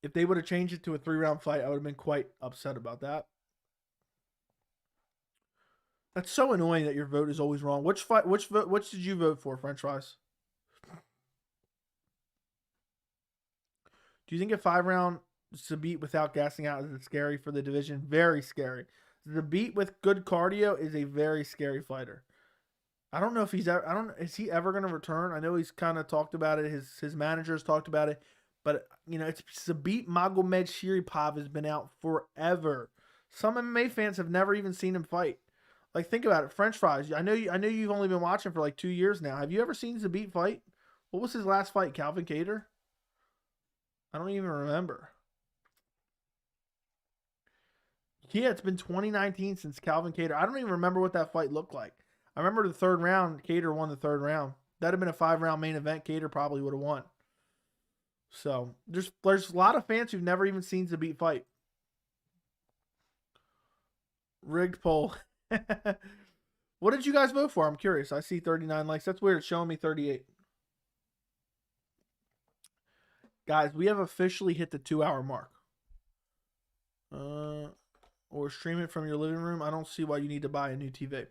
if they would have changed it to a 3-round fight, I would have been quite upset about that. That's so annoying that your vote is always wrong. Which did you vote for, French fries? Do you think a 5-round Zabit without gassing out is scary for the division? Very scary. Zabit with good cardio is a very scary fighter. I don't know if he's ever. I don't. Is he ever going to return? I know he's kind of talked about it. His managers talked about it, but it's Zabit Magomedsharipov has been out forever. Some MMA fans have never even seen him fight. Like, think about it. French fries. I know you've only been watching for like 2 years now. Have you ever seen Zabit fight? What was his last fight? Calvin Kattar? I don't even remember. Yeah, it's been 2019 since Calvin Kattar. I don't even remember what that fight looked like. I remember the 3rd round. Kattar won the 3rd round. That'd have been a 5-round main event. Kattar probably would have won. So there's a lot of fans who've never even seen Zabit fight. Rigged poll. What did you guys vote for? I'm curious. I see 39 likes. That's weird. It's showing me 38. Guys, we have officially hit the 2-hour mark. Or stream it from your living room. I don't see why you need to buy a new TV.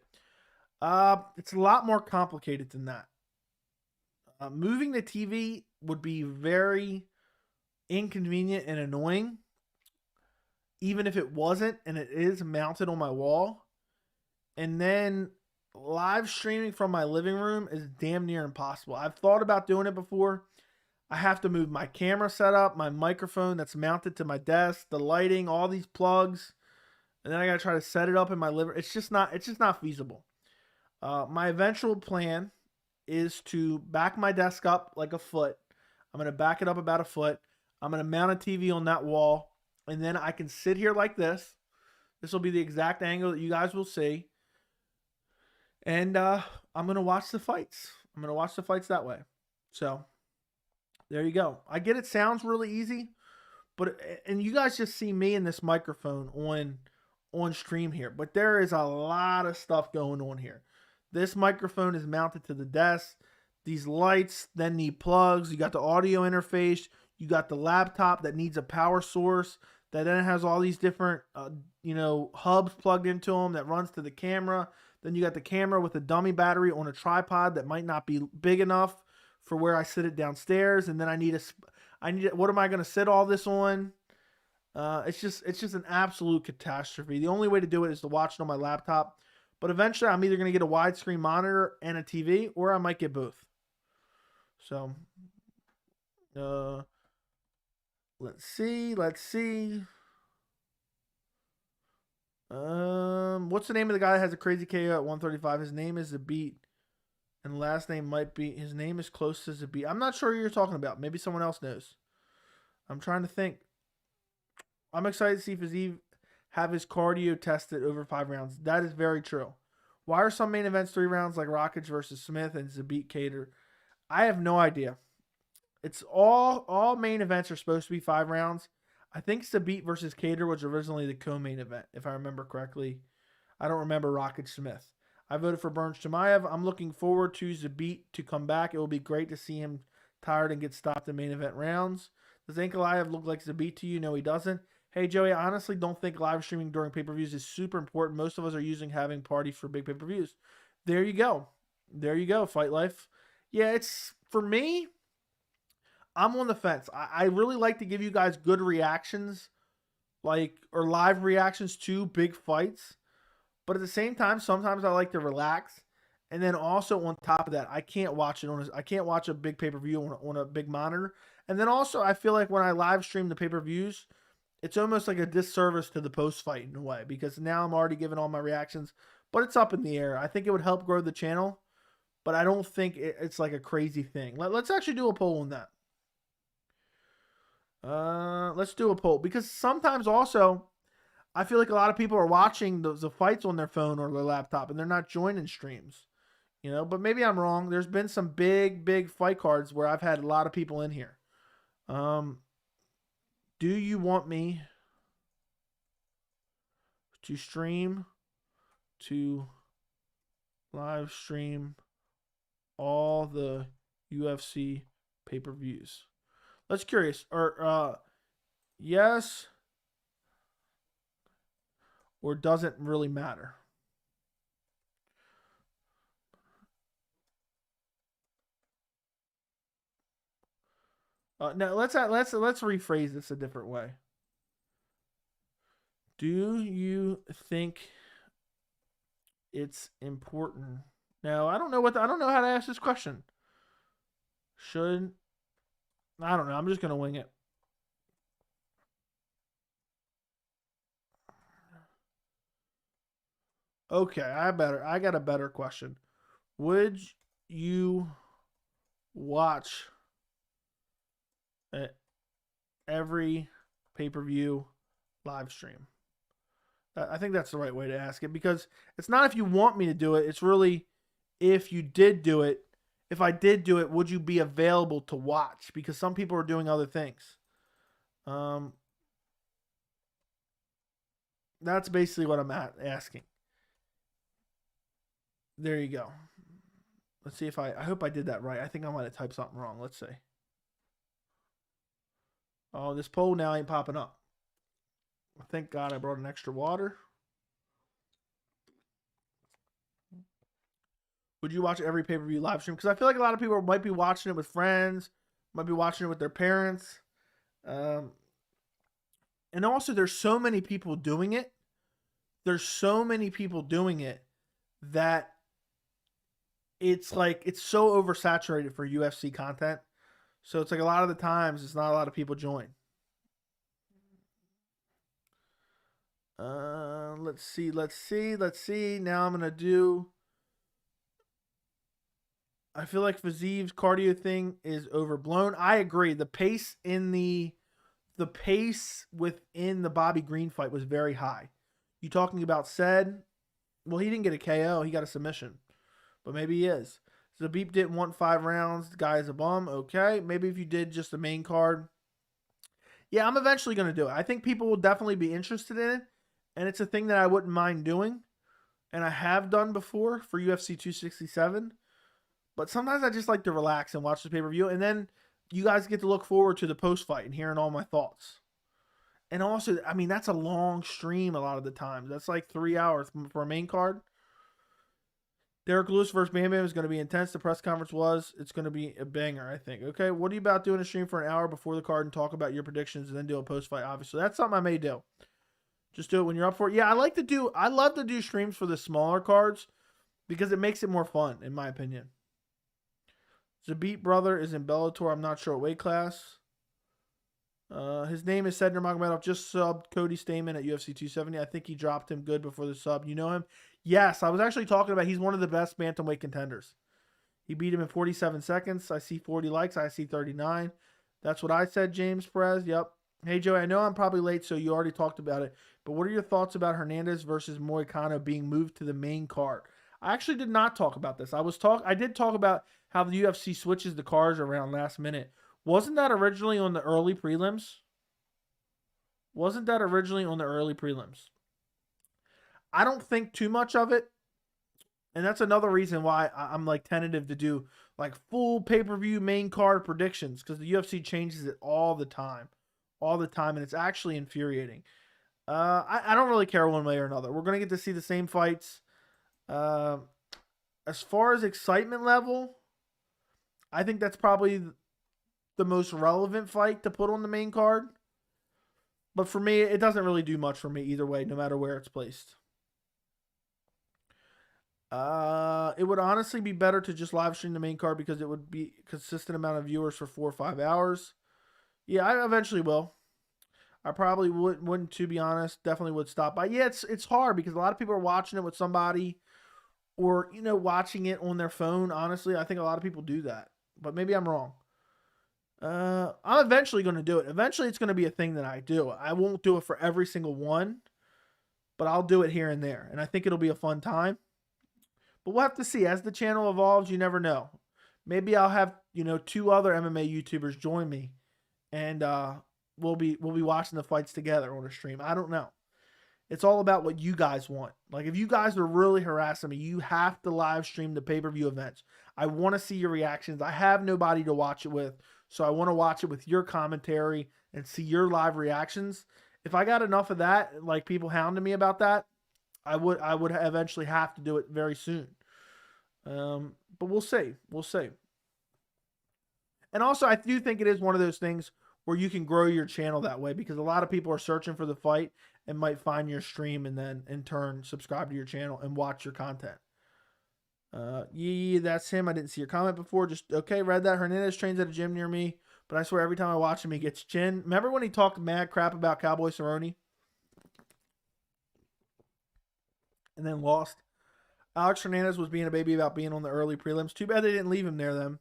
It's a lot more complicated than that. Moving the TV would be very inconvenient and annoying, even if it wasn't, and it is mounted on my wall. And then live streaming from my living room is damn near impossible. I've thought about doing it before. I have to move my camera setup, my microphone that's mounted to my desk, the lighting, all these plugs, and then I gotta try to set it up in my living room. It's just not feasible. My eventual plan is to back my desk up like a foot. I'm gonna back it up about a foot. I'm gonna mount a TV on that wall, and then I can sit here like this. This will be the exact angle that you guys will see. And I'm gonna watch the fights. I'm gonna watch the fights that way. So there you go. I get it sounds really easy, but you guys just see me and this microphone on stream here, but there is a lot of stuff going on here. This microphone is mounted to the desk. These lights then need plugs. You got the audio interface. You got the laptop that needs a power source that then has all these different hubs plugged into them that runs to the camera. Then you got the camera with a dummy battery on a tripod that might not be big enough for where I sit it downstairs, and then I need what am I going to sit all this on? It's just an absolute catastrophe. The only way to do it is to watch it on my laptop, but eventually I'm either going to get a widescreen monitor and a TV, or I might get both. So, let's see. What's the name of the guy that has a crazy KO at 135? His name is Zabit. And last name might be, his name is close to Zabit. I'm not sure who you're talking about. Maybe someone else knows. I'm trying to think. I'm excited to see Fiziev have his cardio tested over 5 rounds. That is very true. Why are some main events 3 rounds like Rockage versus Smith and Zabit Kattar? I have no idea. It's all main events are supposed to be 5 rounds. I think Zabit versus Kattar was originally the co-main event, if I remember correctly. I don't remember Rockage Smith. I voted for Burns Chimaev. I'm looking forward to Zabit to come back. It will be great to see him tired and get stopped in main event rounds. Does Ankalaev look like Zabit to you? No, he doesn't. Hey, Joey, I honestly don't think live streaming during pay-per-views is super important. Most of us are using having parties for big pay-per-views. There you go. There you go, Fight Life. Yeah, it's, for me, I'm on the fence. I really like to give you guys good reactions, or live reactions to big fights. But at the same time, sometimes I like to relax. And then also on top of that, I can't watch a big pay-per-view on a big monitor. And then also, I feel like when I live stream the pay-per-views, it's almost like a disservice to the post-fight in a way, because now I'm already giving all my reactions, but it's up in the air. I think it would help grow the channel, but I don't think it's like a crazy thing. Let's actually do a poll on that. Let's do a poll, because sometimes also I feel like a lot of people are watching the fights on their phone or their laptop and they're not joining streams, but maybe I'm wrong. There's been some big fight cards where I've had a lot of people in here. Do you want me to live stream all the UFC pay-per-views? Let's curious. Or yes, or doesn't really matter. Now let's rephrase this a different way. Do you think it's important? Now I don't know how to ask this question. I don't know. I'm just gonna wing it. Okay, I got a better question. Would you watch every pay-per-view live stream? I think that's the right way to ask it, because it's not if you want me to do it. It's really if you did do it. If I did do it, would you be available to watch? Because some people are doing other things. That's basically what I'm asking. There you go. Let's see if I hope I did that right. I think I might have typed something wrong. Let's see. Oh, this poll now ain't popping up. Thank God I brought an extra water. Would you watch every pay-per-view live stream? Because I feel like a lot of people might be watching it with friends, might be watching it with their parents. And also, there's so many people doing it. There's so many people doing it that it's like it's so oversaturated for UFC content. So it's like a lot of the times it's not a lot of people join. Let's see. Now I'm gonna do. I feel like Fiziev's cardio thing is overblown. I agree. The pace within the Bobby Green fight was very high. You talking about said? Well, he didn't get a KO. He got a submission, but maybe he is. Khabib didn't want 5 rounds. The guy is a bum. Okay, maybe if you did just the main card. Yeah, I'm eventually gonna do it. I think people will definitely be interested in it, and it's a thing that I wouldn't mind doing, and I have done before for UFC 267. But sometimes I just like to relax and watch the pay-per-view, and then you guys get to look forward to the post-fight and hearing all my thoughts. And also, I mean, that's a long stream a lot of the time. That's like 3 hours for a main card. Derrick Lewis versus Bam Bam is going to be intense. The press conference was. It's going to be a banger, I think. Okay, what are you about doing a stream for an hour before the card and talk about your predictions and then do a post-fight? Obviously, that's something I may do. Just do it when you're up for it. Yeah, I love to do streams for the smaller cards because it makes it more fun, in my opinion. Zabit brother is in Bellator. I'm not sure what weight class. His name is Sedner Magomedov. Just subbed Cody Stamen at UFC 270. I think he dropped him good before the sub. You know him? Yes, I was actually talking about he's one of the best bantamweight contenders. He beat him in 47 seconds. I see 40 likes. I see 39. That's what I said, James Perez. Yep. Hey, Joey, I know I'm probably late, so you already talked about it. But what are your thoughts about Hernandez versus Moicano being moved to the main card? I actually did not talk about this. I did talk about how the UFC switches the cards around last minute. Wasn't that originally on the early prelims? I don't think too much of it. And that's another reason why I'm like tentative to do like full pay-per-view main card predictions, because the UFC changes it all the time. And it's actually infuriating. I don't really care one way or another. We're going to get to see the same fights. As far as excitement level, I think that's probably the most relevant fight to put on the main card. But for me, it doesn't really do much for me either way, no matter where it's placed. It would honestly be better to just live stream the main card because it would be a consistent amount of viewers for 4 or 5 hours. Yeah, I eventually will. I probably wouldn't, to be honest. Definitely would stop by. Yeah, it's hard because a lot of people are watching it with somebody or, watching it on their phone. Honestly, I think a lot of people do that. But maybe I'm wrong. I'm eventually going to do it. Eventually, it's going to be a thing that I do. I won't do it for every single one, but I'll do it here and there. And I think it'll be a fun time. But we'll have to see. As the channel evolves, you never know. Maybe I'll have, 2 other MMA YouTubers join me. And we'll be watching the fights together on a stream. I don't know. It's all about what you guys want. Like, if you guys are really harassing me, you have to live stream the pay-per-view events. I want to see your reactions. I have nobody to watch it with, so I want to watch it with your commentary and see your live reactions. If I got enough of that, like people hounding me about that, I would eventually have to do it very soon. But we'll see. We'll see. And also, I do think it is one of those things where you can grow your channel that way, because a lot of people are searching for the fight and might find your stream and then in turn subscribe to your channel and watch your content. Yeah, that's him. I didn't see your comment before. Just okay, read that. Hernandez trains at a gym near me, but I swear every time I watch him, he gets chin. Remember when he talked mad crap about Cowboy Cerrone and then lost? Alex Hernandez was being a baby about being on the early prelims. Too bad they didn't leave him there then.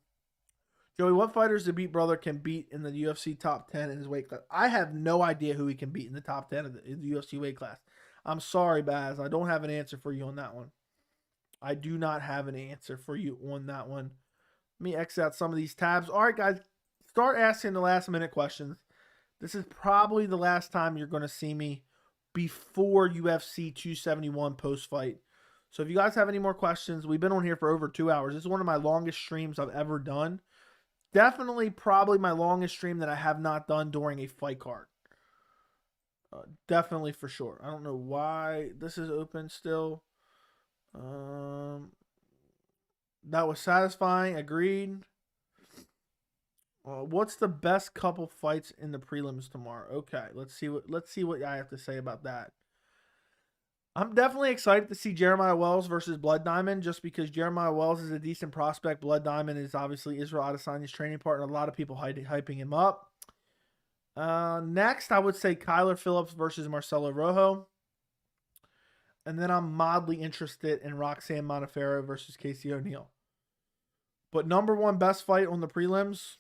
Joey, what fighters the Beat brother can beat in the UFC top 10 in his weight class? I have no idea who he can beat in the top 10 of the UFC weight class. I'm sorry, Baz. I don't have an answer for you on that one. I do not have an answer for you on that one. Let me X out some of these tabs. All right, guys. Start asking the last minute questions. This is probably the last time you're going to see me before UFC 271 post-fight. So if you guys have any more questions, we've been on here for over 2 hours. This is one of my longest streams I've ever done. Definitely probably my longest stream that I have not done during a fight card. Definitely for sure. I don't know why this is open still. That was satisfying. Agreed. What's the best couple fights in the prelims tomorrow? Okay, let's see what I have to say about that. I'm definitely excited to see Jeremiah Wells versus Blood Diamond, just because Jeremiah Wells is a decent prospect. Blood Diamond is obviously Israel Adesanya's training partner. A lot of people hyping him up. Next, I would say Kyler Phillips versus Marcelo Rojo. And then I'm mildly interested in Roxanne Modafferi versus Casey O'Neill. But number one best fight on the prelims,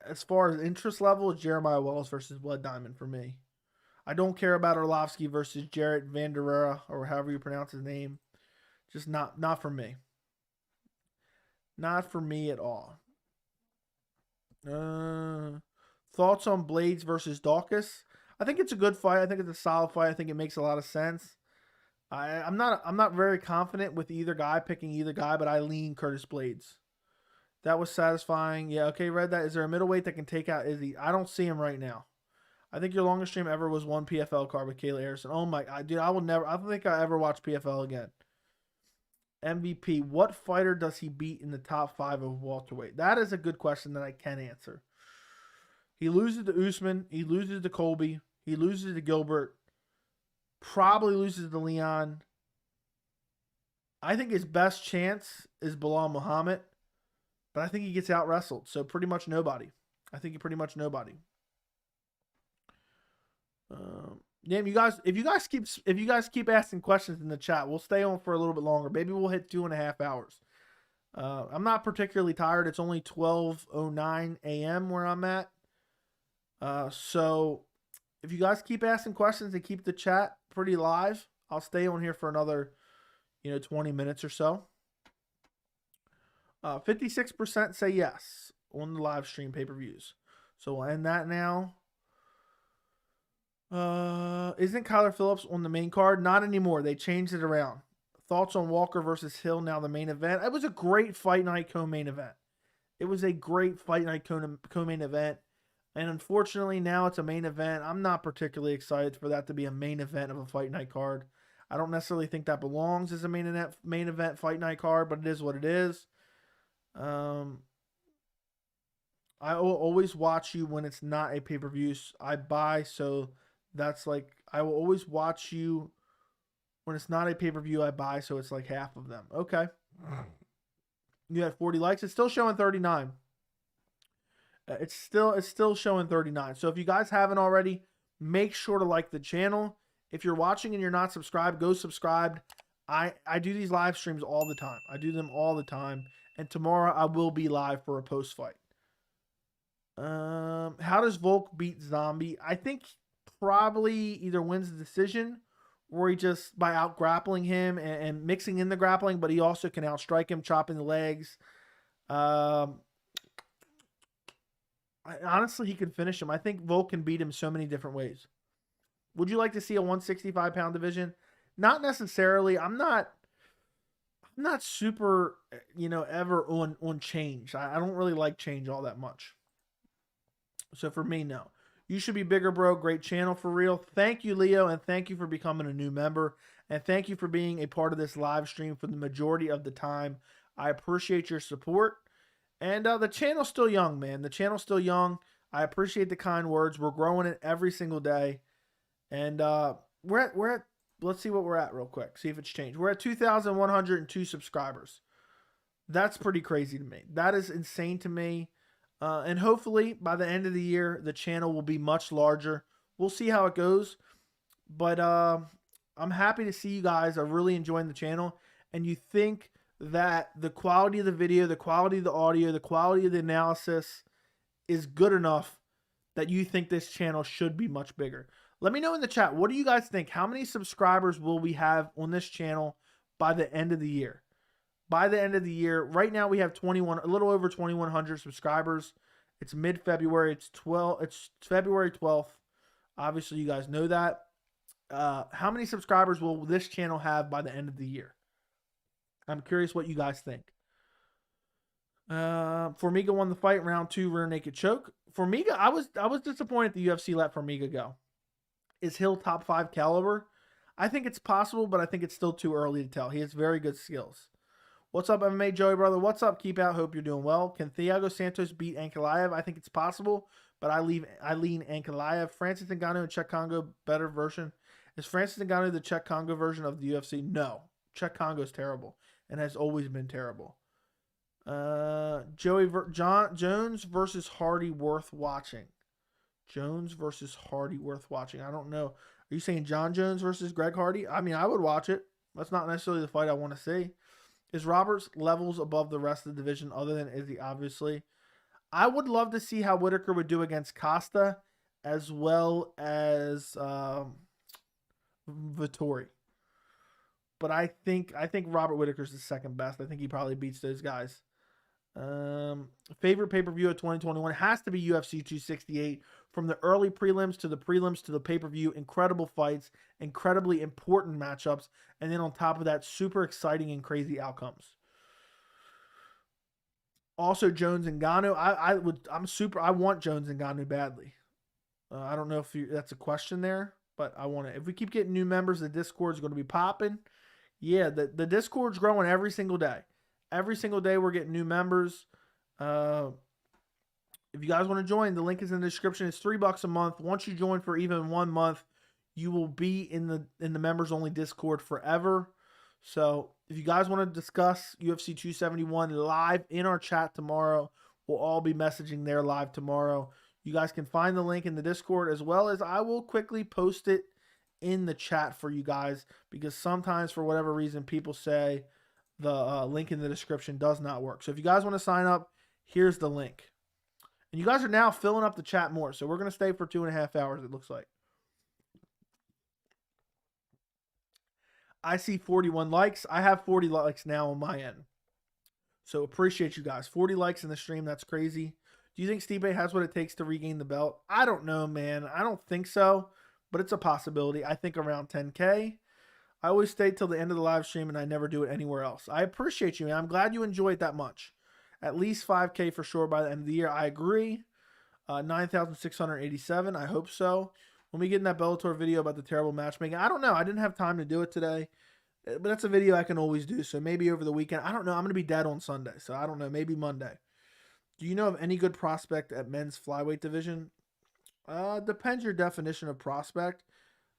as far as interest level, is Jeremiah Wells versus Blood Diamond for me. I don't care about Arlovsky versus Jarrett Vanderera, or however you pronounce his name. Just not for me. Not for me at all. Thoughts on Blades versus Dawkins? I think it's a good fight. I think it's a solid fight. I think it makes a lot of sense. I'm not very confident with either guy, picking either guy, but I lean Curtis Blades. That was satisfying. Yeah, okay, read that. Is there a middleweight that can take out Izzy? I don't see him right now. I think your longest stream ever was one PFL card with Kayla Harrison. Oh my God, dude, I don't think I ever watch PFL again. MVP, what fighter does he beat in the top 5 of welterweight? That is a good question that I can answer. He loses to Usman. He loses to Colby. He loses to Gilbert. Probably loses to Leon. I think his best chance is Bilal Muhammad, but I think he gets out wrestled. So pretty much nobody. I think he pretty much nobody. Damn, you guys! If you guys keep asking questions in the chat, we'll stay on for a little bit longer. Maybe we'll hit 2.5 hours. I'm not particularly tired. It's only 12:09 a.m. where I'm at. So if you guys keep asking questions and keep the chat pretty live, I'll stay on here for another, 20 minutes or so. 56% say yes on the live stream pay-per-views. So we'll end that now. Isn't Kyler Phillips on the main card? Not anymore. They changed it around. Thoughts on Walker versus Hill, now the main event? It was a great fight night co-main event. It was a great fight night co-main event. And unfortunately, now it's a main event. I'm not particularly excited for that to be a main event of a fight night card. I don't necessarily think that belongs as a main event fight night card, but it is what it is. I will always watch you when it's not a pay-per-view. I buy, so that's like, I will always watch you when it's not a pay-per-view. I buy, so it's like half of them. Okay. You had 40 likes. It's still showing 39. It's still showing 39. So if you guys haven't already, make sure to like the channel. If you're watching and you're not subscribed, go subscribe. I do these live streams all the time. I do them all the time. And tomorrow I will be live for a post-fight. How does Volk beat Zombie? I think probably either wins the decision, or he just by out grappling him and mixing in the grappling, but he also can outstrike him, chopping the legs. Honestly, he could finish him. I think Volk can beat him so many different ways. Would you like to see a 165-pound division? Not necessarily. I'm not super, ever on change. I don't really like change all that much. So for me, no. You should be bigger, bro. Great channel for real. Thank you, Leo, and thank you for becoming a new member. And thank you for being a part of this live stream for the majority of the time. I appreciate your support. And the channel's still young, man. The channel's still young. I appreciate the kind words. We're growing it every single day. And we're at let's see what we're at real quick. See if it's changed. We're at 2,102 subscribers. That's pretty crazy to me. That is insane to me. And hopefully by the end of the year, the channel will be much larger. We'll see how it goes. But I'm happy to see you guys are really enjoying the channel. And you think that the quality of the video, the quality of the audio, the quality of the analysis is good enough that you think this channel should be much bigger. Let me know in the chat. What do you guys think? How many subscribers will we have on this channel by the end of the year? By the end of the year, right now we have a little over 2,100 subscribers. It's mid-February. It's February 12th. Obviously, you guys know that. How many subscribers will this channel have by the end of the year? I'm curious what you guys think. Formiga won the fight, round 2, rear naked choke. Formiga, I was disappointed the UFC let Formiga go. Is Hill top 5 caliber? I think it's possible, but I think it's still too early to tell. He has very good skills. What's up, MMA Joey brother? What's up? Keep out. Hope you're doing well. Can Thiago Santos beat Ankalaev? I think it's possible, but I lean Ankalaev. Francis Ngannou and Czech Congo better version. Is Francis Ngannou the Czech Congo version of the UFC? No. Czech Congo is terrible and has always been terrible. Jones versus Hardy worth watching. Jones versus Hardy worth watching. I don't know. Are you saying John Jones versus Greg Hardy? I mean, I would watch it. That's not necessarily the fight I want to see. Is Roberts levels above the rest of the division other than Izzy, obviously? I would love to see how Whittaker would do against Costa as well as Vettori. But I think Robert Whittaker's the second best. I think he probably beats those guys. Favorite pay-per-view of 2021 has to be UFC 268. From the early prelims to the pay-per-view, incredible fights, incredibly important matchups, and then on top of that, super exciting and crazy outcomes. Also, Jones and Ngannou. I want Jones and Ngannou badly. I don't know if that's a question there, but I want it. If we keep getting new members, the Discord's going to be popping. Yeah, the Discord's growing every single day. Every single day we're getting new members. If you guys want to join, the link is in the description. It's $3 a month. Once you join for even 1 month, you will be in the members only Discord forever. So if you guys want to discuss UFC 271 live in our chat tomorrow, we'll all be messaging there live tomorrow. You guys can find the link in the Discord, as well as I will quickly post it in the chat for you guys, because sometimes for whatever reason people say the link in the description does not work. So if you guys want to sign up, here's the link. And you guys are now filling up the chat more. So we're going to stay for 2.5 hours, it looks like. I see 41 likes. I have 40 likes now on my end. So appreciate you guys. 40 likes in the stream. That's crazy. Do you think Stipe has what it takes to regain the belt? I don't know, man. I don't think so, but it's a possibility. I think around 10K. I always stay till the end of the live stream, and I never do it anywhere else. I appreciate you, man. I'm glad you enjoy it that much. At least 5K for sure by the end of the year. I agree. 9,687. I hope so. When we get in that Bellator video about the terrible matchmaking, I don't know. I didn't have time to do it today. But that's a video I can always do. So maybe over the weekend. I don't know. I'm going to be dead on Sunday. So I don't know. Maybe Monday. Do you know of any good prospect at men's flyweight division? Depends your definition of prospect.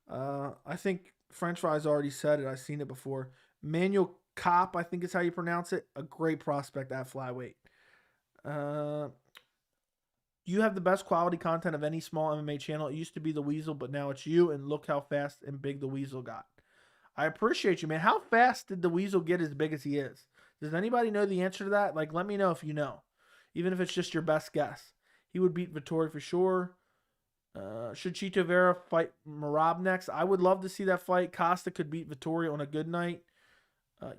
I think French Fries already said it. I've seen it before. Manuel Kopp, I think is how you pronounce it. A great prospect at flyweight. You have the best quality content of any small MMA channel. It used to be the Weasel, but now it's you, and look how fast and big the Weasel got. I appreciate you, man. How fast did the Weasel get as big as he is? Does anybody know the answer to that? Like, let me know if you know. Even if it's just your best guess. He would beat Vettori for sure. Should Chito Vera fight Merab next? I would love to see that fight. Costa could beat Vettori on a good night.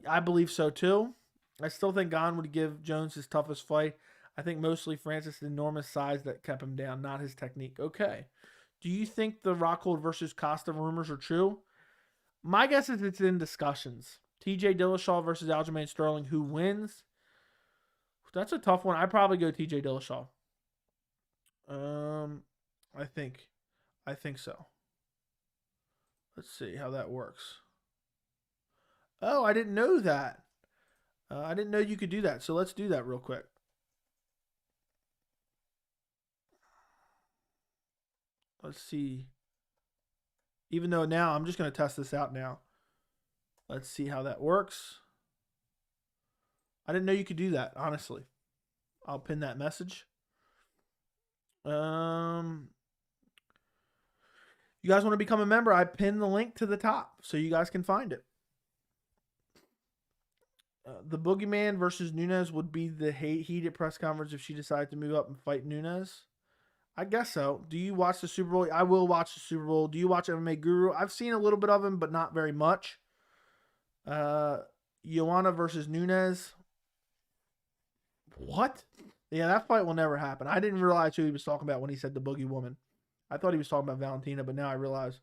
I believe so too. I still think Gane would give Jones his toughest fight. I think mostly Francis' enormous size that kept him down, not his technique. Okay. Do you think the Rockhold versus Costa rumors are true? My guess is it's in discussions. TJ Dillashaw versus Aljamain Sterling. Who wins? That's a tough one. I'd probably go TJ Dillashaw. I think so. Let's see how that works. Oh, I didn't know that. I didn't know you could do that. So let's do that real quick. Let's see. Even though now I'm just going to test this out now. Let's see how that works. I didn't know you could do that, honestly. I'll pin that message. You guys want to become a member? I pinned the link to the top so you guys can find it. The Boogeyman versus Nunes would be the heated press conference if she decided to move up and fight Nunes. I guess so. Do you watch the Super Bowl? I will watch the Super Bowl. Do you watch MMA Guru? I've seen a little bit of him, but not very much. Joanna versus Nunes. What? Yeah, that fight will never happen. I didn't realize who he was talking about when he said the Boogie Woman. I thought he was talking about Valentina, but now I realize.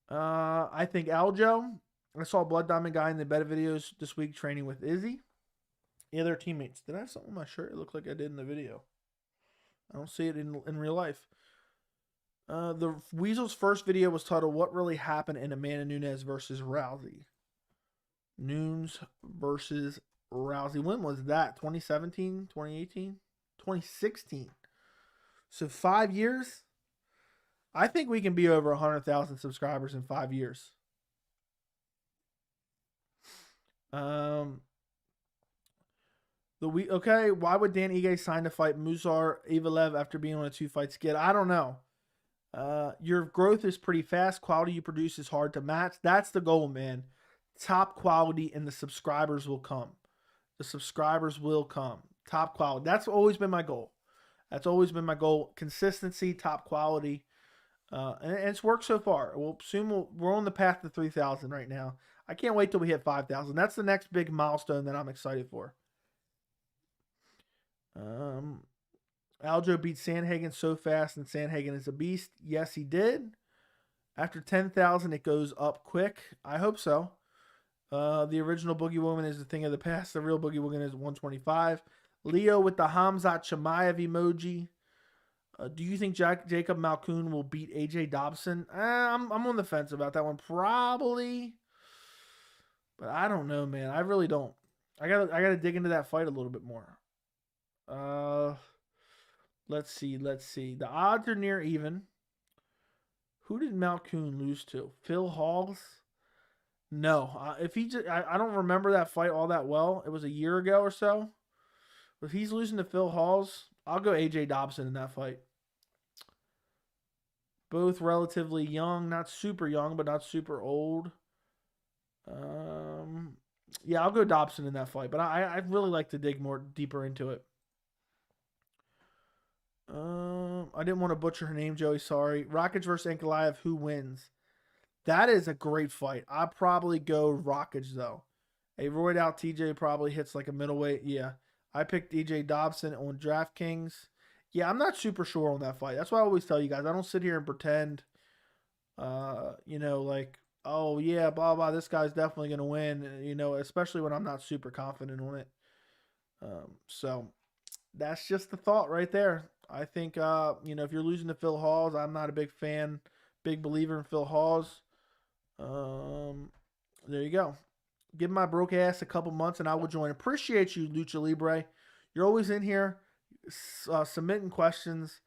I think Aljo. I saw Blood Diamond guy in the beta videos this week training with Izzy. Yeah, they're teammates. Did I have something on my shirt? It looked like I did in the video. I don't see it in real life. The Weasel's first video was titled, What Really Happened in Amanda Nunes versus Rousey? Nunes versus Rousey. When was that? 2017? 2018? 2016. So 5 years? I think we can be over 100,000 subscribers in 5 years. Okay, why would Dan Ige sign to fight Musar Evalev after being on a 2-fight skid? I don't know. Your growth is pretty fast. Quality you produce is hard to match. That's the goal, man. Top quality and the subscribers will come. The subscribers will come. Top quality. That's always been my goal. That's always been my goal. Consistency, top quality. And it's worked so far. Well, soon we're on the path to 3,000 right now. I can't wait till we hit 5,000. That's the next big milestone that I'm excited for. Aljo beat Sandhagen so fast, and Sandhagen is a beast. Yes, he did. After 10,000, it goes up quick. I hope so. The original Boogie Woman is the thing of the past. The real Boogie Woman is 125. Leo with the Hamzat Chimaev emoji. Do you think Jacob Malkoun will beat AJ Dobson? I'm on the fence about that one. Probably. But I don't know, man. I really don't. I gotta dig into that fight a little bit more. Let's see. The odds are near even. Who did Malkoun lose to? Phil Halls? No. I don't remember that fight all that well. It was a year ago or so. But if he's losing to Phil Halls, I'll go AJ Dobson in that fight. Both relatively young, not super young, but not super old. Yeah, I'll go Dobson in that fight, but I'd really like to dig deeper into it. I didn't want to butcher her name, Joey. Sorry. Rockage versus Ankalaev. Who wins? That is a great fight. I'd probably go Rockage, though. A roid out TJ probably hits like a middleweight. Yeah. I picked EJ Dobson on DraftKings. Yeah, I'm not super sure on that fight. That's why I always tell you guys. I don't sit here and pretend, like, oh, yeah, blah, blah, this guy's definitely going to win, especially when I'm not super confident on it. So that's just the thought right there. I think, if you're losing to Phil Halls, I'm not a big believer in Phil Halls. There you go. Give my broke ass a couple months and I will join. Appreciate you, Lucha Libre. You're always in here submitting questions.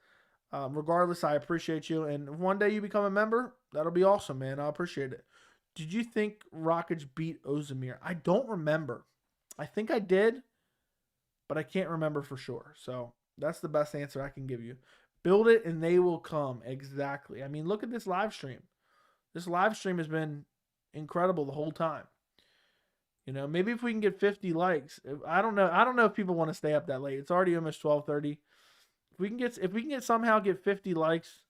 Regardless, I appreciate you. And if one day you become a member, that'll be awesome, man. I appreciate it. Did you think Rockage beat Ozdemir? I don't remember. I think I did, but I can't remember for sure. So that's the best answer I can give you. Build it and they will come. Exactly. I mean, look at this live stream. This live stream has been incredible the whole time. Maybe if we can get 50 likes. I don't know if people want to stay up that late. It's already almost 12:30. If we can somehow get 50 likes,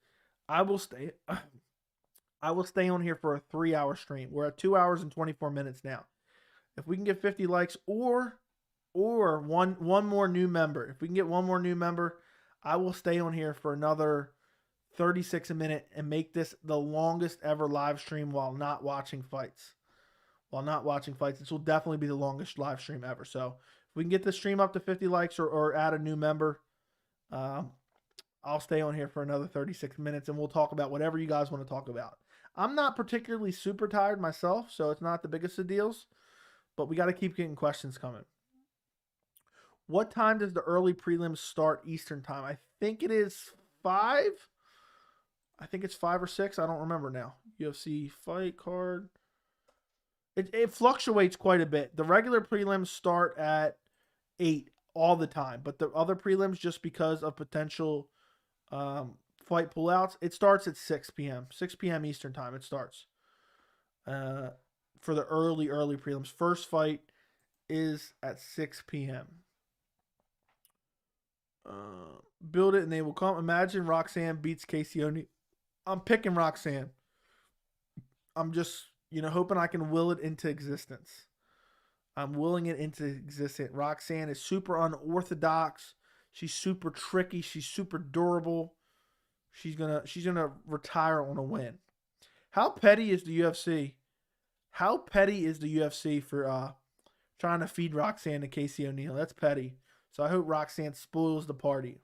I will stay on here for a 3-hour stream. We're at 2 hours and 24 minutes now. If we can get 50 likes, or or one more new member. If we can get one more new member, I will stay on here for another 36 a minute and make this the longest ever live stream while not watching fights. This will definitely be the longest live stream ever. So if we can get the stream up to 50 likes or add a new member, I'll stay on here for another 36 minutes and we'll talk about whatever you guys want to talk about. I'm not particularly super tired myself, so it's not the biggest of deals, but we got to keep getting questions coming. What time does the early prelims start Eastern time? I think it is 5. I think it's 5 or 6. I don't remember now. UFC fight card. It fluctuates quite a bit. The regular prelims start at 8 all the time, but the other prelims, just because of potential fight pullouts, it starts at 6 p.m. 6 p.m. Eastern time. It starts for the early prelims. First fight is at 6 p.m. Build it and they will come. Imagine Roxanne beats Casey O'Neill. I'm picking Roxanne. I'm just, hoping I can will it into existence. I'm willing it into existence. Roxanne is super unorthodox. She's super tricky. She's super durable. She's gonna retire on a win. How petty is the UFC? How petty is the UFC for trying to feed Roxanne to Casey O'Neill? That's petty. So I hope Roxanne spoils the party.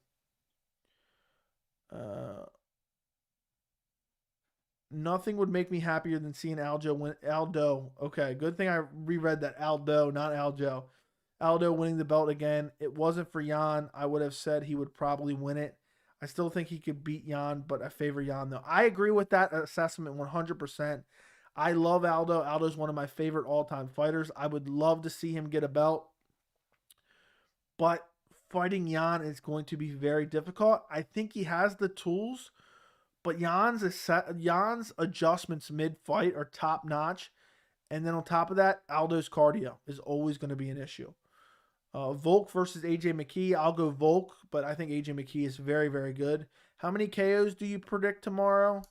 Nothing would make me happier than seeing Aljo win. Aldo. Okay, good thing I reread that. Aldo, not Aljo. Aldo winning the belt again. It wasn't for Jan. I would have said he would probably win it. I still think he could beat Jan, but I favor Jan though. I agree with that assessment 100%. I love Aldo. Aldo's one of my favorite all-time fighters. I would love to see him get a belt. But fighting Jan is going to be very difficult. I think he has the tools, but Jan's adjustments mid-fight are top-notch. And then on top of that, Aldo's cardio is always going to be an issue. Volk versus AJ McKee. I'll go Volk, but I think AJ McKee is very, very good. How many KOs do you predict tomorrow?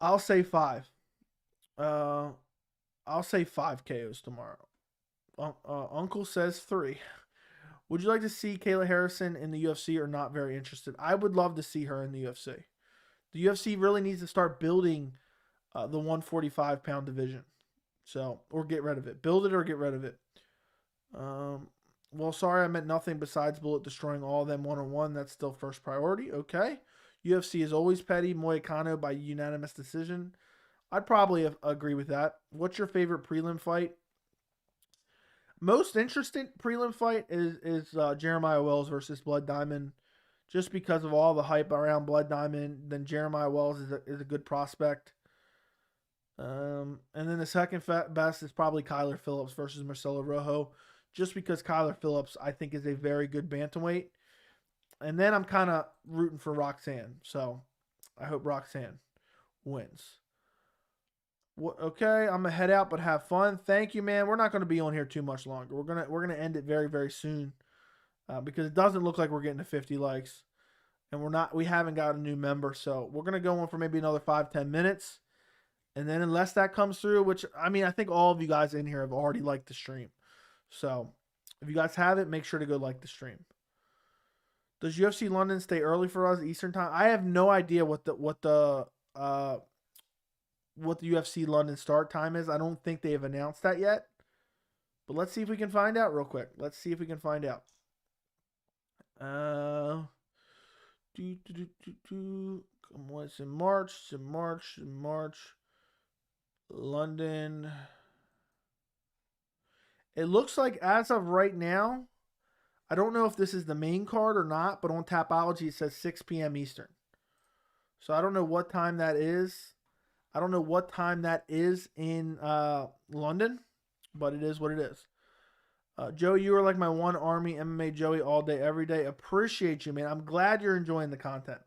I'll say 5. I'll say 5 KOs tomorrow. Uncle says 3. Would you like to see Kayla Harrison in the UFC or not very interested? I would love to see her in the UFC. The UFC really needs to start building the 145-pound division. So, or get rid of it. Build it or get rid of it. Well, sorry, I meant nothing besides Bullet destroying all of them one-on-one. That's still first priority. Okay. UFC is always petty. Moicano by unanimous decision. I'd probably agree with that. What's your favorite prelim fight? Most interesting prelim fight is Jeremiah Wells versus Blood Diamond. Just because of all the hype around Blood Diamond, then Jeremiah Wells is a good prospect. And then the second best is probably Kyler Phillips versus Marcelo Rojo. Just because Kyler Phillips, I think, is a very good bantamweight. And then I'm kind of rooting for Roxanne. So I hope Roxanne wins. Okay, I'm gonna head out, but have fun. Thank you, man. We're not gonna be on here too much longer. We're gonna end it very, very soon, because it doesn't look like we're getting to 50 likes, and we haven't got a new member, so we're gonna go on for maybe another 5-10 minutes, and then unless that comes through, which I mean, I think all of you guys in here have already liked the stream, so if you guys have it, make sure to go like the stream. Does UFC London stay early for us Eastern time? I have no idea what the UFC London start time is. I don't think they have announced that yet. But let's see if we can find out real quick. Let's see if we can find out. What's in March? It's in March. London. It looks like as of right now, I don't know if this is the main card or not, but on Tapology it says 6 p.m. Eastern. So I don't know what time that is. I don't know what time that is in London, but it is what it is. Joey, you are like my one Army MMA Joey all day, every day. Appreciate you, man. I'm glad you're enjoying the content.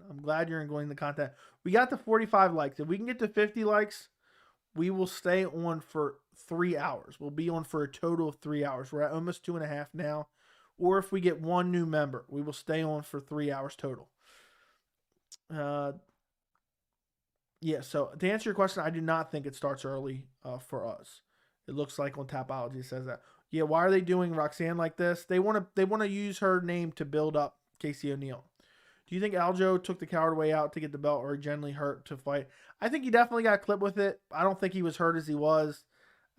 We got to 45 likes. If we can get to 50 likes, we will stay on for 3 hours. We'll be on for a total of 3 hours. We're at almost 2.5 now. Or if we get one new member, we will stay on for 3 hours total. Yeah, so to answer your question, I do not think it starts early for us. It looks like on Tapology it says that. Yeah, why are they doing Roxanne like this? They want to use her name to build up Casey O'Neill. Do you think Aljo took the coward way out to get the belt, or generally hurt to fight? I think he definitely got clipped with it. I don't think he was hurt as he was.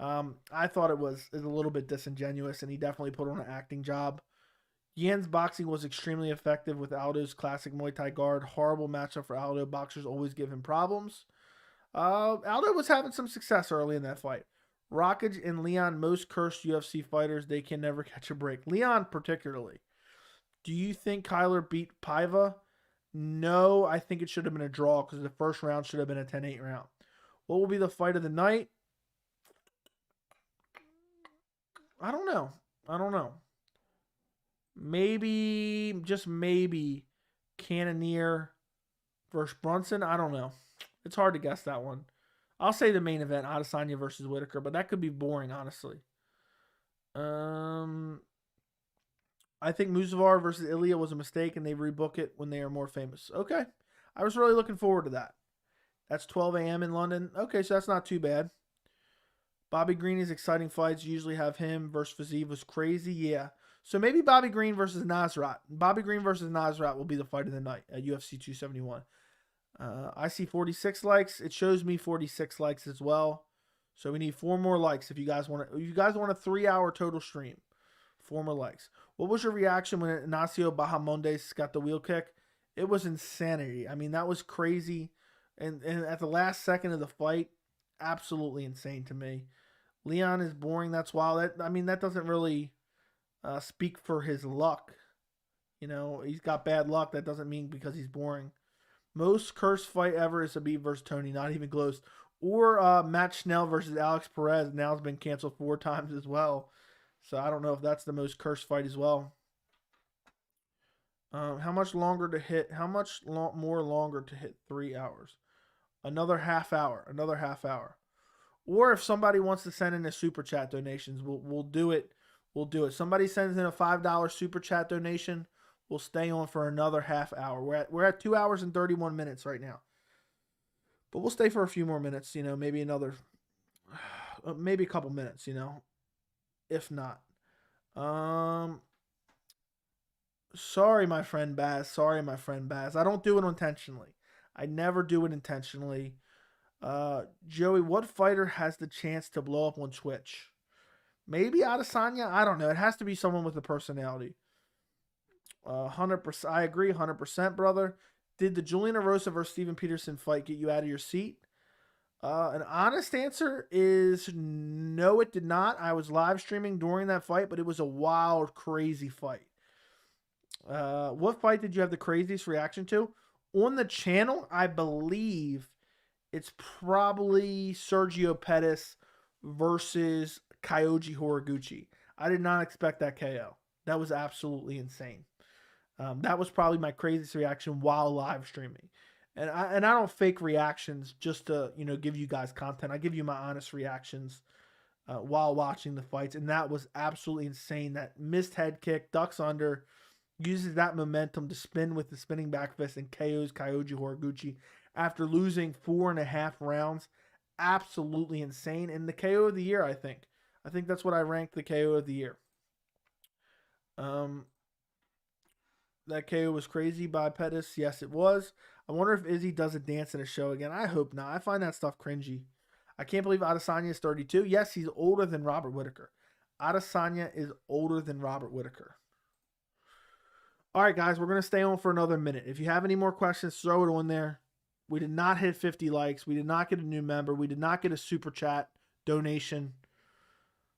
I thought it was a little bit disingenuous, and he definitely put on an acting job. Yan's boxing was extremely effective with Aldo's classic Muay Thai guard. Horrible matchup for Aldo. Boxers always give him problems. Aldo was having some success early in that fight. Rockage and Leon, most cursed UFC fighters. They can never catch a break. Leon particularly. Do you think Kyler beat Paiva? No, I think it should have been a draw because the first round should have been a 10-8 round. What will be the fight of the night? I don't know. Maybe, just maybe, Cannonier versus Brunson. I don't know. It's hard to guess that one. I'll say the main event, Adesanya versus Whittaker, but that could be boring, honestly. I think Musavar versus Ilya was a mistake, and they rebook it when they are more famous. Okay. I was really looking forward to that. That's 12 a.m. in London. Okay, so that's not too bad. Bobby Green's exciting fights usually have him versus Fiziev was crazy. Yeah. So maybe Bobby Green versus Nasrat. Bobby Green versus Nasrat will be the fight of the night at UFC 271. I see 46 likes. It shows me 46 likes as well. So we need 4 more likes if you guys want to. If you guys want a 3-hour total stream, 4 more likes. What was your reaction when Ignacio Bahamondes got the wheel kick? It was insanity. I mean, that was crazy. And at the last second of the fight, absolutely insane to me. Leon is boring. That's wild. That doesn't really speak for his luck. You know, he's got bad luck. That doesn't mean because he's boring. Most cursed fight ever is Khabib versus Tony. Not even close. Or Matt Schnell versus Alex Perez. Now it's been canceled 4 times as well. So I don't know if that's the most cursed fight as well. How much longer to hit? How much more longer to hit 3 hours? Another half hour. Another half hour. Or if somebody wants to send in a super chat donations, we'll do it. We'll do it. Somebody sends in a $5 super chat donation. We'll stay on for another half hour. We're at 2 hours and 31 minutes right now. But we'll stay for a few more minutes. You know, maybe another, maybe a couple minutes. You know, if not. Sorry, my friend Baz. Sorry, my friend Baz. I don't do it intentionally. I never do it intentionally. Joey, what fighter has the chance to blow up on Twitch? Maybe Adesanya? I don't know. It has to be someone with a personality. 100%. I agree, 100%, brother. Did the Julian Erosa versus Steven Peterson fight get you out of your seat? An honest answer is no, it did not. I was live streaming during that fight, but it was a wild, crazy fight. What fight did you have the craziest reaction to? On the channel, I believe it's probably Sergio Pettis versus Kyoji Horiguchi. I did not expect that KO. That was absolutely insane. That was probably my craziest reaction while live streaming. And I don't fake reactions just to, you know, give you guys content. I give you my honest reactions while watching the fights. And that was absolutely insane. That missed head kick, ducks under, uses that momentum to spin with the spinning back fist and KOs Kyoji Horiguchi after losing 4.5 rounds. Absolutely insane. And the KO of the year, I think. I think that's what I ranked the KO of the year. That KO was crazy by Pettis. Yes, it was. I wonder if Izzy does a dance in a show again. I hope not. I find that stuff cringy. I can't believe Adesanya is 32. Yes, he's older than Robert Whittaker. Adesanya is older than Robert Whittaker. All right, guys, we're going to stay on for another minute. If you have any more questions, throw it on there. We did not hit 50 likes. We did not get a new member. We did not get a super chat donation.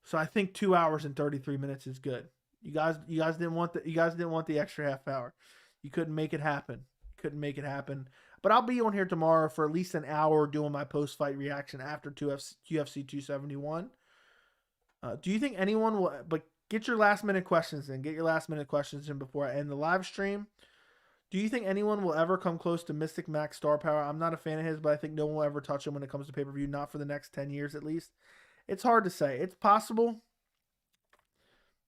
So I think 2 hours and 33 minutes is good. You guys didn't want the extra half hour. You couldn't make it happen. But I'll be on here tomorrow for at least an hour doing my post-fight reaction after UFC 271. Do you think anyone will? But get your last-minute questions in. Get your last-minute questions in before I end the live stream. Do you think anyone will ever come close to Mystic Max star power? I'm not a fan of his, but I think no one will ever touch him when it comes to pay-per-view. Not for the next 10 years at least. It's hard to say. It's possible.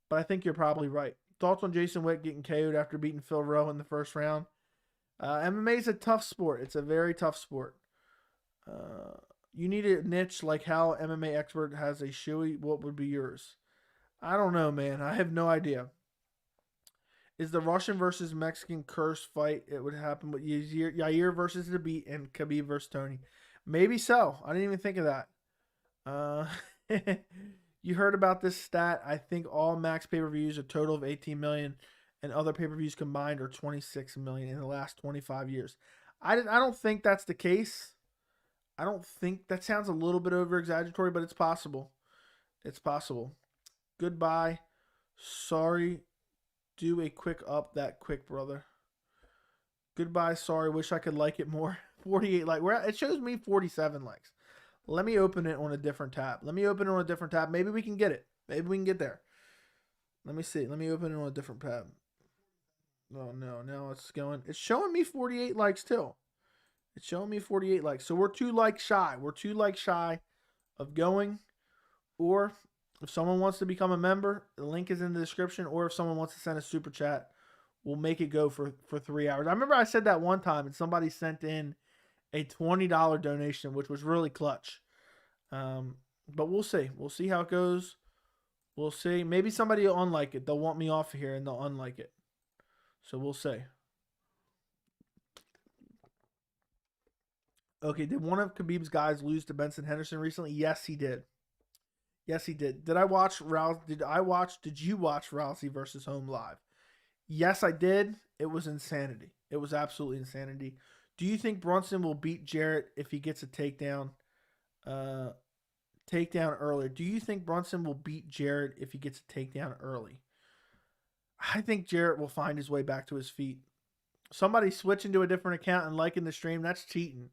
But I think you're probably right. Thoughts on Jason Witt getting KO'd after beating Phil Rowe in the first round? MMA is a tough sport. It's a very tough sport. You need a niche like how MMA expert has a shoey. What would be yours? I don't know, man. I have no idea. Is the Russian versus Mexican curse fight? It would happen with Yair versus Khabib and Khabib versus Tony. Maybe so. I didn't even think of that. Uh, you heard about this stat? I think all Max pay-per-views a total of 18 million, and other pay-per-views combined are 26 million in the last 25 years. I don't think that's the case. I don't think that sounds a little bit over exaggeratory, but it's possible. It's possible. Goodbye. Sorry. Do a quick up that quick, brother. Goodbye. Sorry. Wish I could like it more. 48 like. It shows me 47 likes. Let me open it on a different tab. Maybe we can get it. Maybe we can get there. Let me see. Let me open it on a different tab. Oh, no. Now it's going. It's showing me 48 likes too. It's showing me 48 likes. So we're 2 likes shy. We're 2 likes shy of going. Or if someone wants to become a member, the link is in the description. Or if someone wants to send a super chat, we'll make it go for 3 hours. I remember I said that one time and somebody sent in a $20 donation, which was really clutch. But we'll see. We'll see how it goes. We'll see. Maybe somebody will unlike it. They'll want me off of here and they'll unlike it. So we'll see. Okay, did one of Khabib's guys lose to Benson Henderson recently? Yes, he did. Yes, he did. Did you watch Rousey versus Home live? Yes, I did. It was insanity. It was absolutely insanity. Do you think Brunson will beat Jarrett if he gets a takedown? Takedown earlier. Do you think Brunson will beat Jarrett if he gets a takedown early? I think Jarrett will find his way back to his feet. Somebody switching to a different account and liking the stream, that's cheating.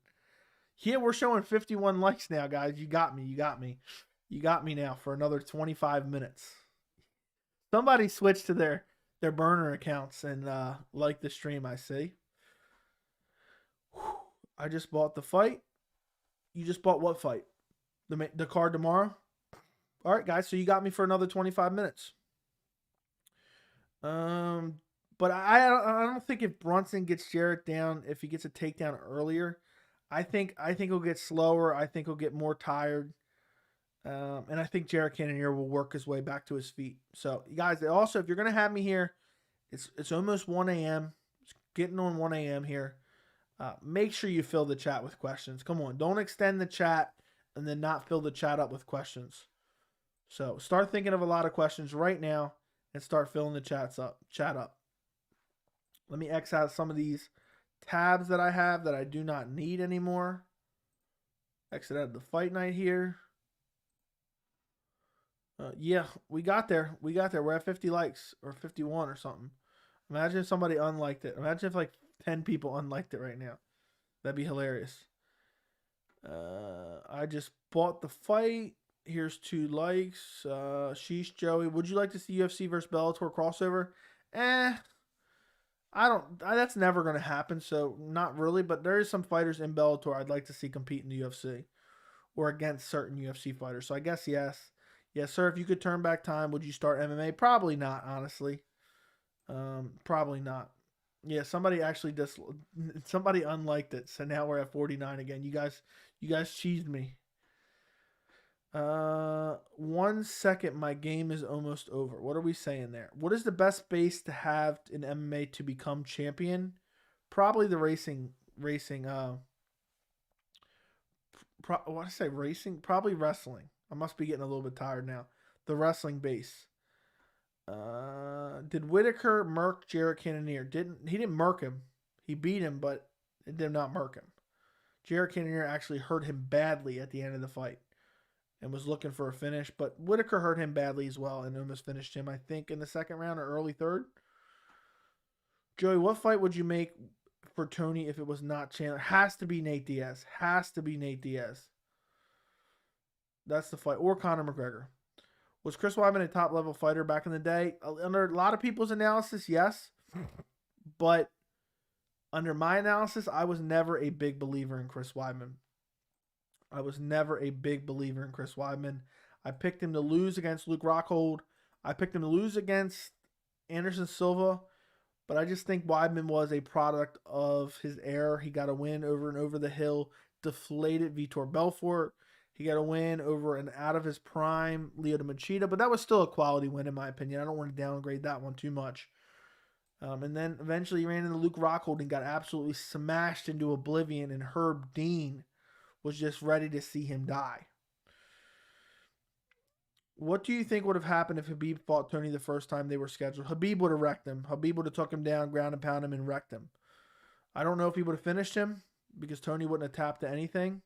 Here we're showing 51 likes now, guys. You got me. You got me now for another 25 minutes. Somebody switched to their burner accounts and like the stream, I see. I just bought the fight. You just bought what fight? The card tomorrow? All right, guys. So you got me for another 25 minutes. But I don't think if Brunson gets Jarrett down, if he gets a takedown earlier, I think he'll get slower. I think he'll get more tired. And I think Jarrett Cannonier will work his way back to his feet. So, you guys, also, if you're going to have me here, it's almost 1 a.m. It's getting on 1 a.m. here. Make sure you fill the chat with questions. Come on. Don't extend the chat and then not fill the chat up with questions. So, start thinking of a lot of questions right now and start filling the chat up. Let me X out some of these tabs that I have that I do not need anymore. Exit out of the fight night here. Yeah, we got there. We're at 50 likes or 51 or something. Imagine if somebody unliked it. Imagine if like 10 people unliked it right now. That'd be hilarious. I just bought the fight. Here's 2 likes. Sheesh, Joey. Would you like to see UFC versus Bellator crossover? That's never going to happen, so not really. But there is some fighters in Bellator I'd like to see compete in the UFC or against certain UFC fighters. So I guess yes. Yes, sir. If you could turn back time, would you start MMA? Probably not, honestly. Probably not. Yeah, somebody unliked it, so now we're at 49 again. You guys cheesed me. 1 second, my game is almost over. What are we saying there? What is the best base to have in MMA to become champion? Probably the racing. Probably wrestling. I must be getting a little bit tired now. The wrestling base. Did Whittaker murk Jarrett Cannonier? He didn't murk him. He beat him, but it did not murk him. Jarrett Cannonier actually hurt him badly at the end of the fight and was looking for a finish, but Whittaker hurt him badly as well and almost finished him, I think, in the second round or early third. Joey, what fight would you make for Tony if it was not Chandler? Has to be Nate Diaz. That's the fight. Or Conor McGregor. Was Chris Weidman a top-level fighter back in the day? Under a lot of people's analysis, yes. But under my analysis, I was never a big believer in Chris Weidman. I picked him to lose against Luke Rockhold. I picked him to lose against Anderson Silva. But I just think Weidman was a product of his era. He got a win over and over the hill. Deflated Vitor Belfort. He got a win over an out of his prime Lyoto Machida, but that was still a quality win in my opinion. I don't want to downgrade that one too much. And then eventually he ran into Luke Rockhold and got absolutely smashed into oblivion, and Herb Dean was just ready to see him die. What do you think would have happened if Khabib fought Tony the first time they were scheduled? Khabib would have wrecked him. Khabib would have took him down, ground and pound him, and wrecked him. I don't know if he would have finished him because Tony wouldn't have tapped to anything.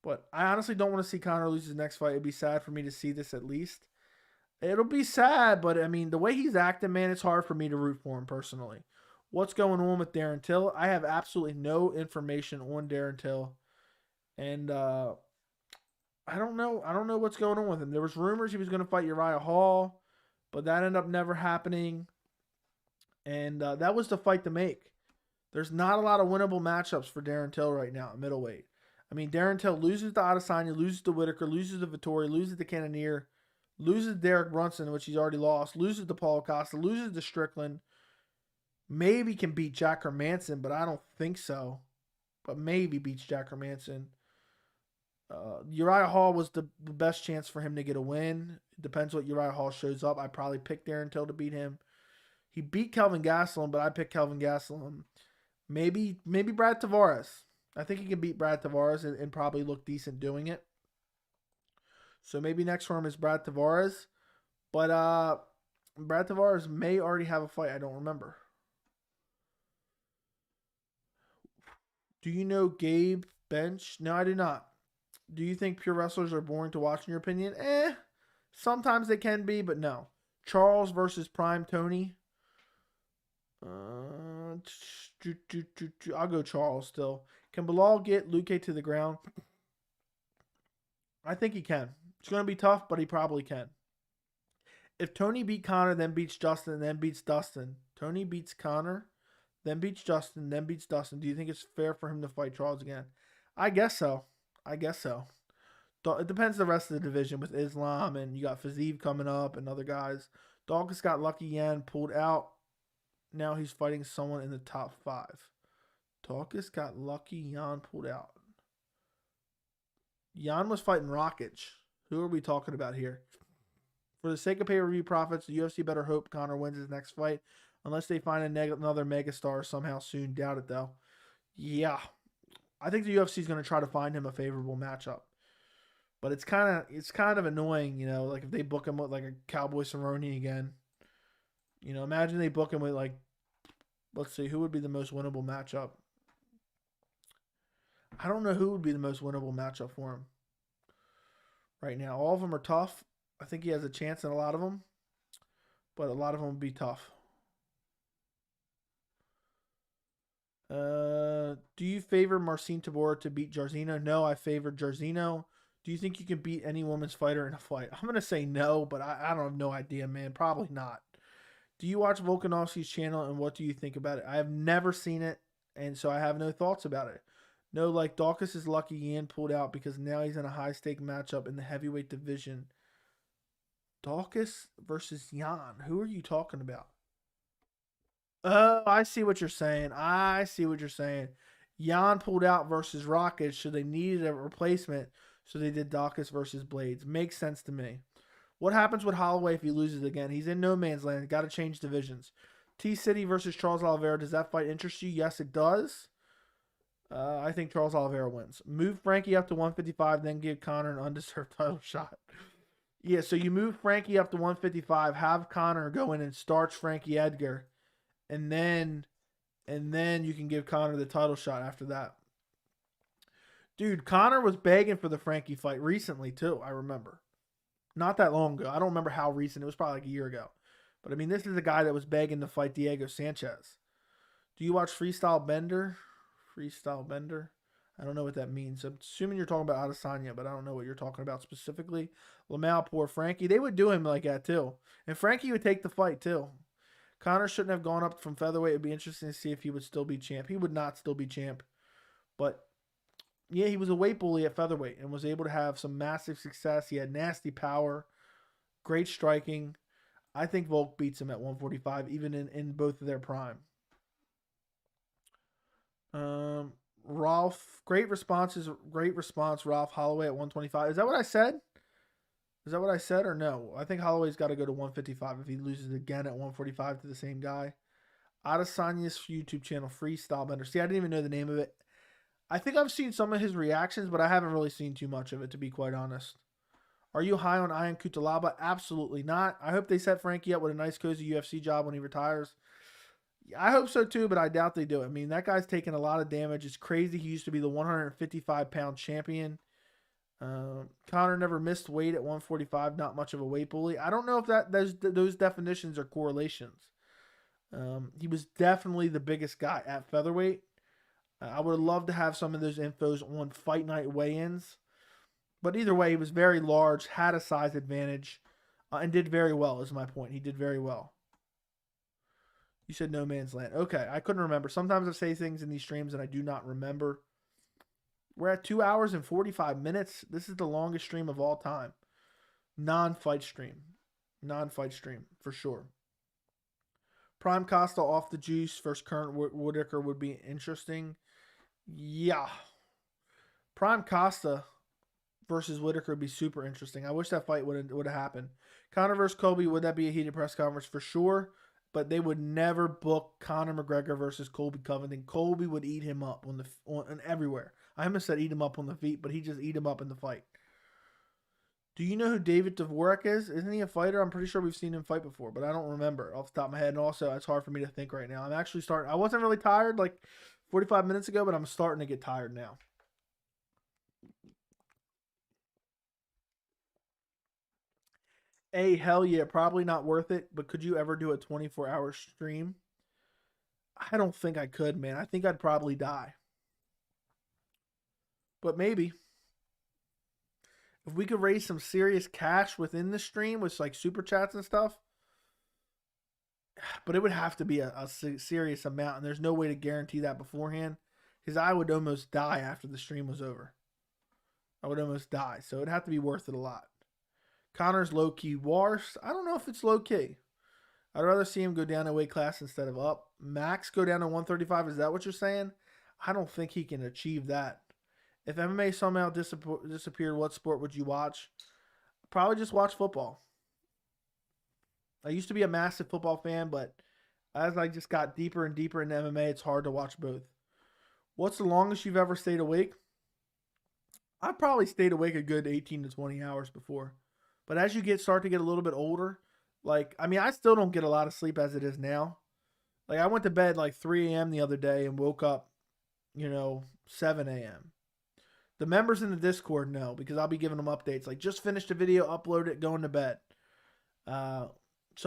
But I honestly don't want to see Conor lose his next fight. It'd be sad for me to see this at least. It'll be sad, but I mean, the way he's acting, man, it's hard for me to root for him personally. What's going on with Darren Till? I have absolutely no information on Darren Till. And I don't know. I don't know what's going on with him. There was rumors he was going to fight Uriah Hall, but that ended up never happening. And that was the fight to make. There's not a lot of winnable matchups for Darren Till right now at middleweight. I mean, Darren Till loses to Adesanya, loses to Whittaker, loses to Vettori, loses to Cannonier, loses to Derek Brunson, which he's already lost, loses to Paul Costa, loses to Strickland. Maybe can beat Jack Hermanson, but I don't think so. But maybe beats Jack Hermanson. Uriah Hall was the best chance for him to get a win. It depends what Uriah Hall shows up. I probably picked Darren Till to beat him. He beat Kelvin Gastelum, but I picked Kelvin Gastelum. Maybe Brad Tavares. I think he can beat Brad Tavares and probably look decent doing it. So maybe next for him is Brad Tavares. But Brad Tavares may already have a fight. I don't remember. Do you know Gabe Bench? No, I do not. Do you think pure wrestlers are boring to watch in your opinion? Sometimes they can be, but no. Charles versus Prime Tony. I'll go Charles still. Can Bilal get Luque to the ground? I think he can. It's going to be tough, but he probably can. If Tony beat Conor, then beats Justin, then beats Dustin. Tony beats Conor, then beats Justin, then beats Dustin. Do you think it's fair for him to fight Charles again? I guess so. It depends the rest of the division with Islam, and you got Fiziev coming up and other guys. Dawkins got Lucky Yan pulled out. Now he's fighting someone in the top 5. Dawkins got Lucky Yan pulled out. Yan was fighting Rakic. Who are we talking about here? For the sake of pay-per-view profits, the UFC better hope Conor wins his next fight. Unless they find another megastar somehow soon. Doubt it, though. Yeah. I think the UFC is going to try to find him a favorable matchup. But it's kind of annoying, you know, like if they book him with like a Cowboy Cerrone again. You know, imagine they book him with like, let's see, who would be the most winnable matchup? I don't know who would be the most winnable matchup for him right now. All of them are tough. I think he has a chance in a lot of them, but a lot of them would be tough. Do you favor Marcin Tybura to beat Jairzinho? No, I favor Jairzinho. Do you think you can beat any woman's fighter in a fight? I'm going to say no, but I don't have no idea, man. Probably not. Do you watch Volkanovski's channel, and what do you think about it? I have never seen it, and so I have no thoughts about it. No, like Dawkins is lucky Yan pulled out because now he's in a high-stake matchup in the heavyweight division. Dawkins versus Yan. Who are you talking about? Oh, I see what you're saying. Yan pulled out versus Rakic, so they needed a replacement, so they did Dawkins versus Blades. Makes sense to me. What happens with Holloway if he loses again? He's in no man's land. Got to change divisions. T-City versus Charles Oliveira. Does that fight interest you? Yes, it does. I think Charles Oliveira wins. Move Frankie up to 155, then give Conor an undeserved title shot. Yeah, so you move Frankie up to 155, have Conor go in and starch Frankie Edgar, and then you can give Conor the title shot after that. Dude, Conor was begging for the Frankie fight recently too, I remember. Not that long ago. I don't remember how recent. It was probably like a year ago. But I mean, this is a guy that was begging to fight Diego Sanchez. Do you watch Freestyle Bender? Freestyle Bender? I don't know what that means. I'm assuming you're talking about Adesanya, but I don't know what you're talking about specifically. Lamau, poor Frankie. They would do him like that too. And Frankie would take the fight too. Conor shouldn't have gone up from featherweight. It would be interesting to see if he would still be champ. He would not still be champ. But yeah, he was a weight bully at featherweight and was able to have some massive success. He had nasty power, great striking. I think Volk beats him at 145, even in both of their prime. Ralph, great response, Ralph Holloway at 125. Is that what I said? Is that what I said or no? I think Holloway's got to go to 155 if he loses again at 145 to the same guy. Adesanya's YouTube channel, Freestyle Bender. See, I didn't even know the name of it. I think I've seen some of his reactions, but I haven't really seen too much of it, to be quite honest. Are you high on Ian Cutelaba? Absolutely not. I hope they set Frankie up with a nice, cozy UFC job when he retires. I hope so too, but I doubt they do. I mean, that guy's taking a lot of damage. It's crazy. He used to be the 155-pound champion. Conor never missed weight at 145. Not much of a weight bully. I don't know if those definitions are correlations. He was definitely the biggest guy at featherweight. I would love to have some of those infos on fight night weigh-ins. But either way, he was very large, had a size advantage, and did very well, is my point. He did very well. You said no man's land. Okay, I couldn't remember. Sometimes I say things in these streams and I do not remember. We're at 2 hours and 45 minutes. This is the longest stream of all time. Non-fight stream. Non-fight stream, for sure. Prime Costa off the juice versus current Whittaker would be interesting. Yeah. Prime Costa versus Whittaker would be super interesting. I wish that fight would have happened. Conor versus Colby, would that be a heated press conference? For sure. But they would never book Conor McGregor versus Colby Covington. Colby would eat him up on everywhere. I almost said eat him up on the feet, but he just eat him up in the fight. Do you know who David Dvorak is? Isn't he a fighter? I'm pretty sure we've seen him fight before, but I don't remember off the top of my head. And also, it's hard for me to think right now. I'm actually starting. I wasn't really tired like 45 minutes ago, but I'm starting to get tired now. Hell yeah, probably not worth it, but could you ever do a 24-hour stream? I don't think I could, man. I think I'd probably die. But maybe. If we could raise some serious cash within the stream with like super chats and stuff, but it would have to be a serious amount, and there's no way to guarantee that beforehand because I would almost die after the stream was over. I would almost die, so it'd have to be worth it a lot. Conor's low-key worse. I don't know if it's low-key. I'd rather see him go down a weight class instead of up. Max go down to 135. Is that what you're saying? I don't think he can achieve that. If MMA somehow disappeared, what sport would you watch? Probably just watch football. I used to be a massive football fan, but as I just got deeper and deeper into MMA, it's hard to watch both. What's the longest you've ever stayed awake? I've probably stayed awake a good 18 to 20 hours before. But as you start to get a little bit older, I still don't get a lot of sleep as it is now. Like, I went to bed like 3 a.m. the other day and woke up, 7 a.m. The members in the Discord know because I'll be giving them updates. Like, just finished a video, upload it, going to bed. So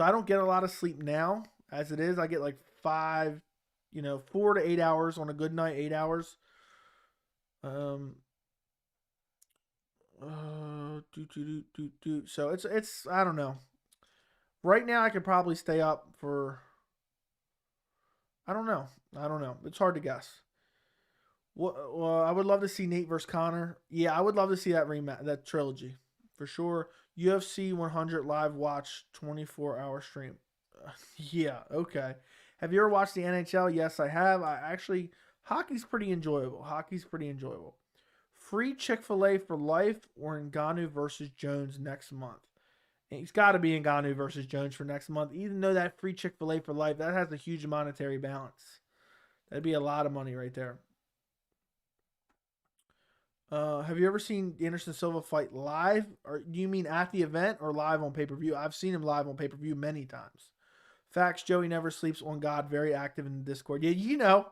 I don't get a lot of sleep now. As it is, I get like 4 to 8 hours on a good night, 8 hours. So it's I don't know. Right now I could probably stay up for I don't know. It's hard to guess. Well, I would love to see Nate versus Conor. Yeah, I would love to see that rematch, that trilogy for sure. UFC 100 live watch 24-hour stream. Yeah, okay. Have you ever watched the NHL? Yes, I have. Hockey's pretty enjoyable. Free Chick-fil-A for life or Ngannou versus Jones next month? And it's got to be Ngannou versus Jones for next month. Even though that free Chick-fil-A for life, that has a huge monetary balance. That'd be a lot of money right there. Have you ever seen Anderson Silva fight live? Or do you mean at the event or live on pay-per-view? I've seen him live on pay-per-view many times. Facts, Joey never sleeps on God. Very active in the Discord. Yeah,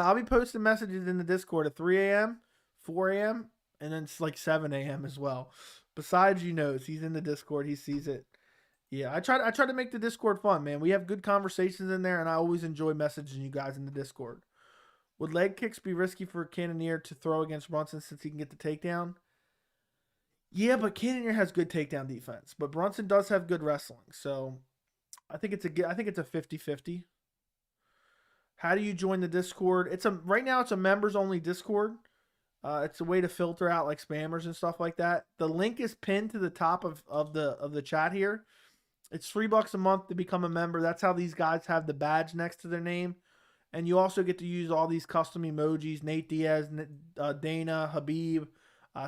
I'll be posting messages in the Discord at 3 a.m., 4 a.m., and then it's like 7 a.m. as well. Besides, he's in the Discord. He sees it. Yeah, I try to make the Discord fun, man. We have good conversations in there, and I always enjoy messaging you guys in the Discord. Would leg kicks be risky for Cannonier to throw against Brunson since he can get the takedown? Yeah, but Cannonier has good takedown defense. But Brunson does have good wrestling. So I think it's a 50-50. How do you join the Discord? Right now it's a members only Discord. It's a way to filter out like spammers and stuff like that. The link is pinned to the top of the chat here. It's $3 a month to become a member. That's how these guys have the badge next to their name. And you also get to use all these custom emojis: Nate Diaz, Dana, Khabib,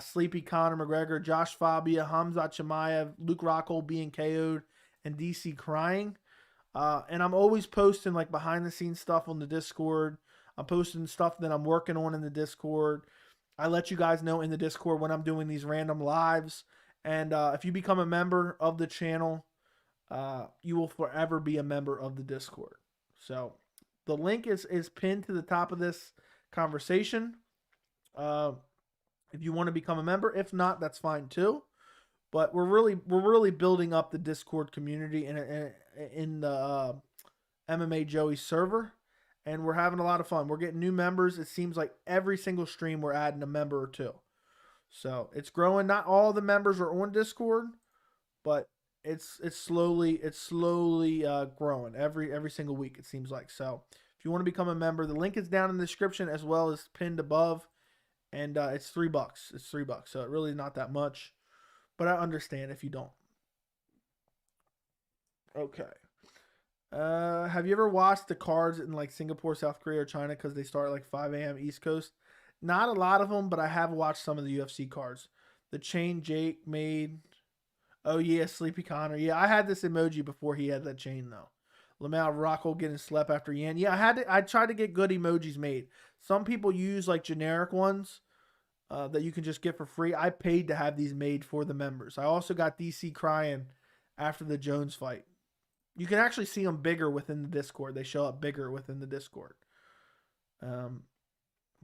Sleepy Conor McGregor, Josh Fabia, Hamza Chimaev, Luke Rockhold being KO'd, and DC crying. And I'm always posting like behind the scenes stuff on the Discord. I'm posting stuff that I'm working on in the Discord. I let you guys know in the Discord when I'm doing these random lives. And if you become a member of the channel, you will forever be a member of the Discord. So the link is pinned to the top of this conversation. If you want to become a member, if not, that's fine too. But we're really building up the Discord community in the MMA Joey server, and we're having a lot of fun. We're getting new members. It seems like every single stream we're adding a member or two. So it's growing. Not all the members are on Discord, but it's slowly growing every single week, it seems like. So if you want to become a member, the link is down in the description as well as pinned above, and it's $3. It's $3, so it really not that much, but I understand if you don't. Okay. Have you ever watched the cards in like Singapore, South Korea, or China because they start at like 5 a.m. East Coast? Not a lot of them, but I have watched some of the UFC cards. The chain Jake made. Oh, yeah, Sleepy Connor. Yeah, I had this emoji before he had that chain, though. Lamau Rocco getting slept after Yan. Yeah, I tried to get good emojis made. Some people use, like, generic ones that you can just get for free. I paid to have these made for the members. I also got DC crying after the Jones fight. You can actually see them bigger within the Discord. They show up bigger within the Discord.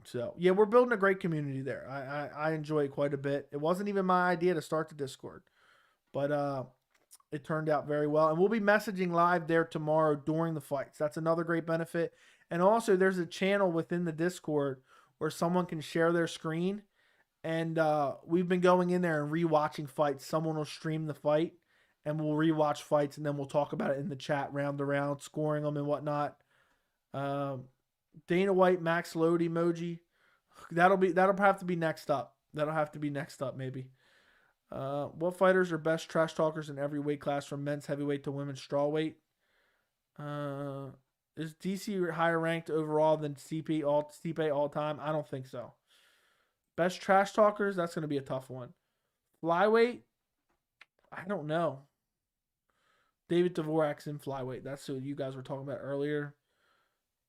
So, yeah, we're building a great community there. I enjoy it quite a bit. It wasn't even my idea to start the Discord. But it turned out very well. And we'll be messaging live there tomorrow during the fights. That's another great benefit. And also, there's a channel within the Discord where someone can share their screen. And we've been going in there and rewatching fights. Someone will stream the fight, and we'll rewatch fights, and then we'll talk about it in the chat round to round, scoring them and whatnot. Dana White, Max Load emoji. That'll have to be next up. That'll have to be next up, maybe. What fighters are best trash talkers in every weight class from men's heavyweight to women's strawweight? Is DC higher ranked overall than Stipe all time? I don't think so. Best trash talkers? That's going to be a tough one. Flyweight? I don't know. David Dvorak's in flyweight. That's who you guys were talking about earlier.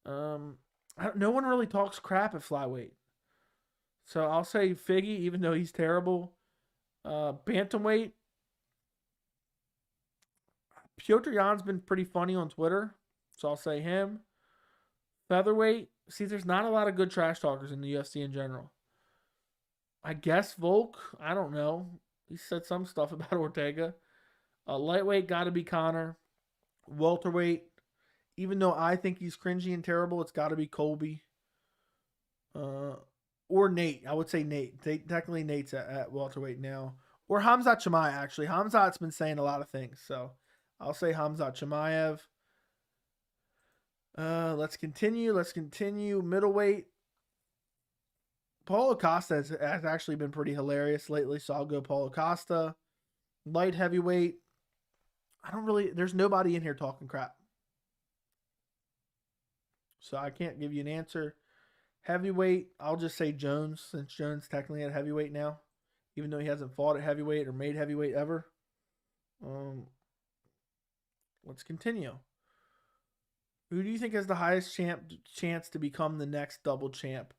No one really talks crap at flyweight. So I'll say Figgy, even though he's terrible. Bantamweight. Piotr Jan's been pretty funny on Twitter, so I'll say him. Featherweight. See, there's not a lot of good trash talkers in the UFC in general. I guess Volk. I don't know. He said some stuff about Ortega. Lightweight got to be Conor. Welterweight. Even though I think he's cringy and terrible, it's got to be Colby. Or Nate. I would say Nate. Technically, Nate's at welterweight now. Or Hamzat Chimaev, actually. Hamzat's been saying a lot of things, so I'll say Hamzat Chimaev. Let's continue. Middleweight. Paulo Costa has actually been pretty hilarious lately, so I'll go Paulo Costa. Light heavyweight. There's nobody in here talking crap. So I can't give you an answer. Heavyweight, I'll just say Jones, since Jones technically at heavyweight now, even though he hasn't fought at heavyweight or made heavyweight ever. Let's continue. Who do you think has the highest chance to become the next double champ?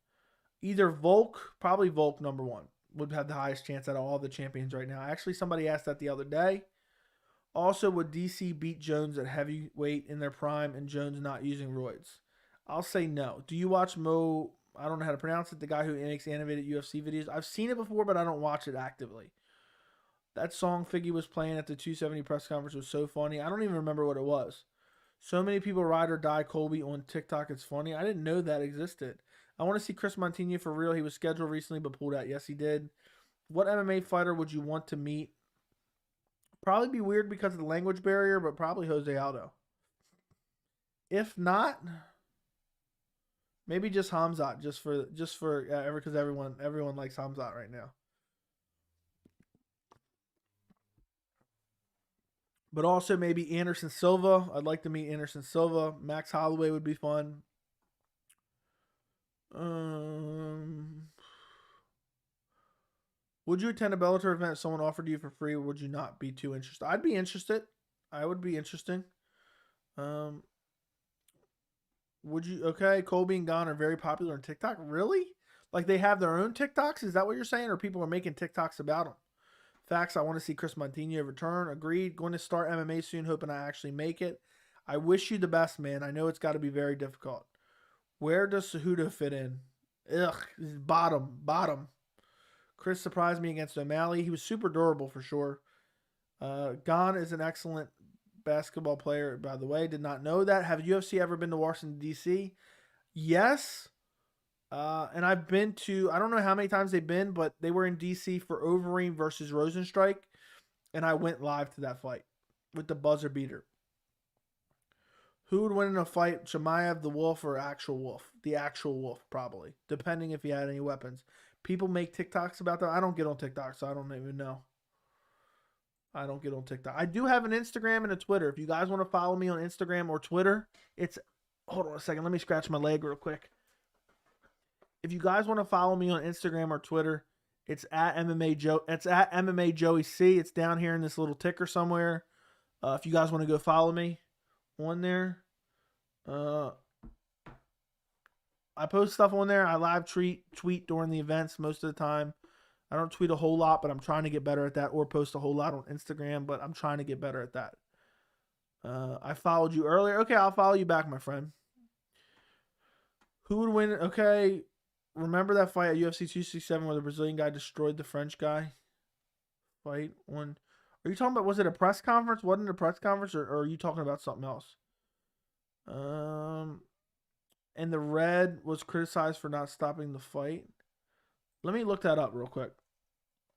Either Volk, probably Volk number one, would have the highest chance out of all the champions right now. Actually, somebody asked that the other day. Also, would DC beat Jones at heavyweight in their prime and Jones not using roids? I'll say no. Do you watch Mo? I don't know how to pronounce it. The guy who makes animated UFC videos. I've seen it before, but I don't watch it actively. That song Figgy was playing at the 270 press conference was so funny. I don't even remember what it was. So many people ride or die Colby on TikTok. It's funny. I didn't know that existed. I want to see Chris Montino for real. He was scheduled recently but pulled out. Yes, he did. What MMA fighter would you want to meet? Probably be weird because of the language barrier, but probably Jose Aldo. If not, maybe just Hamzat, just for because everyone likes Hamzat right now. But also maybe Anderson Silva. I'd like to meet Anderson Silva. Max Holloway would be fun. Would you attend a Bellator event if someone offered you for free, or would you not be too interested? I'd be interested. I would be interesting. Would you? Okay, Colby and Gon are very popular on TikTok. Really? Like they have their own TikToks? Is that what you're saying? Or people are making TikToks about them? Facts. I want to see Chris Montino return. Agreed. Going to start MMA soon. Hoping I actually make it. I wish you the best, man. I know it's got to be very difficult. Where does Cejudo fit in? Ugh, bottom. Chris surprised me against O'Malley. He was super durable for sure. Gon is an excellent basketball player, by the way. Did not know that. Have UFC ever been to Washington, D.C.? Yes. And I've been to, I don't know how many times they've been, but they were in D.C. for Overeem versus Rosenstrike. And I went live to that fight with the buzzer beater. Who would win in a fight, Chimaev, the Wolf, or actual Wolf? The actual Wolf, probably, depending if he had any weapons. People make TikToks about that. I don't get on TikTok, so I don't even know. I don't get on TikTok. I do have an Instagram and a Twitter. If you guys want to follow me on Instagram or Twitter, it's... Hold on a second. Let me scratch my leg real quick. If you guys want to follow me on Instagram or Twitter, it's at MMA Joe. It's at MMA Joey C. It's down here in this little ticker somewhere. If you guys want to go follow me on there. I post stuff on there. I live tweet during the events most of the time. I don't tweet a whole lot, but I'm trying to get better at that, or post a whole lot on Instagram, but I'm trying to get better at that. I followed you earlier. Okay, I'll follow you back, my friend. Who would win? Okay, remember that fight at UFC 267 where the Brazilian guy destroyed the French guy? Fight one. Are you talking about, was it a press conference? Wasn't it a press conference, or are you talking about something else? And the red was criticized for not stopping the fight. Let me look that up real quick.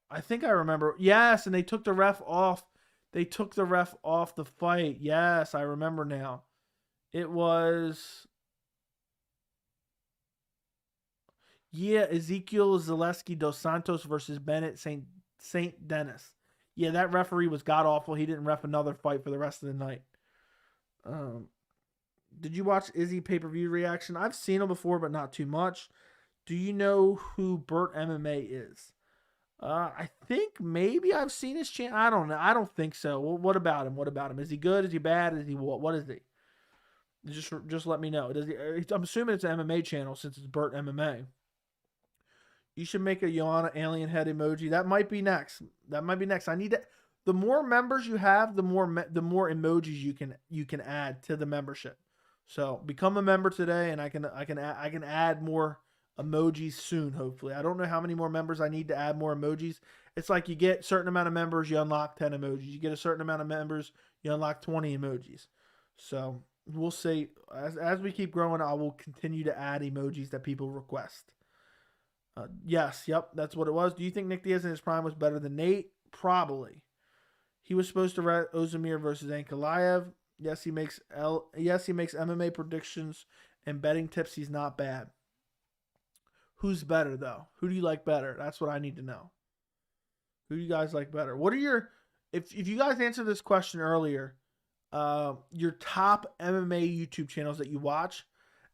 I think I remember. Yes, and they took the ref off. They took the ref off the fight. Yes, I remember now. It was... Yeah, Ezekiel Zaleski dos Santos versus Bennett St. Dennis. Yeah, that referee was god-awful. He didn't ref another fight for the rest of the night. Did you watch Izzy pay-per-view reaction? I've seen him before, but not too much. Do you know who Burt MMA is? I think maybe I've seen his channel. I don't know. I don't think so. Well, what about him? What about him? Is he good? Is he bad? Is he what? What is he? Just let me know. Does he? I'm assuming it's an MMA channel since it's Burt MMA. You should make a Joanna alien head emoji. That might be next. I need to. The more members you have, the more emojis you can add to the membership. So become a member today, and I can add more emojis soon. Hopefully, I don't know how many more members I need to add more emojis. It's like you get a certain amount of members, you unlock 10 emojis. You get a certain amount of members, you unlock 20 emojis. So we'll see. As we keep growing, I will continue to add emojis that people request. Yes, yep, that's what it was. Do you think Nick Diaz in his prime was better than Nate? Probably. He was supposed to write Ozemir versus Ankalaev. Yes, he makes MMA predictions and betting tips. He's not bad. Who's better though? Who do you like better? That's what I need to know. Who do you guys like better? What are your, if you guys answered this question earlier, your top MMA YouTube channels that you watch?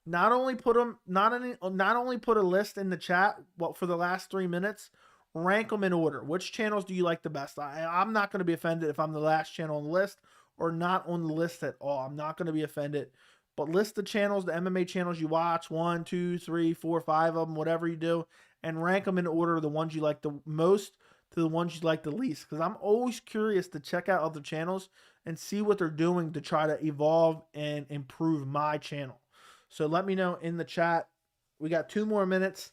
Not only put a list in the chat for the last 3 minutes. Rank them in order. Which channels do you like the best? I'm not going to be offended if I'm the last channel on the list or not on the list at all. I'm not going to be offended. But list the channels, the MMA channels you watch, 1, 2, 3, 4, 5 of them, whatever you do, and rank them in order, the ones you like the most to the ones you like the least. Because I'm always curious to check out other channels and see what they're doing to try to evolve and improve my channel. So let me know in the chat. We got 2 more minutes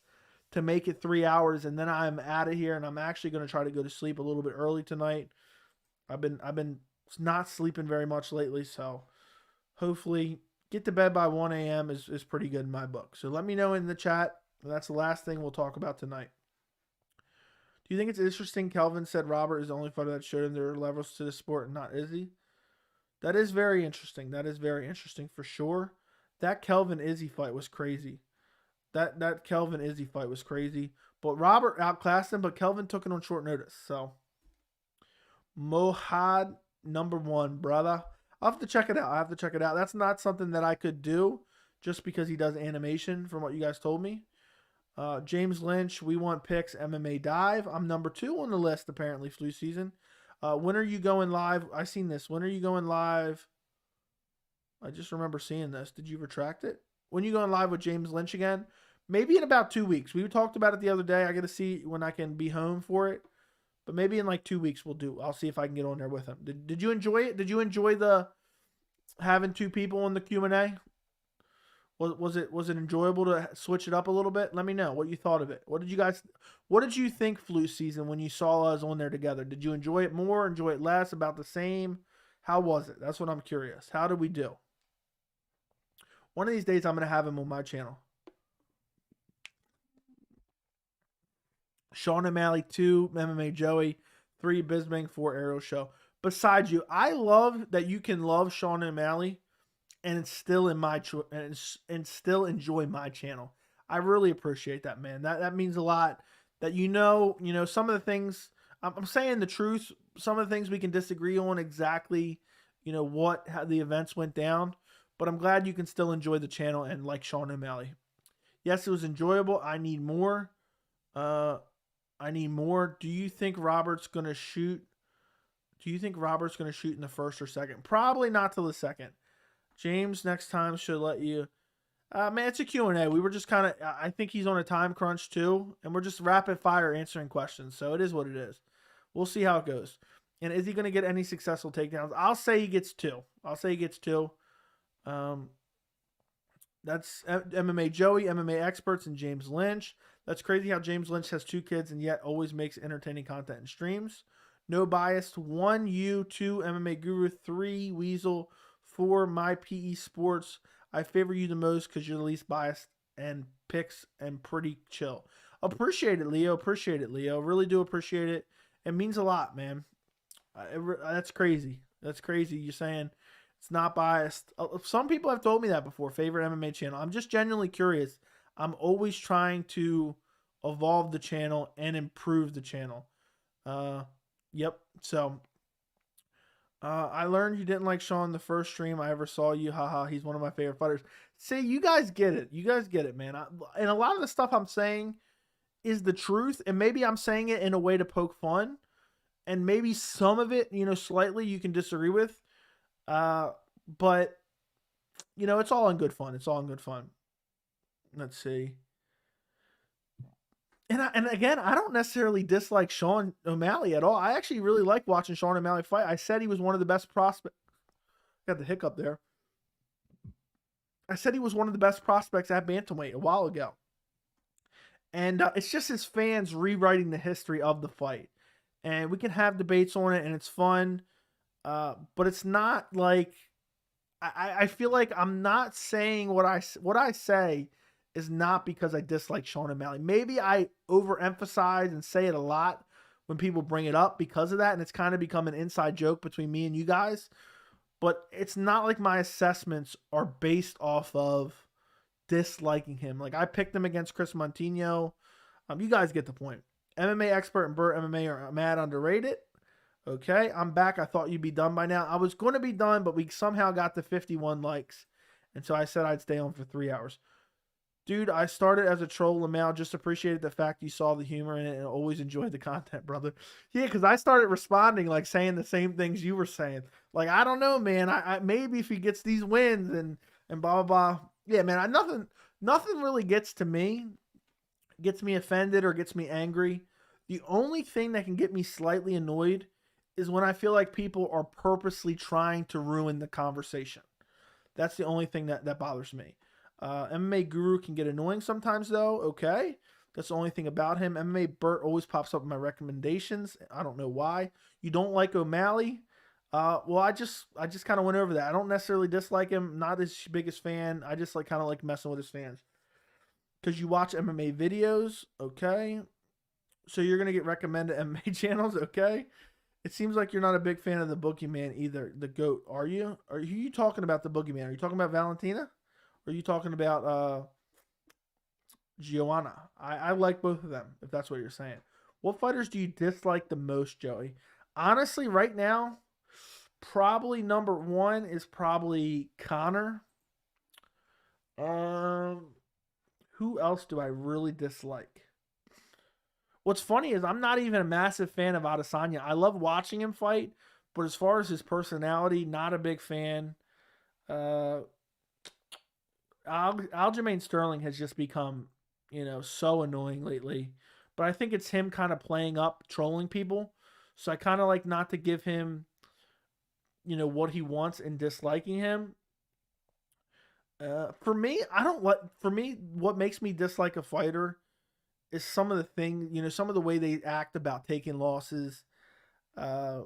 to make it 3 hours, and then I'm out of here, and I'm actually going to try to go to sleep a little bit early tonight. I've been not sleeping very much lately, so hopefully get to bed by 1 a.m. is pretty good in my book. So let me know in the chat. That's the last thing we'll talk about tonight. Do you think it's interesting Kelvin said Robert is the only fighter that showed him there are levels to the sport and not Izzy? That is very interesting. That is very interesting for sure. That Kelvin Izzy fight was crazy. That Kelvin Izzy fight was crazy. But Robert outclassed him, but Kelvin took it on short notice. So, Mohad #1, brother. I'll have to check it out. That's not something that I could do just because he does animation from what you guys told me. James Lynch, we want picks, MMA Dive. I'm number 2 on the list, apparently, flu season. When are you going live? I seen this. When are you going live? I just remember seeing this. Did you retract it? When are you going live with James Lynch again? Maybe in about 2 weeks. We talked about it the other day. I got to see when I can be home for it. But maybe in like 2 weeks we'll do. I'll see if I can get on there with him. Did you enjoy it? Did you enjoy the having 2 people on the Q&A? Was it enjoyable to switch it up a little bit? Let me know what you thought of it. What did you think flu season when you saw us on there together? Did you enjoy it more, enjoy it less, about the same? How was it? That's what I'm curious. How did we do? One of these days I'm going to have him on my channel. Sean O'Malley, 2 MMA Joey, 3 Bisbing, 4 Ariel Show. Besides you, I love that you can love Sean O'Malley and still and still enjoy my channel. I really appreciate that, man. That means a lot. That you know some of the things I'm saying the truth. Some of the things we can disagree on exactly, how the events went down. But I'm glad you can still enjoy the channel and like Sean O'Malley. Yes, it was enjoyable. I need more. I need more. Do you think Robert's gonna shoot? Do you think Robert's gonna shoot in the first or second? Probably not till the second. James next time should let you. Man, it's a Q&A. We were just kind of. I think he's on a time crunch too, and we're just rapid fire answering questions. So it is what it is. We'll see how it goes. And is he going to get any successful takedowns? I'll say he gets 2. That's MMA Joey, MMA Experts, and James Lynch. That's crazy how James Lynch has 2 kids and yet always makes entertaining content and streams. No biased. 1 you, 2 MMA Guru, 3 Weasel, 4 My PE Sports. I favor you the most because you're the least biased and picks and pretty chill. Appreciate it, Leo. Really do appreciate it. It means a lot, man. That's crazy. You're saying it's not biased. Some people have told me that before. Favorite MMA channel. I'm just genuinely curious. I'm always trying to evolve the channel and improve the channel. Yep. So I learned you didn't like Sean the first stream I ever saw you. Haha. He's one of my favorite fighters. See, you guys get it, man. And a lot of the stuff I'm saying is the truth. And maybe I'm saying it in a way to poke fun. And maybe some of it, slightly you can disagree with. But it's all in good fun. Let's see. And again, I don't necessarily dislike Sean O'Malley at all. I actually really like watching Sean O'Malley fight. I said he was one of the best prospects. Got the hiccup there. I said he was one of the best prospects at bantamweight a while ago. And it's just his fans rewriting the history of the fight. And we can have debates on it, and it's fun. But it's not like I feel like I'm not saying what I say is not because I dislike Sean O'Malley. Maybe I overemphasize and say it a lot when people bring it up because of that, and it's kind of become an inside joke between me and you guys. But it's not like my assessments are based off of disliking him. Like I picked him against Chris Montino. You guys get the point. MMA Expert and Burt MMA are mad underrated. Okay, I'm back. I thought you'd be done by now. I was going to be done, but we somehow got to 51 likes. And so I said I'd stay on for 3 hours. Dude, I started as a troll, Lamau. Just appreciated the fact you saw the humor in it and always enjoyed the content, brother. Yeah, because I started responding, like saying the same things you were saying. Like, I don't know, man. I maybe if he gets these wins and blah, blah, blah. Yeah, man, nothing really gets to me, gets me offended or gets me angry. The only thing that can get me slightly annoyed is when I feel like people are purposely trying to ruin the conversation. That's the only thing that bothers me. MMA Guru can get annoying sometimes, though. Okay. That's the only thing about him. MMA Burt always pops up in my recommendations. I don't know why. You don't like O'Malley? Well, I just kind of went over that. I don't necessarily dislike him. Not his biggest fan. I just kind of like messing with his fans. Because you watch MMA videos. Okay. So you're going to get recommended MMA channels. Okay. It seems like you're not a big fan of the Boogeyman either. The GOAT. Are you? Are you talking about the Boogeyman? Are you talking about Valentina? Or are you talking about Giovanna? I like both of them, if that's what you're saying. What fighters do you dislike the most, Joey? Honestly, right now, probably number 1 is probably Conor. Who else do I really dislike? What's funny is I'm not even a massive fan of Adesanya. I love watching him fight, but as far as his personality, not a big fan. Uh, Aljamain Sterling has just become, so annoying lately. But I think it's him kind of playing up, trolling people. So I kind of like not to give him, what he wants and disliking him. For me, I don't like. For me, what makes me dislike a fighter is some of the things, some of the way they act about taking losses. Uh,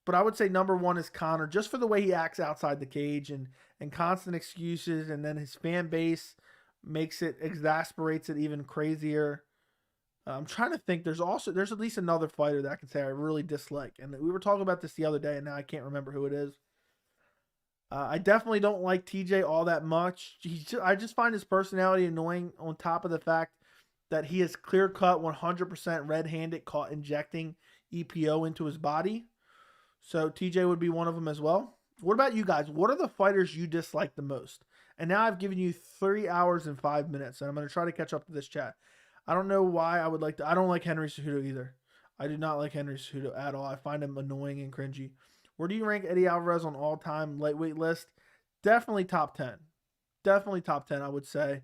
but I would say number one is Conor, just for the way he acts outside the cage and constant excuses, and then his fan base exasperates it even crazier. I'm trying to think. There's at least another fighter that I can say I really dislike, and we were talking about this the other day, and now I can't remember who it is. I definitely don't like TJ all that much. I just find his personality annoying. On top of the fact that he is clear cut, 100% red-handed, caught injecting EPO into his body. So TJ would be one of them as well. What about you guys? What are the fighters you dislike the most? And now I've given you 3 hours and 5 minutes, and I'm going to try to catch up to this chat. I don't know why I would like to. I don't like Henry Cejudo either. I do not like Henry Cejudo at all. I find him annoying and cringy. Where do you rank Eddie Alvarez on all-time lightweight list? Definitely top 10. Definitely top 10, I would say.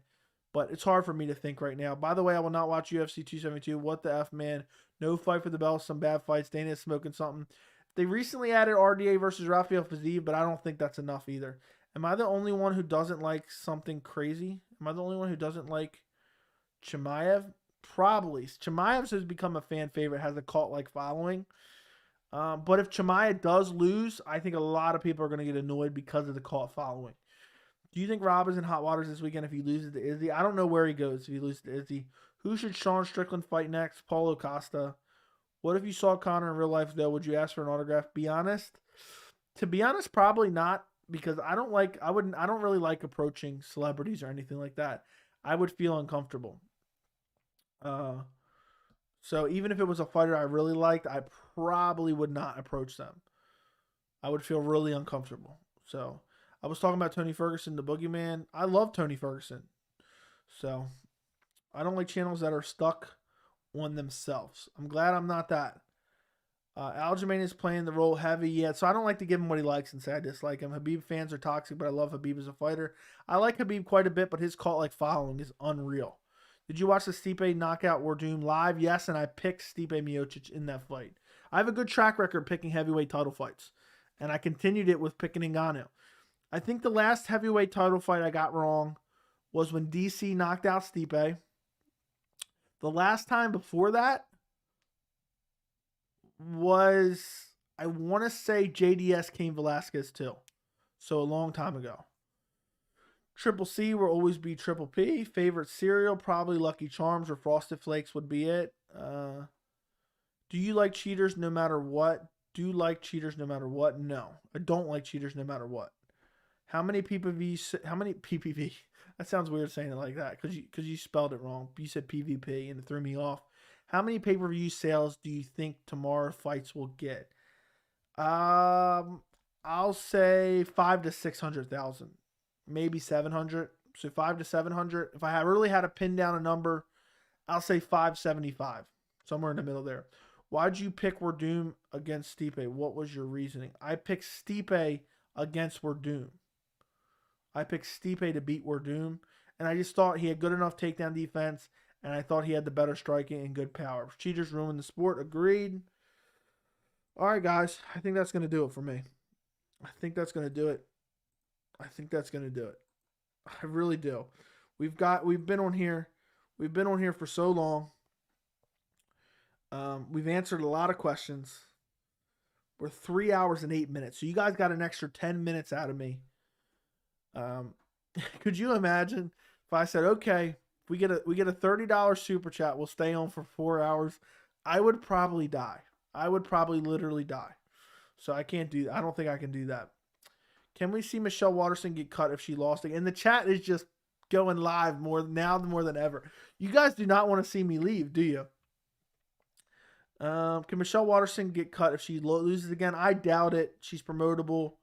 But it's hard for me to think right now. By the way, I will not watch UFC 272. What the F, man? No fight for the belt. Some bad fights. Dana is smoking something. They recently added RDA versus Rafael Fiziev, but I don't think that's enough either. Am I the only one who doesn't like something crazy? Am I the only one who doesn't like Chimaev? Probably. Chimaev has become a fan favorite, has a cult-like following. But if Chimaev does lose, I think a lot of people are going to get annoyed because of the cult following. Do you think Rob is in hot waters this weekend if he loses to Izzy? I don't know where he goes if he loses to Izzy. Who should Sean Strickland fight next? Paulo Costa. What if you saw Conor in real life, though? Would you ask for an autograph? Be honest. To be honest, probably not, because I don't really like approaching celebrities or anything like that. I would feel uncomfortable. So even if it was a fighter I really liked, I probably would not approach them. I would feel really uncomfortable. So I was talking about Tony Ferguson, the boogeyman. I love Tony Ferguson. So I don't like channels that are stuck on themselves. I'm glad I'm not that. Aljamain is playing the role heavy yet, so I don't like to give him what he likes and say I dislike him. Habib fans are toxic, but I love Habib as a fighter. I like Habib quite a bit, but his cult-like following is unreal. Did you watch the Stipe knockout Werdum live? Yes, and I picked Stipe Miocic in that fight. I have a good track record picking heavyweight title fights, and I continued it with picking Ngannou. I think the last heavyweight title fight I got wrong was when DC knocked out Stipe. The last time before that was, I want to say, JDS Cain Velasquez too. So a long time ago. Triple C will always be Triple P. Favorite cereal, probably Lucky Charms or Frosted Flakes would be it. Do you like cheaters no matter what? Do you like cheaters no matter what? No. I don't like cheaters no matter what. How many PPV? That sounds weird saying it like that because you spelled it wrong. You said PVP and it threw me off. How many pay-per-view sales do you think tomorrow fights will get? I'll say 5 to 600,000, maybe 700. So 5 to 700. If I really had to pin down a number, I'll say 575, somewhere in the middle there. Why'd you pick Werdum against Stipe? What was your reasoning? I picked Stipe against Werdum. I picked Stipe to beat Werdum, and I just thought he had good enough takedown defense, and I thought he had the better striking and good power. Cheaters ruin the sport. Agreed. All right, guys. I think that's going to do it for me. I think that's going to do it. I really do. We've been on here for so long. We've answered a lot of questions. We're 3 hours and 8 minutes. So you guys got an extra 10 minutes out of me. Could you imagine if I said, okay, we get a $30 super chat, we'll stay on for 4 hours? I would probably die. I would probably literally die. So I can't do that. I don't think I can do that. Can we see Michelle Waterson get cut if she lost again? And the chat is just going live more than ever. You guys do not want to see me leave, do you? Can Michelle Waterson get cut if she loses again? I doubt it. She's promotable.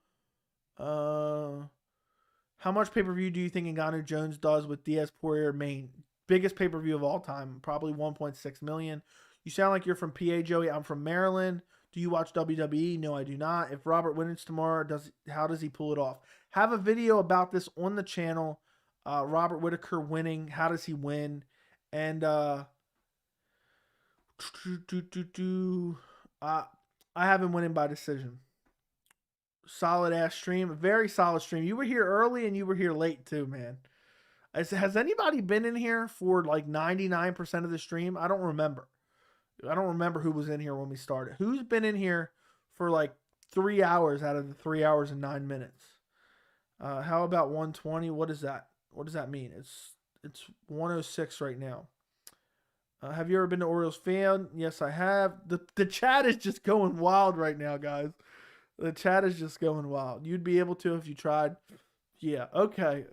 How much pay-per-view do you think Ngannou Jones does with Diaz Poirier main? biggest pay-per-view of all time, probably 1.6 million. You sound like you're from PA, Joey. I'm from Maryland. Do you watch WWE? No, I do not. If Robert wins tomorrow, how does he pull it off? Have a video about this on the channel. Robert Whittaker winning. How does he win? And I have him winning by decision. Solid ass stream. Very solid stream. You were here early and you were here late too, man. Has anybody been in here for like 99% of the stream? I don't remember. I don't remember who was in here when we started. Who's been in here for like 3 hours out of the 3 hours and 9 minutes? How about 120? What is that? What does that mean? It's 106 right now. Have you ever been to Orioles fan? Yes, I have. The chat is just going wild right now, guys. The chat is just going wild. You'd be able to if you tried. Yeah, okay.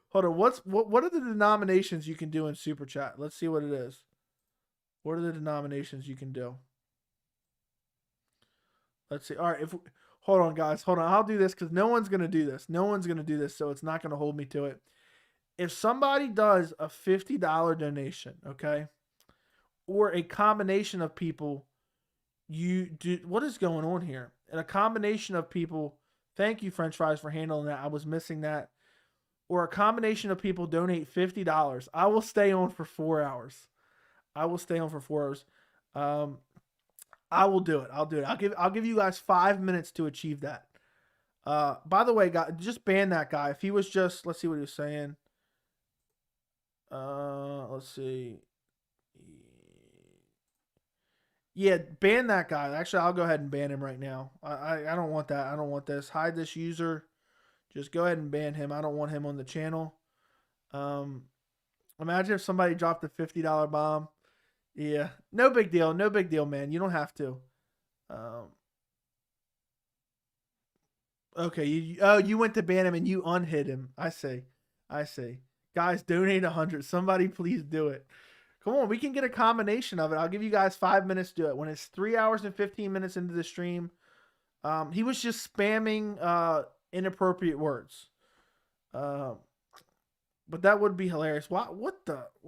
Hold on. What are the denominations you can do in Super Chat? Let's see what it is. What are the denominations you can do? Let's see. All right. Hold on, guys. Hold on. I'll do this because no one's going to do this. No one's going to do this, so it's not going to hold me to it. If somebody does a $50 donation, okay, or a combination of people, you do. What is going on here? And a combination of people. Thank you, French Fries, for handling that. I was missing that. Or a combination of people donate $50. I will stay on for 4 hours. I will stay on for 4 hours. I will do it. I'll do it. I'll give you guys 5 minutes to achieve that. By the way, guys, just ban that guy. If he was just, let's see what he was saying. Let's see. Yeah, ban that guy. Actually, I'll go ahead and ban him right now. I don't want that. I don't want this. Hide this user. Just go ahead and ban him. I don't want him on the channel. Imagine if somebody dropped a $50 bomb. Yeah, no big deal. No big deal, man. You don't have to. Okay, you went to ban him and you unhid him. I see. Guys, donate 100. Somebody please do it. Come on, we can get a combination of it. I'll give you guys 5 minutes to do it. When it's 3 hours and 15 minutes into the stream, he was just spamming inappropriate words. But that would be hilarious. What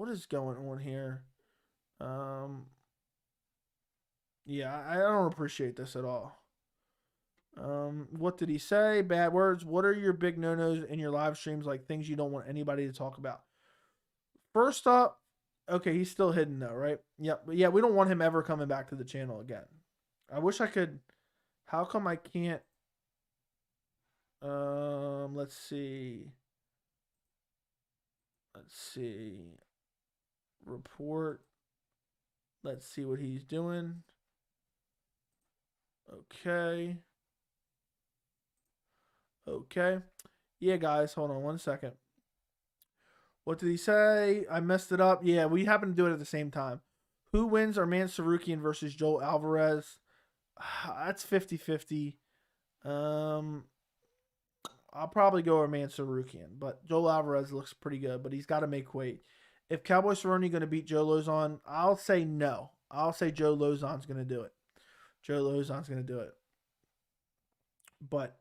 is going on here? Yeah, I don't appreciate this at all. What did he say? Bad words. What are your big no-nos in your live streams? Like things you don't want anybody to talk about. First up, okay, he's still hidden though, right? Yep. Yeah, we don't want him ever coming back to the channel again. I wish I could. How come I can't? Let's see. Report. Let's see what he's doing. Okay. Yeah, guys, hold on 1 second. What did he say? I messed it up. Yeah, we happen to do it at the same time. Who wins Arman Sarukian versus Joel Alvarez? That's 50-50. I'll probably go Arman Sarukian, but Joel Alvarez looks pretty good, but he's got to make weight. If Cowboy Cerrone going to beat Joe Lozon, I'll say no. I'll say Joe Lozon's going to do it. But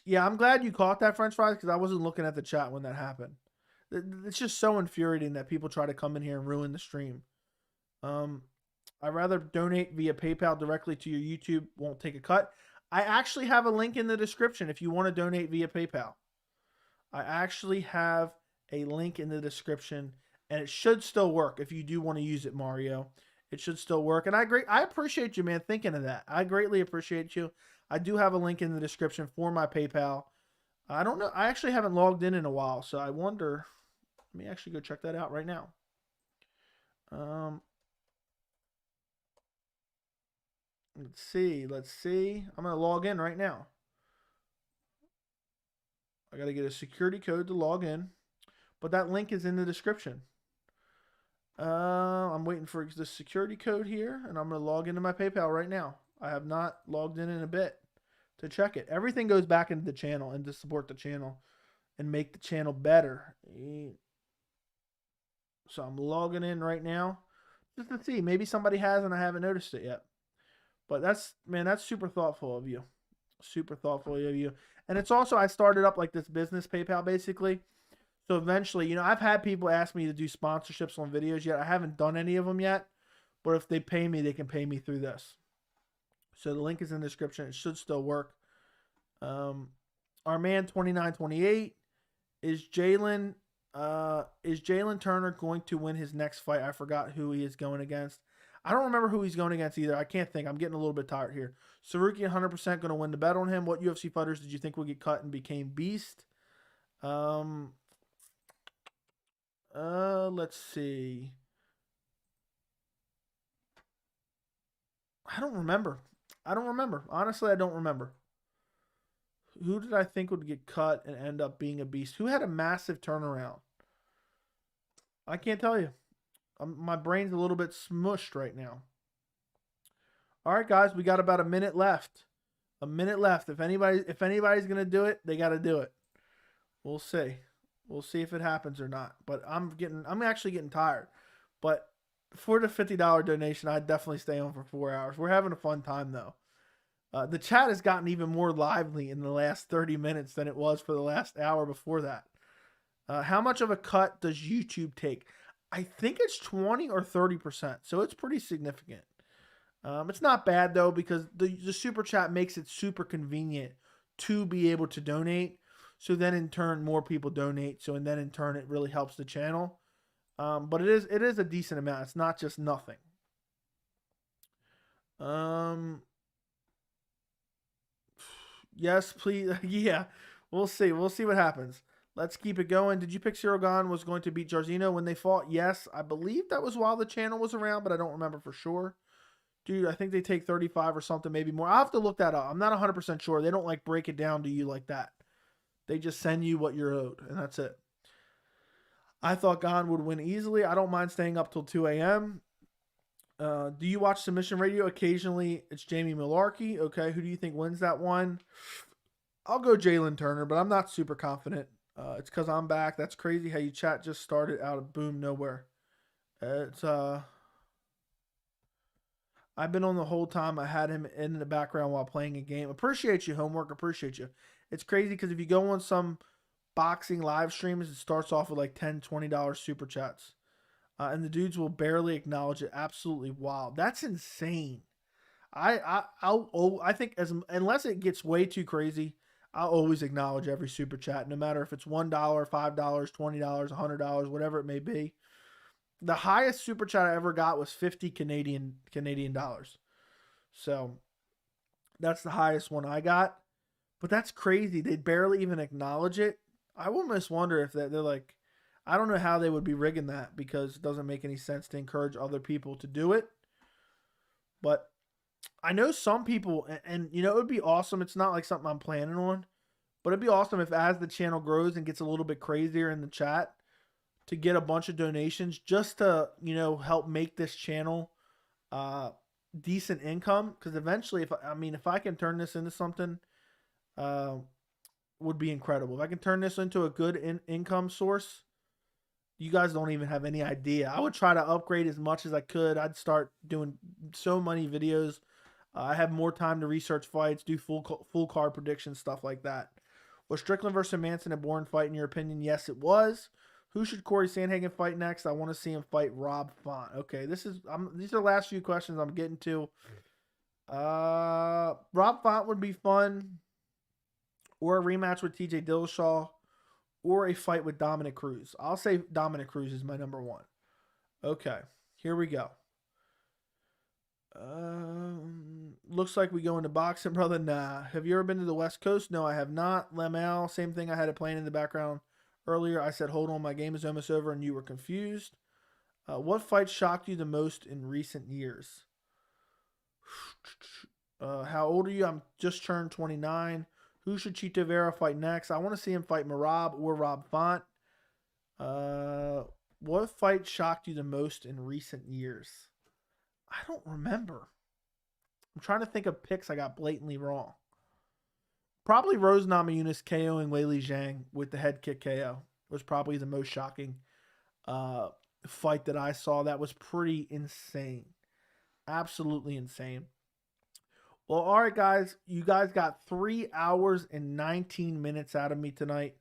yeah, I'm glad you caught that, French Fries, because I wasn't looking at the chat when that happened. It's just so infuriating that people try to come in here and ruin the stream. I'd rather donate via PayPal directly to your YouTube. Won't take a cut. I actually have a link in the description if you want to donate via PayPal. I actually have a link in the description, and it should still work if you do want to use it, Mario. It should still work. And I appreciate you, man, thinking of that. I greatly appreciate you. I do have a link in the description for my PayPal. I don't know. I actually haven't logged in a while, so I wonder. Let me actually go check that out right now. Let's see. I'm going to log in right now. I got to get a security code to log in, but that link is in the description. I'm waiting for the security code here, and I'm going to log into my PayPal right now. I have not logged in a bit to check it. Everything goes back into the channel and to support the channel and make the channel better. So I'm logging in right now just to see. Maybe somebody has and I haven't noticed it yet. But that's super thoughtful of you. Super thoughtful of you. And it's also, I started up like this business PayPal basically. So eventually, you know, I've had people ask me to do sponsorships on videos yet. I haven't done any of them yet, but if they pay me, they can pay me through this. So the link is in the description. It should still work. Our man 29-28 is Jalen Turner going to win his next fight? I forgot who he is going against. I don't remember who he's going against either. I can't think. I'm getting a little bit tired here. Saruki 100% going to win the bet on him. What UFC fighters did you think would get cut and became beast? Let's see. I don't remember. Honestly, I don't remember. Who did I think would get cut and end up being a beast? Who had a massive turnaround? I can't tell you. My brain's a little bit smushed right now. All right, guys, we got about a minute left. If anybody's gonna do it, they got to do it. We'll see. We'll see if it happens or not. But I'm actually getting tired. But for the $50 donation, I'd definitely stay on for 4 hours. We're having a fun time though. The chat has gotten even more lively in the last 30 minutes than it was for the last hour before that. How much of a cut does YouTube take? I think it's 20 or 30%, so it's pretty significant. It's not bad though, because the super chat makes it super convenient to be able to donate. So then in turn, more people donate. So and then in turn, it really helps the channel. But it is a decent amount. It's not just nothing. Yes, please. Yeah, we'll see. We'll see what happens. Let's keep it going. Did you pick Cyril Gane was going to beat Jairzinho when they fought? Yes, I believe that was while the channel was around, but I don't remember for sure. Dude, I think they take 35 or something, maybe more. I'll have to look that up. I'm not 100% sure. They don't like break it down to you like that. They just send you what you're owed, and that's it. I thought Gane would win easily. I don't mind staying up till 2 a.m. Do you watch Submission Radio? Occasionally, it's Jamie Malarkey. Okay, who do you think wins that one? I'll go Jalen Turner, but I'm not super confident. It's because I'm back. That's crazy how you chat just started out of boom nowhere. I've been on the whole time. I had him in the background while playing a game. Appreciate you, Homework. Appreciate you. It's crazy because if you go on some boxing live streams, it starts off with like $10, $20 super chats. And the dudes will barely acknowledge it. Absolutely wild. That's insane. I think unless it gets way too crazy, I'll always acknowledge every super chat, no matter if it's $1, $5, $20, $100, whatever it may be. The highest super chat I ever got was 50 Canadian dollars. So that's the highest one I got. But that's crazy. They barely even acknowledge it. I almost wonder if they're like, I don't know how they would be rigging that, because it doesn't make any sense to encourage other people to do it. But I know some people, and you know, it would be awesome. It's not like something I'm planning on, but it'd be awesome if as the channel grows and gets a little bit crazier in the chat, to get a bunch of donations just to, you know, help make this channel decent income. Because eventually, if I can turn this into something, would be incredible. If I can turn this into a good income source, you guys don't even have any idea. I would try to upgrade as much as I could. I'd start doing so many videos. I have more time to research fights, do full card predictions, stuff like that. Was Strickland versus Manson a boring fight in your opinion? Yes, it was. Who should Corey Sandhagen fight next? I want to see him fight Rob Font. Okay, these are the last few questions I'm getting to. Rob Font would be fun, or a rematch with TJ Dillashaw, or a fight with Dominic Cruz. I'll say Dominic Cruz is my number one. Okay, here we go. Looks like we go into boxing, brother. Nah. Have you ever been to the West Coast? No, I have not. Lemel, same thing. I had it playing in the background earlier. I said, hold on, my game is almost over, and you were confused. What fight shocked you the most in recent years? How old are you? I'm just turned 29. Who should Chito Vera fight next? I want to see him fight Merab or Rob Font. What fight shocked you the most in recent years? I don't remember. I'm trying to think of picks I got blatantly wrong. Probably Rose Namajunas KOing Weili Zhang with the head kick KO was probably the most shocking fight that I saw. That was pretty insane. Absolutely insane. Well, all right, guys. You guys got 3 hours and 19 minutes out of me tonight.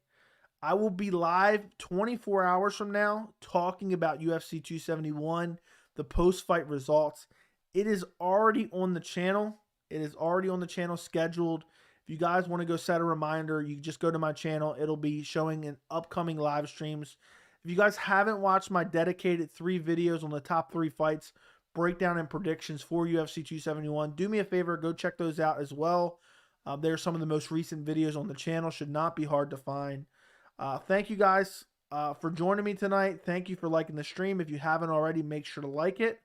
I will be live 24 hours from now talking about UFC 271, the post-fight results. It is already on the channel. It is already on the channel scheduled. If you guys want to go set a reminder, you just go to my channel. It'll be showing in upcoming live streams. If you guys haven't watched my dedicated 3 videos on the top 3 fights, breakdown and predictions for UFC 271, do me a favor, go check those out as well. They're some of the most recent videos on the channel. Should not be hard to find. Thank you guys for joining me tonight. Thank you for liking the stream. If you haven't already, make sure to like it.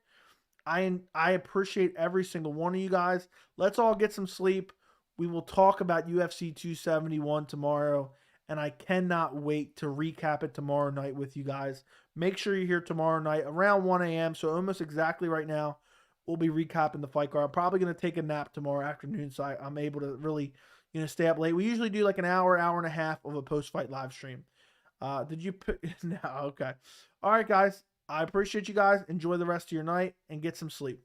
I appreciate every single one of you guys. Let's all get some sleep. We will talk about UFC 271 tomorrow, and I cannot wait to recap it tomorrow night with you guys. Make sure you're here tomorrow night around 1 a.m., so almost exactly right now, we'll be recapping the fight card. I'm probably going to take a nap tomorrow afternoon, so I'm able to really, stay up late. We usually do like an hour, hour and a half of a post-fight live stream. Did you put... No, okay. All right, guys. I appreciate you guys. Enjoy the rest of your night and get some sleep.